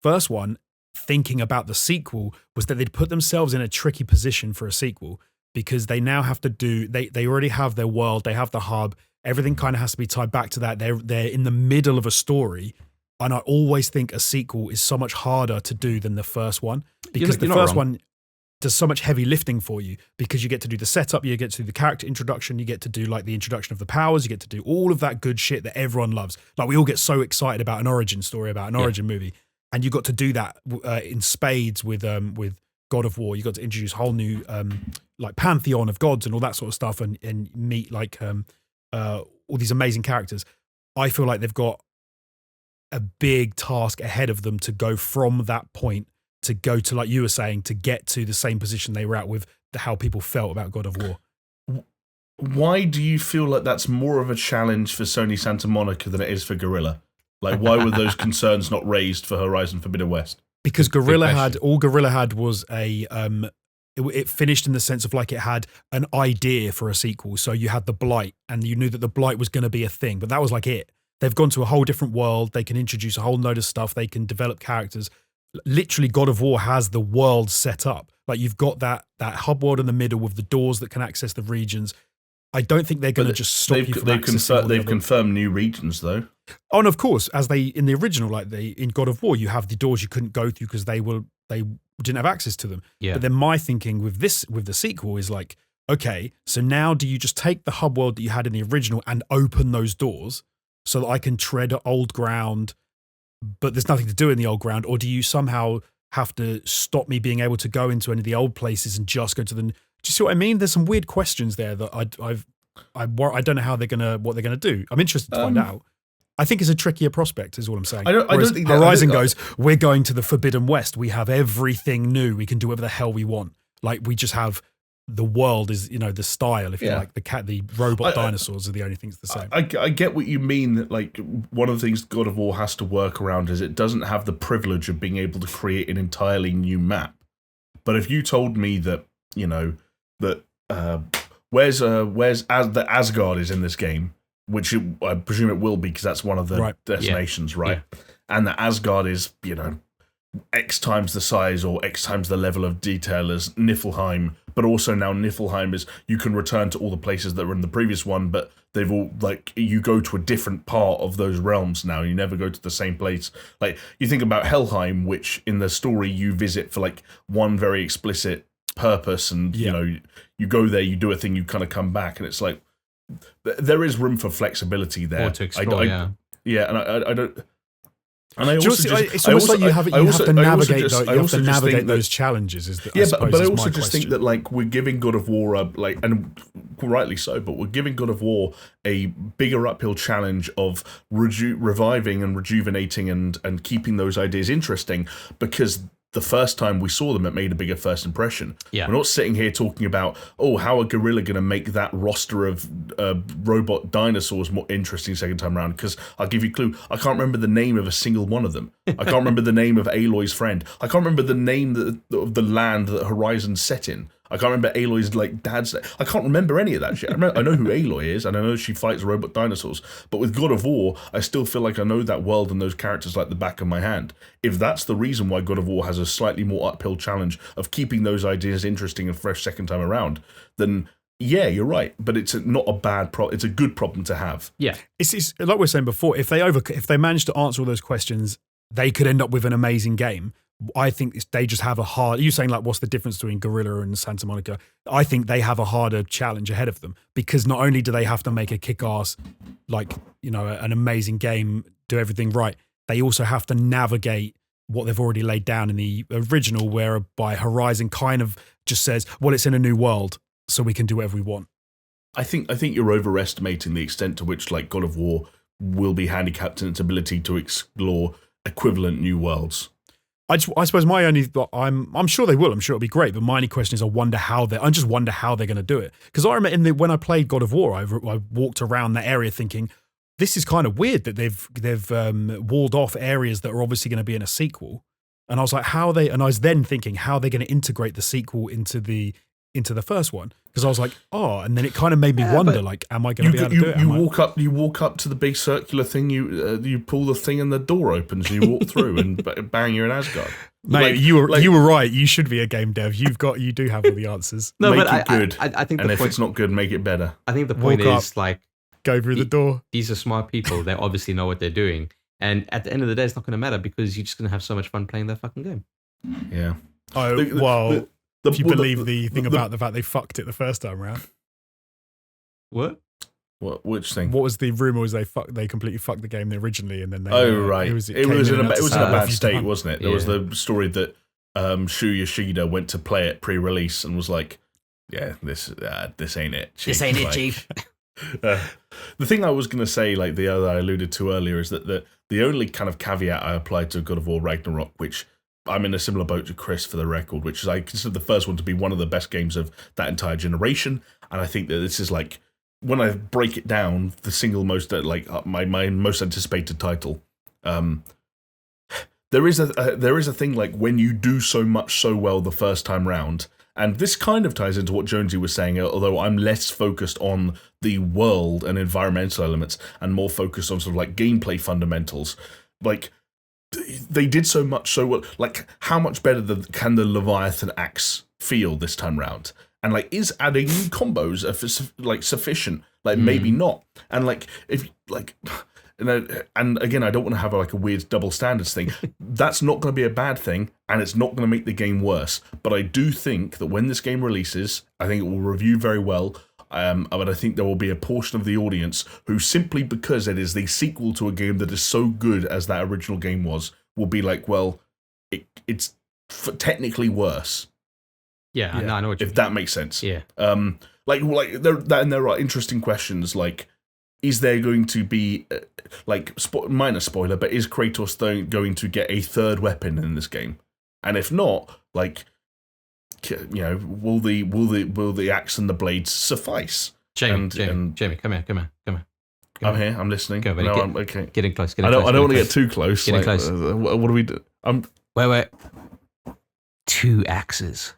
[SPEAKER 3] first one, thinking about the sequel, was that they'd put themselves in a tricky position for a sequel, because they now have to they already have their world, they have the hub, everything kind of has to be tied back to that. They're in the middle of a story. And I always think a sequel is so much harder to do than the first one, because the first one does so much heavy lifting for you, because you get to do the setup, you get to do the character introduction, you get to do like the introduction of the powers, you get to do all of that good shit that everyone loves. Like, we all get so excited about an origin story, about an origin movie, and you got to do that in spades with God of War. You got to introduce a whole new like pantheon of gods and all that sort of stuff, and meet like all these amazing characters. I feel like they've got a big task ahead of them to go from that point to go to, like you were saying, to get to the same position they were at with how people felt about God of War.
[SPEAKER 2] Why do you feel like that's more of a challenge for Sony Santa Monica than it is for Guerrilla? Like, why were those concerns not raised for Horizon Forbidden West?
[SPEAKER 3] Because Guerrilla had was a it finished in the sense of like it had an idea for a sequel. So you had the Blight, and you knew that the Blight was going to be a thing, but that was like it. They've gone to a whole different world. They can introduce a whole load of stuff. They can develop characters. Literally, God of War has the world set up. Like, you've got that hub world in the middle with the doors that can access the regions. I don't think they're going to just stop you from accessing.
[SPEAKER 2] They've confirmed new regions, though.
[SPEAKER 3] Oh, and of course, as they in the original, like in God of War, you have the doors you couldn't go through because they didn't have access to them.
[SPEAKER 1] Yeah.
[SPEAKER 3] But then my thinking with the sequel is like, okay, so now do you just take the hub world that you had in the original and open those doors so that I can tread old ground, but there's nothing to do in the old ground? Or do you somehow have to stop me being able to go into any of the old places and just go to the? Do you see what I mean? There's some weird questions there that I don't know what they're gonna do. I'm interested to find out. I think it's a trickier prospect, is what I'm saying. I don't think Horizon goes, we're going to the Forbidden West. We have everything new. We can do whatever the hell we want. Like, we just have the world is, the style, if you like. The robot dinosaurs are the only things the same.
[SPEAKER 2] I get what you mean. That, like, one of the things God of War has to work around is it doesn't have the privilege of being able to create an entirely new map. But if you told me that, where's the Asgard is in this game, which I presume it will be because that's one of the destinations, right? Yeah. And that Asgard is, X times the size or X times the level of detail as Niflheim, but also now Niflheim is, you can return to all the places that were in the previous one, but they've all, like, you go to a different part of those realms now. You never go to the same place. Like, you think about Helheim, which in the story you visit for, like, one very explicit purpose, and, you go there, you do a thing, you kind of come back, and it's like, there is room for flexibility there.
[SPEAKER 1] Or to explore,
[SPEAKER 2] and I don't. And I also
[SPEAKER 3] it's almost like you have to navigate those challenges.
[SPEAKER 2] But I also just think that, like, we're giving God of War and rightly so, but we're giving God of War a bigger uphill challenge of reviving and rejuvenating and keeping those ideas interesting, because the first time we saw them, it made a bigger first impression.
[SPEAKER 1] Yeah.
[SPEAKER 2] We're not sitting here talking about, how are Guerrilla going to make that roster of robot dinosaurs more interesting second time around? Because I'll give you a clue. I can't remember the name of a single one of them. I can't remember the name of Aloy's friend. I can't remember the name of the land that Horizon's set in. I can't remember Aloy's, like, dad's. I can't remember any of that shit. I know who Aloy is, and I know she fights robot dinosaurs. But with God of War, I still feel like I know that world and those characters like the back of my hand. If that's the reason why God of War has a slightly more uphill challenge of keeping those ideas interesting and fresh second time around, then yeah, you're right. But it's not a bad problem. It's a good problem to have.
[SPEAKER 1] Yeah,
[SPEAKER 3] it's like we were saying before. If they manage to answer all those questions, they could end up with an amazing game. I think they just have a hard. You're saying, like, what's the difference between Guerrilla and Santa Monica? I think they have a harder challenge ahead of them, because not only do they have to make a kick-ass, like, an amazing game, do everything right, they also have to navigate what they've already laid down in the original, whereby Horizon kind of just says, well, it's in a new world, so we can do whatever we want.
[SPEAKER 2] I think you're overestimating the extent to which, like, God of War will be handicapped in its ability to explore equivalent new worlds.
[SPEAKER 3] I suppose my only, I'm sure they will. I'm sure it'll be great. But my only question is, I just wonder how they're going to do it. Because I remember when I played God of War, I walked around that area thinking, this is kind of weird that they've walled off areas that are obviously going to be in a sequel. And I was like, and I was then thinking, how are they going to integrate the sequel into the first one? Because I was like, and then it kind of made me wonder, like, am I going to be able to do it?
[SPEAKER 2] You walk up to the big circular thing, you pull the thing and the door opens, and you walk through, and bang, you're in Asgard.
[SPEAKER 3] Mate, you were right. You should be a game dev. You do have all the answers.
[SPEAKER 1] No,
[SPEAKER 2] make
[SPEAKER 1] but
[SPEAKER 2] it good.
[SPEAKER 1] I think,
[SPEAKER 2] and if it's not good, make it better.
[SPEAKER 1] I think the point is, like,
[SPEAKER 3] go through the door.
[SPEAKER 1] These are smart people. They obviously know what they're doing, and at the end of the day, it's not going to matter, because you're just going to have so much fun playing that fucking game.
[SPEAKER 2] Yeah.
[SPEAKER 3] If you believe the thing about the fact they fucked it the first time around.
[SPEAKER 1] What?
[SPEAKER 2] Which thing?
[SPEAKER 3] What was the rumor? Was they completely fucked the game originally, and then they?
[SPEAKER 2] Right. It was in a bad state, wasn't it? There was the story that Shu Yoshida went to play it pre-release and was like, "Yeah, this ain't it. Chief.
[SPEAKER 1] This ain't it, Chief."
[SPEAKER 2] The thing I was going to say, like the other I alluded to earlier, is that the only kind of caveat I applied to God of War Ragnarok, which I'm in a similar boat to Chris for the record, which is I consider the first one to be one of the best games of that entire generation, and I think that this is, like, when I break it down, the single most my most anticipated title. There is a thing, like, when you do so much so well the first time round, and this kind of ties into what Jonesy was saying, although I'm less focused on the world and environmental elements and more focused on sort of like gameplay fundamentals. Like, they did so much so well. Like, how much better can the Leviathan axe feel this time round? And, like, is adding new combos like sufficient? Like, maybe not. And, like, if, like, and again, I don't want to have a weird double standards thing. That's not going to be a bad thing, and it's not going to make the game worse. But I do think that when this game releases, I think it will review very well. But I think there will be a portion of the audience who, simply because it is the sequel to a game that is so good as that original game was, will be like, well, it's technically worse.
[SPEAKER 1] Yeah, no, I know what you
[SPEAKER 2] if
[SPEAKER 1] mean.
[SPEAKER 2] that makes sense.
[SPEAKER 1] Yeah.
[SPEAKER 2] There are interesting questions like, is there going to be minor spoiler, but is Kratos going to get a third weapon in this game? And if not, like, you know, will the axe and the blades suffice?
[SPEAKER 1] Jamie, come here.
[SPEAKER 2] I'm here. I'm listening.
[SPEAKER 1] Go, buddy,
[SPEAKER 2] I'm okay.
[SPEAKER 1] Getting close.
[SPEAKER 2] I don't want to get too close.
[SPEAKER 1] Getting close.
[SPEAKER 2] What do we do?
[SPEAKER 1] Wait. 2 axes.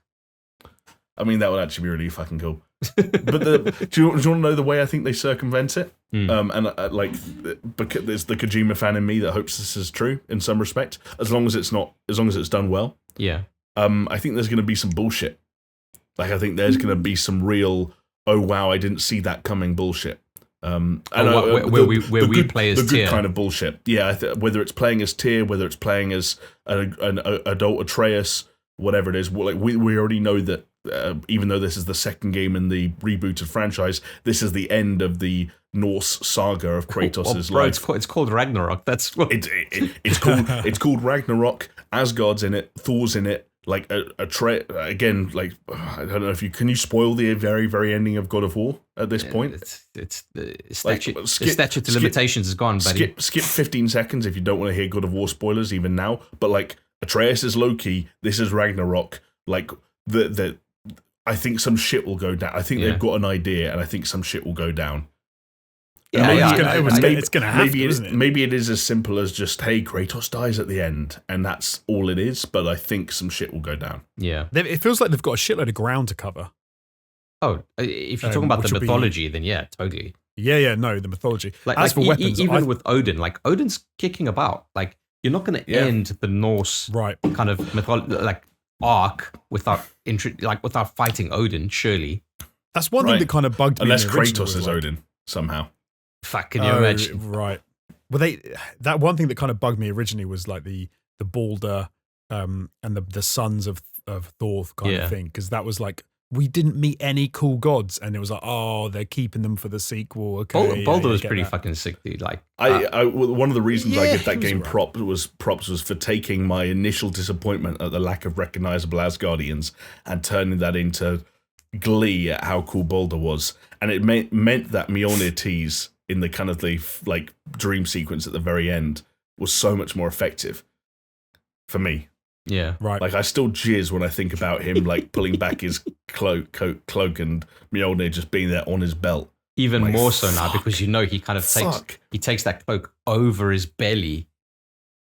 [SPEAKER 2] I mean, that would actually be really fucking cool. But do you want to know the way I think they circumvent it? Because there's the Kojima fan in me that hopes this is true in some respect. As long as it's done well.
[SPEAKER 1] Yeah.
[SPEAKER 2] I think there's going to be some bullshit. Like, I think there's going to be some real, oh wow, I didn't see that coming bullshit.
[SPEAKER 1] Where we play as
[SPEAKER 2] the good
[SPEAKER 1] Tyr.
[SPEAKER 2] kind of bullshit. Yeah, whether it's playing as Tyr, whether it's playing as an adult Atreus, whatever it is. Like, we already know that. Even though this is the second game in the rebooted franchise, this is the end of the Norse saga of Kratos' life.
[SPEAKER 1] It's called Ragnarok. That's what
[SPEAKER 2] it's called Ragnarok. Asgard's in it. Thor's in it. Like again, like, I don't know if can you spoil the very, very ending of God of War at this point?
[SPEAKER 1] It's the statute of limitations is gone, buddy.
[SPEAKER 2] Skip 15 seconds if you don't want to hear God of War spoilers even now. But like, Atreus is Loki. This is Ragnarok. Like I think some shit will go down. I think they've got an idea, and I think some shit will go down.
[SPEAKER 3] It's going to happen, isn't it?
[SPEAKER 2] Maybe it is as simple as just, hey, Kratos dies at the end, and that's all it is. But I think some shit will go down.
[SPEAKER 1] Yeah,
[SPEAKER 3] it feels like they've got a shitload of ground to cover.
[SPEAKER 1] Oh, if you're talking about the mythology, then yeah, totally.
[SPEAKER 3] Yeah, no, the mythology.
[SPEAKER 1] Like,
[SPEAKER 3] as for weapons,
[SPEAKER 1] even with Odin, like Odin's kicking about. Like, you're not going to end the Norse kind of mythology, like, arc without fighting Odin, surely.
[SPEAKER 3] That's one thing that kind of bugged me.
[SPEAKER 2] Unless Kratos is Odin somehow.
[SPEAKER 1] Fuck, can you imagine?
[SPEAKER 3] Right. Well, that one thing that kind of bugged me originally was like the Balder and the sons of Thor kind of thing, because that was like, we didn't meet any cool gods, and it was like, oh, they're keeping them for the sequel. Okay,
[SPEAKER 1] Balder was pretty fucking sick, dude. Like,
[SPEAKER 2] one of the reasons I give that game props was for taking my initial disappointment at the lack of recognizable Asgardians and turning that into glee at how cool Balder was, and it meant that Mjolnir tease in the kind of the like dream sequence at the very end was so much more effective for me.
[SPEAKER 1] Yeah,
[SPEAKER 3] right.
[SPEAKER 2] Like, I still jizz when I think about him like pulling back his cloak and Mjolnir just being there on his belt.
[SPEAKER 1] Even more so now, because you know he kind of takes that cloak over his belly.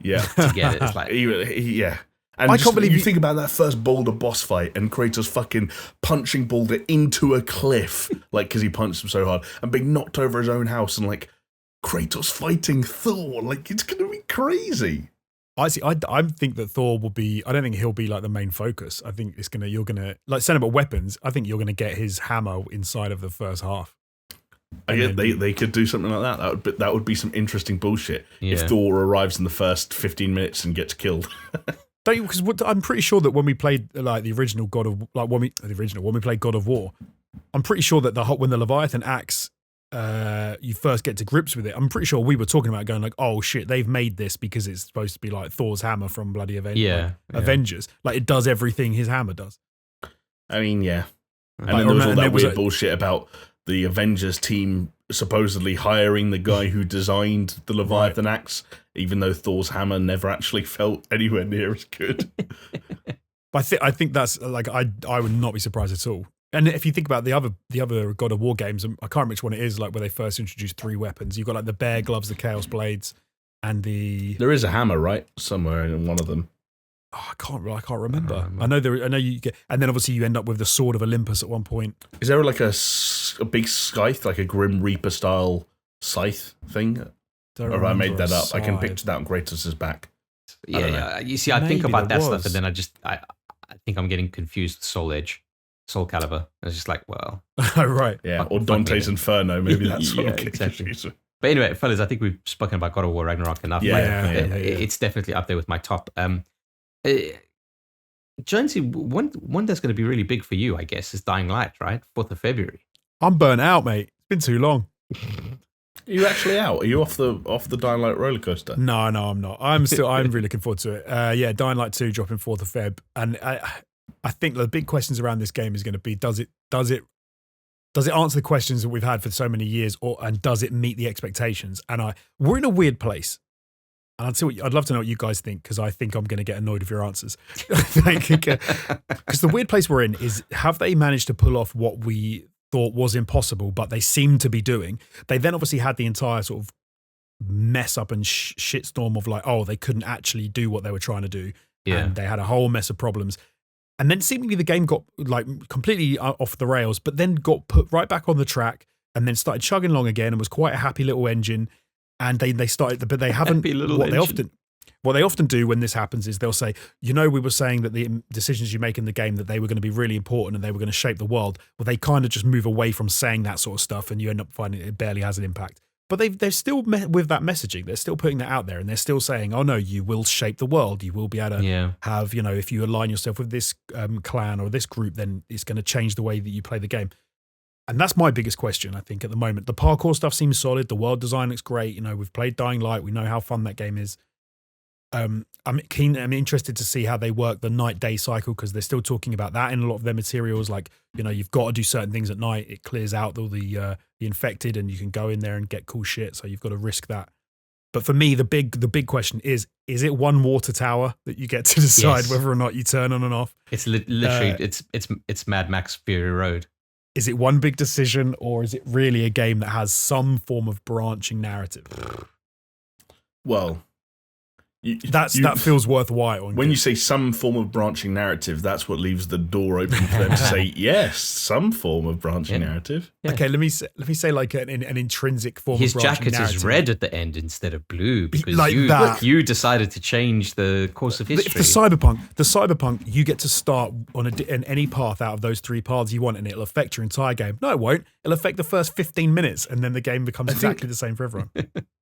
[SPEAKER 2] Yeah,
[SPEAKER 1] to get it. It's like
[SPEAKER 2] And I can't believe you think about that first Balder boss fight and Kratos fucking punching Balder into a cliff, like, because he punched him so hard, and being knocked over his own house, and like Kratos fighting Thor. Like, it's gonna be crazy.
[SPEAKER 3] I think that Thor will be. I don't think he'll be like the main focus. I think you're gonna like saying about weapons. I think you're gonna get his hammer inside of the first half.
[SPEAKER 2] I guess they could do something like that. That would be some interesting bullshit if Thor arrives in the first 15 minutes and gets killed.
[SPEAKER 3] Don't you? Because I'm pretty sure that when we played like the original when we played God of War, I'm pretty sure that when the Leviathan axe. You first get to grips with it. I'm pretty sure we were talking about going like, oh shit, they've made this because it's supposed to be like Thor's hammer from bloody Avengers. Like, it does everything his hammer does.
[SPEAKER 2] I mean, yeah. And then there was all that weird bullshit about the Avengers team supposedly hiring the guy who designed the Leviathan axe, even though Thor's hammer never actually felt anywhere near as good.
[SPEAKER 3] But I think that's like, I would not be surprised at all. And if you think about the other God of War games, I can't remember which one it is, like where they first introduced 3 weapons. You've got like the bear gloves, the chaos blades, and
[SPEAKER 2] There is a hammer, right? Somewhere in one of them.
[SPEAKER 3] Oh, I can't remember. I know you get, and then obviously you end up with the sword of Olympus at one point.
[SPEAKER 2] Is there like a big scythe, like a Grim Reaper style scythe thing? Or have I made that up? I can picture that on Kratos' back.
[SPEAKER 1] Yeah. You see, I think about that stuff, and then I think I'm getting confused with Soul Calibur. It's just like, well.
[SPEAKER 3] Right.
[SPEAKER 2] Yeah, or Dante's Inferno. Maybe that's what I'm getting confused with.
[SPEAKER 1] But anyway, fellas, I think we've spoken about God of War Ragnarok enough. It's definitely up there with my top. Jonesy, one that's going to be really big for you, I guess, is Dying Light, right? 4th of February.
[SPEAKER 3] I'm burnt out, mate. It's been too long.
[SPEAKER 2] Are you actually out? Are you off the Dying Light roller coaster?
[SPEAKER 3] No, I'm not. I'm really looking forward to it. Yeah, Dying Light 2 dropping 4th of Feb. And I think the big questions around this game is going to be, does it answer the questions that we've had for so many years, and does it meet the expectations? And we're in a weird place. And I'd love to know what you guys think, because I think I'm going to get annoyed with your answers. Because the weird place we're in is, have they managed to pull off what we thought was impossible, but they seem to be doing? They then obviously had the entire sort of mess up and shitstorm of like, oh, they couldn't actually do what they were trying to do.
[SPEAKER 1] Yeah.
[SPEAKER 3] And they had a whole mess of problems. And then seemingly the game got like completely off the rails, but then got put right back on the track and then started chugging along again and was quite a happy little engine. And they started, but they haven't, what they often do when this happens is they'll say, we were saying that the decisions you make in the game, that they were going to be really important and they were going to shape the world. Well, they kind of just move away from saying that sort of stuff, and you end up finding it barely has an impact. But they're still with that messaging. They're still putting that out there, and they're still saying, oh no, you will shape the world. You will be able to have, if you align yourself with this clan or this group, then it's going to change the way that you play the game. And that's my biggest question, I think, at the moment. The parkour stuff seems solid. The world design looks great. We've played Dying Light. We know how fun that game is. I'm interested to see how they work the night-day cycle, because they're still talking about that in a lot of their materials. Like, you've got to do certain things at night. It clears out all the infected, and you can go in there and get cool shit. So you've got to risk that. But for me, the big question is it one water tower that you get to decide whether or not you turn on and off?
[SPEAKER 1] It's literally it's Mad Max Fury Road.
[SPEAKER 3] Is it one big decision, or is it really a game that has some form of branching narrative?
[SPEAKER 2] Well,
[SPEAKER 3] that feels worthwhile.
[SPEAKER 2] When you say some form of branching narrative, that's what leaves the door open for them to say, yes, some form of branching narrative.
[SPEAKER 3] Yeah. Okay, let me say like an intrinsic form
[SPEAKER 1] His
[SPEAKER 3] of branching narrative.
[SPEAKER 1] His jacket is red at the end instead of blue, because
[SPEAKER 3] like
[SPEAKER 1] you decided to change the course of history.
[SPEAKER 3] The cyberpunk, you get to start on any path out of those 3 paths you want, and it'll affect your entire game. No, it won't. It'll affect the first 15 minutes, and then the game becomes exactly the same for everyone.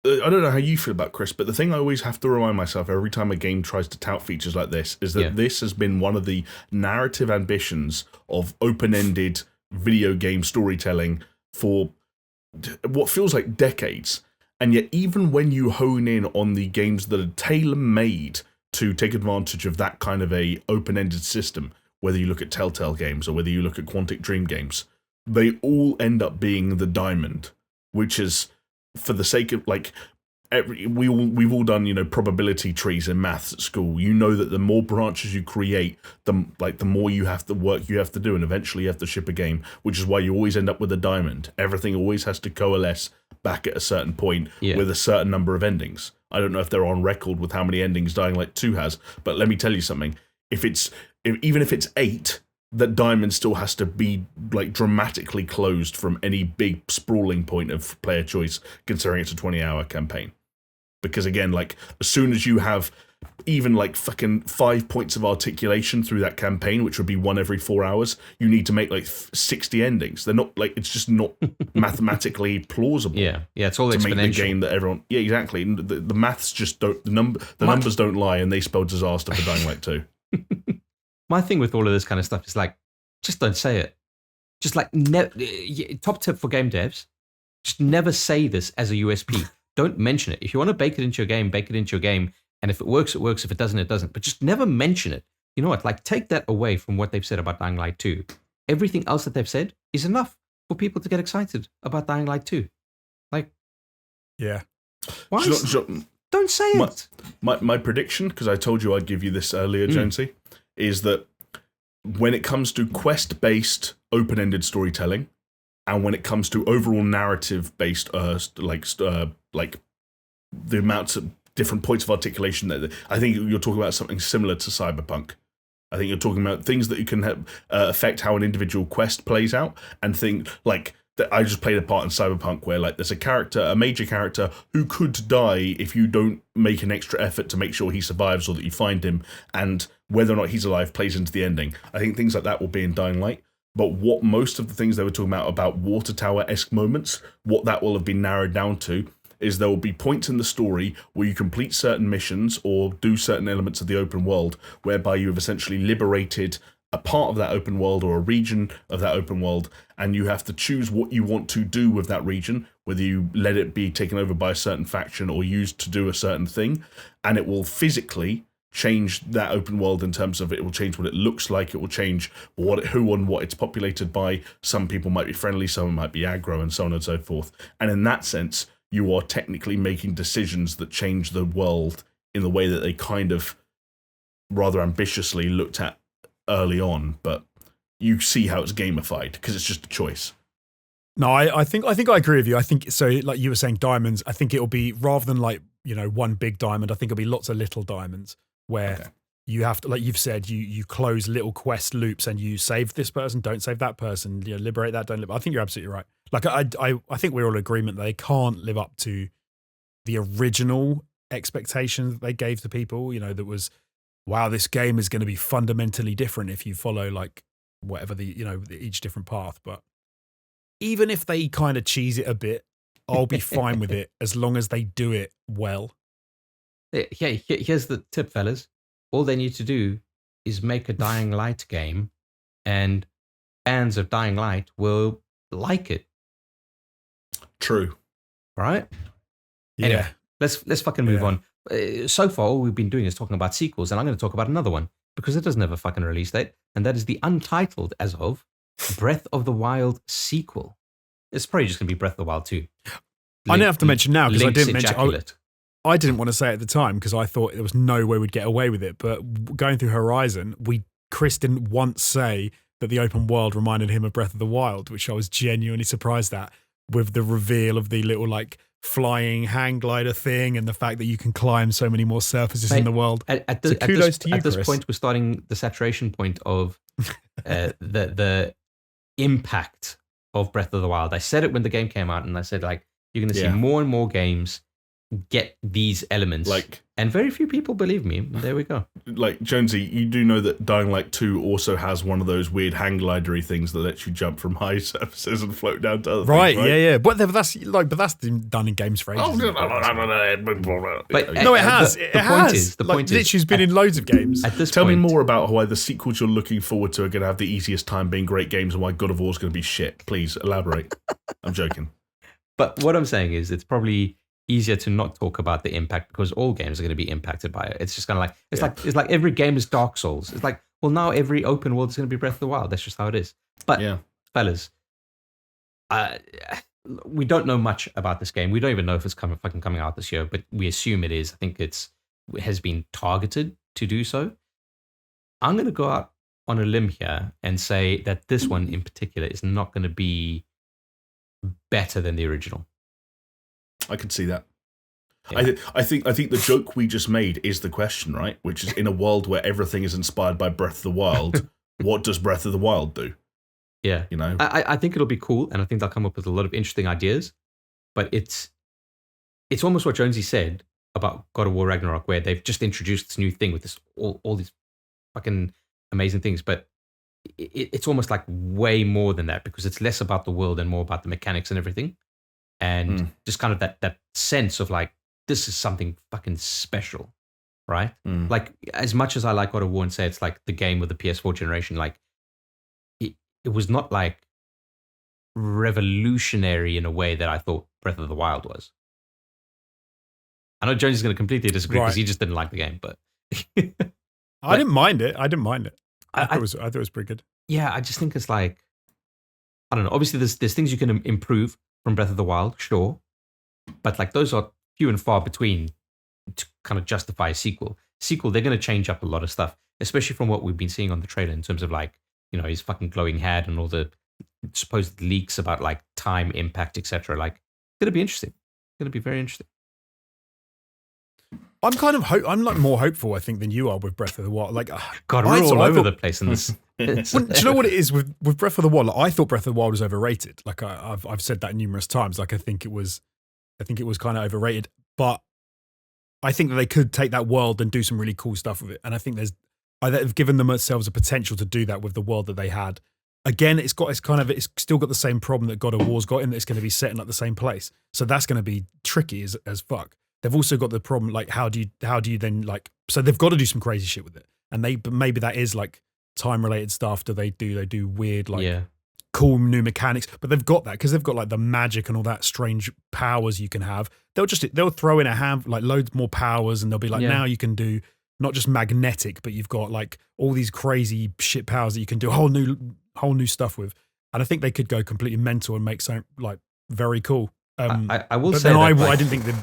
[SPEAKER 2] I don't know how you feel about Chris, but the thing I always have to remind myself every time a game tries to tout features like this is that this has been one of the narrative ambitions of open-ended video game storytelling for what feels like decades. And yet, even when you hone in on the games that are tailor-made to take advantage of that kind of a open-ended system, whether you look at Telltale games or whether you look at Quantic Dream games, they all end up being the diamond, which is, for the sake of like, we've all done probability trees in maths at school. You know that the more branches you create, the more you have to work you have to do, and eventually you have to ship a game, which is why you always end up with a diamond. Everything always has to coalesce back at a certain point with a certain number of endings. I don't know if they're on record with how many endings Dying Light 2 has, but let me tell you something. Even if it's 8, that diamond still has to be like dramatically closed from any big sprawling point of player choice, considering it's a 20-hour campaign. Because again, like, as soon as you have even like fucking 5 points of articulation through that campaign, which would be 1 every 4 hours, you need to make like 60 endings. They're not like, it's just not mathematically plausible.
[SPEAKER 1] Yeah, it's all
[SPEAKER 2] to
[SPEAKER 1] exponential.
[SPEAKER 2] make the game that everyone. Yeah, exactly. The maths just don't. The numbers don't lie, and they spell disaster for Dying Light 2.
[SPEAKER 1] My thing with all of this kind of stuff is like, just don't say it. Just like, top tip for game devs, just never say this as a USP. Don't mention it. If you want to bake it into your game, bake it into your game. And if it works, it works. If it doesn't, it doesn't. But just never mention it. You know what? Like, take that away from what they've said about Dying Light 2. Everything else that they've said is enough for people to get excited about Dying Light 2. Like,
[SPEAKER 3] yeah.
[SPEAKER 1] Why? Don't say it.
[SPEAKER 2] My prediction, because I told you I'd give you this earlier, Jonesy, is that when it comes to quest-based open-ended storytelling, and when it comes to overall narrative-based, like the amounts of different points of articulation, that I think you're talking about something similar to Cyberpunk. I think you're talking about things that you can affect how an individual quest plays out, and think like that. I just played a part in Cyberpunk where like there's a major character who could die if you don't make an extra effort to make sure he survives or that you find him, and whether or not he's alive plays into the ending. I think things like that will be in Dying Light. But what most of the things they were talking about water tower-esque moments, what that will have been narrowed down to is there will be points in the story where you complete certain missions or do certain elements of the open world whereby you have essentially liberated a part of that open world or a region of that open world, and you have to choose what you want to do with that region, whether you let it be taken over by a certain faction or used to do a certain thing, and it will physically change that open world in terms of it will change what it looks like, it will change who and what it's populated by. Some people might be friendly, some might be aggro, and so on and so forth. And in that sense, you are technically making decisions that change the world in the way that they kind of rather ambitiously looked at early on, but you see how it's gamified because it's just a choice.
[SPEAKER 3] No, I think I agree with you. I think so. Like you were saying, diamonds. I think it'll be rather than like one big diamond. I think it'll be lots of little diamonds where you have to, like you've said, you close little quest loops and you save this person, don't save that person, liberate that, don't liberate. I think you're absolutely right. Like I think we're all in agreement that they can't live up to the original expectations that they gave to people. That was, wow, this game is going to be fundamentally different if you follow like whatever each different path. But even if they kind of cheese it a bit, I'll be fine with it as long as they do it well.
[SPEAKER 1] Yeah, here's the tip, fellas. All they need to do is make a Dying Light game, and fans of Dying Light will like it.
[SPEAKER 2] True.
[SPEAKER 1] Right?
[SPEAKER 3] Yeah.
[SPEAKER 1] Anyway, let's fucking move on. So far, all we've been doing is talking about sequels, and I'm going to talk about another one because it doesn't have a fucking release date, and that is the untitled, as of, Breath of the Wild sequel. It's probably just going to be Breath of the Wild 2.
[SPEAKER 3] I don't have to mention now because I didn't mention.
[SPEAKER 1] Ejaculate.
[SPEAKER 3] I didn't want to say it at the time because I thought there was no way we'd get away with it. But going through Horizon, Chris didn't once say that the open world reminded him of Breath of the Wild, which I was genuinely surprised at, with the reveal of the little like flying hang glider thing and the fact that you can climb so many more surfaces in the world.
[SPEAKER 1] At
[SPEAKER 3] to you,
[SPEAKER 1] this
[SPEAKER 3] Chris.
[SPEAKER 1] point, we're starting the saturation point of the impact of Breath of the Wild. I said it when the game came out, and I said like you're going to see more and more games get these elements, and very few people believe me. There we go.
[SPEAKER 2] Like Jonesy, you do know that Dying Light 2 also has one of those weird hang glidery things that lets you jump from high surfaces and float down to other things, right?
[SPEAKER 3] Yeah. But that's done in games for ages.
[SPEAKER 2] Oh, no.
[SPEAKER 1] But
[SPEAKER 3] no, it has.
[SPEAKER 1] The point is,
[SPEAKER 3] literally, has been in loads of games.
[SPEAKER 1] At this
[SPEAKER 2] Tell
[SPEAKER 1] point,
[SPEAKER 2] me more about why the sequels you're looking forward to are going to have the easiest time being great games, and why God of War is going to be shit. Please elaborate. I'm joking.
[SPEAKER 1] But what I'm saying is, it's probably easier to not talk about the impact because all games are going to be impacted by it. It's just kind of like it's like every game is Dark Souls. It's like, well, now every open world is going to be Breath of the Wild. That's just how it is. But fellas, we don't know much about this game. We don't even know if it's coming out this year, but we assume it is. I think it has been targeted to do so. I'm going to go out on a limb here and say that this one in particular is not going to be better than the original.
[SPEAKER 2] I can see that.
[SPEAKER 1] Yeah.
[SPEAKER 2] I think the joke we just made is the question, right? Which is, in a world where everything is inspired by Breath of the Wild, what does Breath of the Wild do?
[SPEAKER 1] Yeah, I think it'll be cool, and I think they'll come up with a lot of interesting ideas. But it's almost what Jonesy said about God of War Ragnarok, where they've just introduced this new thing with this all these fucking amazing things, but it's almost like way more than that because it's less about the world and more about the mechanics and everything. And just kind of that sense of like, this is something fucking special, right? Like, as much as I like God of War and say it's like the game of the PS4 generation, like, it was not like revolutionary in a way that I thought Breath of the Wild was. I know Jones is going to completely disagree because he just didn't like the game, but...
[SPEAKER 3] I didn't mind it. I thought it was pretty good.
[SPEAKER 1] Yeah, I just think it's like, I don't know. Obviously, there's things you can improve from Breath of the Wild, sure, but like those are few and far between to kind of justify a sequel. They're going to change up a lot of stuff, especially from what we've been seeing on the trailer in terms of like, his fucking glowing head and all the supposed leaks about like time impact, etc. Like, it's going to be interesting. It's going to be very interesting.
[SPEAKER 3] I'm like more hopeful, I think, than you are with Breath of the Wild. Like,
[SPEAKER 1] God, we're all over the place in this.
[SPEAKER 3] Well, do you know what it is with Breath of the Wild? Like, I thought Breath of the Wild was overrated. Like I've said that numerous times. Like I think it was kind of overrated. But I think that they could take that world and do some really cool stuff with it. And I think they've given themselves a potential to do that with the world that they had. Again, it's still got the same problem that God of War's got in that it's going to be set in like the same place. So that's going to be tricky as fuck. They've also got the problem like how do you then like, so they've got to do some crazy shit with it. And maybe that is like time-related stuff do they do? They do weird, like,
[SPEAKER 1] Yeah.
[SPEAKER 3] cool new mechanics, but they've got that because they've got like the magic and all that strange powers you can have. They'll throw in like loads more powers, and they'll be like,
[SPEAKER 1] Yeah.
[SPEAKER 3] now you can do not just magnetic, but you've got like all these crazy shit powers that you can do whole new stuff with. And I think they could go completely mental and make something like very cool.
[SPEAKER 1] I will
[SPEAKER 3] but
[SPEAKER 1] say
[SPEAKER 3] then
[SPEAKER 1] that,
[SPEAKER 3] I didn't think that.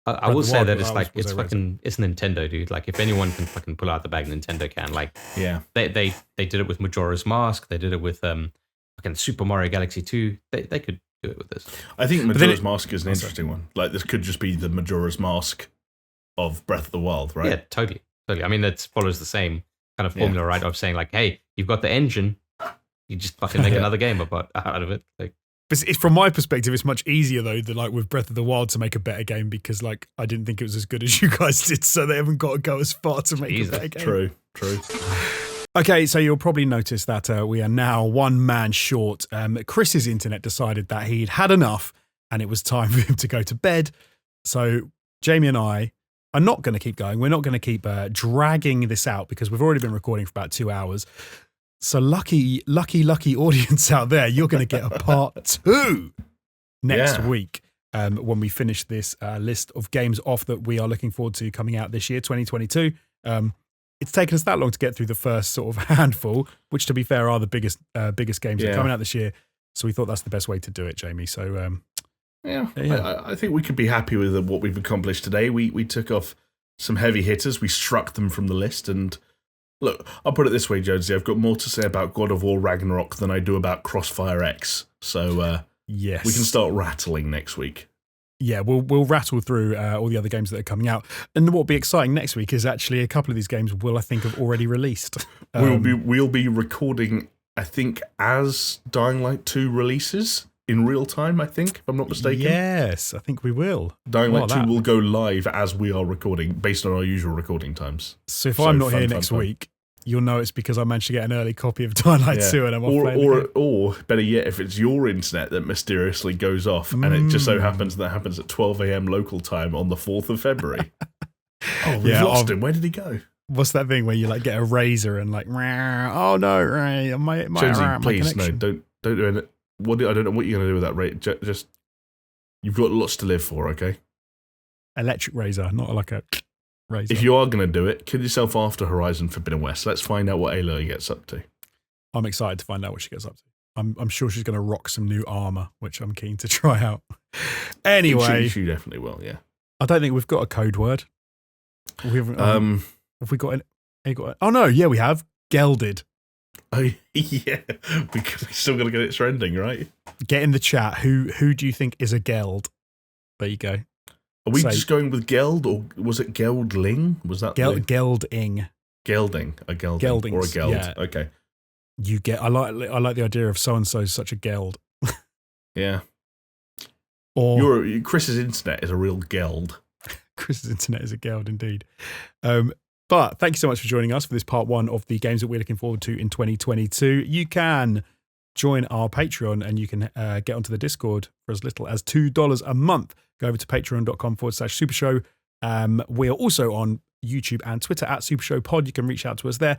[SPEAKER 1] I will say
[SPEAKER 3] Wild
[SPEAKER 1] that
[SPEAKER 3] was-
[SPEAKER 1] it's like
[SPEAKER 3] was
[SPEAKER 1] it's
[SPEAKER 3] I read
[SPEAKER 1] fucking it's Nintendo, dude. Like if anyone can fucking pull out the bag, Nintendo can. Like
[SPEAKER 2] Yeah.
[SPEAKER 1] they did it with Majora's Mask. They did it with fucking Super Mario Galaxy 2. They could do it with this.
[SPEAKER 2] I think
[SPEAKER 3] then
[SPEAKER 2] Majora's Mask is an interesting one. Like this could just be the Majora's Mask of Breath of the Wild, right?
[SPEAKER 1] Yeah, totally. I mean, that follows the same kind of formula, right? Of saying like, hey, you've got the engine, you just fucking make another game out of it. Like,
[SPEAKER 3] But from my perspective, it's much easier though than like with Breath of the Wild to make a better game, because like I didn't think it was as good as you guys did, so they haven't got to go as far to make a better game.
[SPEAKER 2] True.
[SPEAKER 3] Okay, so you'll probably notice that we are now one man short. Chris's internet decided that he'd had enough and it was time for him to go to bed. So Jamie and I are not going to keep going. We're not going to keep dragging this out because we've already been recording for about 2 hours. So lucky audience out there, you're going to get a part 2 next week when we finish this list of games off that we are looking forward to coming out this year, 2022. It's taken us that long to get through the first sort of handful, which, to be fair, are the biggest games that are coming out this year. So we thought that's the best way to do it, Jamie. So
[SPEAKER 2] I think we could be happy with what we've accomplished today. We took off some heavy hitters. We struck them from the list. And look, I'll put it this way, Jonesy. I've got more to say about God of War Ragnarok than I do about Crossfire X. So
[SPEAKER 3] yes,
[SPEAKER 2] we can start rattling next week.
[SPEAKER 3] Yeah, we'll rattle through all the other games that are coming out. And what will be exciting next week is actually a couple of these games will, I think, have already released.
[SPEAKER 2] We'll be recording, I think, as Dying Light 2 releases in real time, I think, if I'm not mistaken.
[SPEAKER 3] Yes, I think we will.
[SPEAKER 2] Dying Light 2 will go live as we are recording, based on our usual recording times.
[SPEAKER 3] So if I'm not here next week, you'll know it's because I managed to get an early copy of Dying Light 2 and I'm off playing the game.
[SPEAKER 2] Or better yet, if it's your internet that mysteriously goes off and it just so happens that happens at 12 a.m. local time on the 4th of February. We've lost him. Where did he go?
[SPEAKER 3] What's that thing where you like get a razor and like, oh no, Ray, my
[SPEAKER 2] Jonesy, please,
[SPEAKER 3] connection.
[SPEAKER 2] no, don't do it. I don't know what you're going to do with that razor. Just, you've got lots to live for, okay?
[SPEAKER 3] Electric razor, not like a razor.
[SPEAKER 2] If you are going to do it, kill yourself after Horizon Forbidden West. Let's find out what Aloy gets up to.
[SPEAKER 3] I'm excited to find out what she gets up to. I'm sure she's going to rock some new armor, which I'm keen to try out. Anyway.
[SPEAKER 2] She definitely will, yeah.
[SPEAKER 3] I don't think we've got a code word. We haven't. Have we got any? Oh no, yeah, we have. Gelded.
[SPEAKER 2] Oh yeah, because we still got to get it trending, right?
[SPEAKER 3] Get in the chat. Who do you think is a geld? There you go.
[SPEAKER 2] Are we just going with geld, or was it geldling? Was that
[SPEAKER 3] gelding?
[SPEAKER 2] Gelding, a gelding,
[SPEAKER 3] Geldings,
[SPEAKER 2] or a geld?
[SPEAKER 3] Yeah.
[SPEAKER 2] Okay.
[SPEAKER 3] You get. I like the idea of so and so such a geld.
[SPEAKER 2] Yeah.
[SPEAKER 3] Or
[SPEAKER 2] Chris's internet is a real geld.
[SPEAKER 3] Chris's internet is a geld indeed. But thank you so much for joining us for this part 1 of the games that we're looking forward to in 2022. You can join our Patreon and you can get onto the Discord for as little as $2 a month. Go over to patreon.com/SuperShow. We are also on YouTube and Twitter at SuperShow Pod. You can reach out to us there.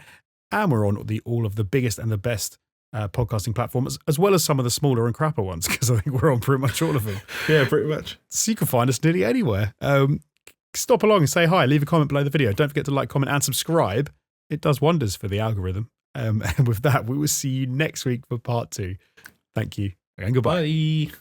[SPEAKER 3] And we're on all of the biggest and the best podcasting platforms, as well as some of the smaller and crapper ones, because I think we're on pretty much all of them.
[SPEAKER 2] Yeah, pretty much.
[SPEAKER 3] So you can find us nearly anywhere. Stop along and say hi. Leave a comment below the video. Don't forget to like, comment, and subscribe. It does wonders for the algorithm. And with that, we will see you next week for part 2. Thank you and goodbye.
[SPEAKER 2] Bye.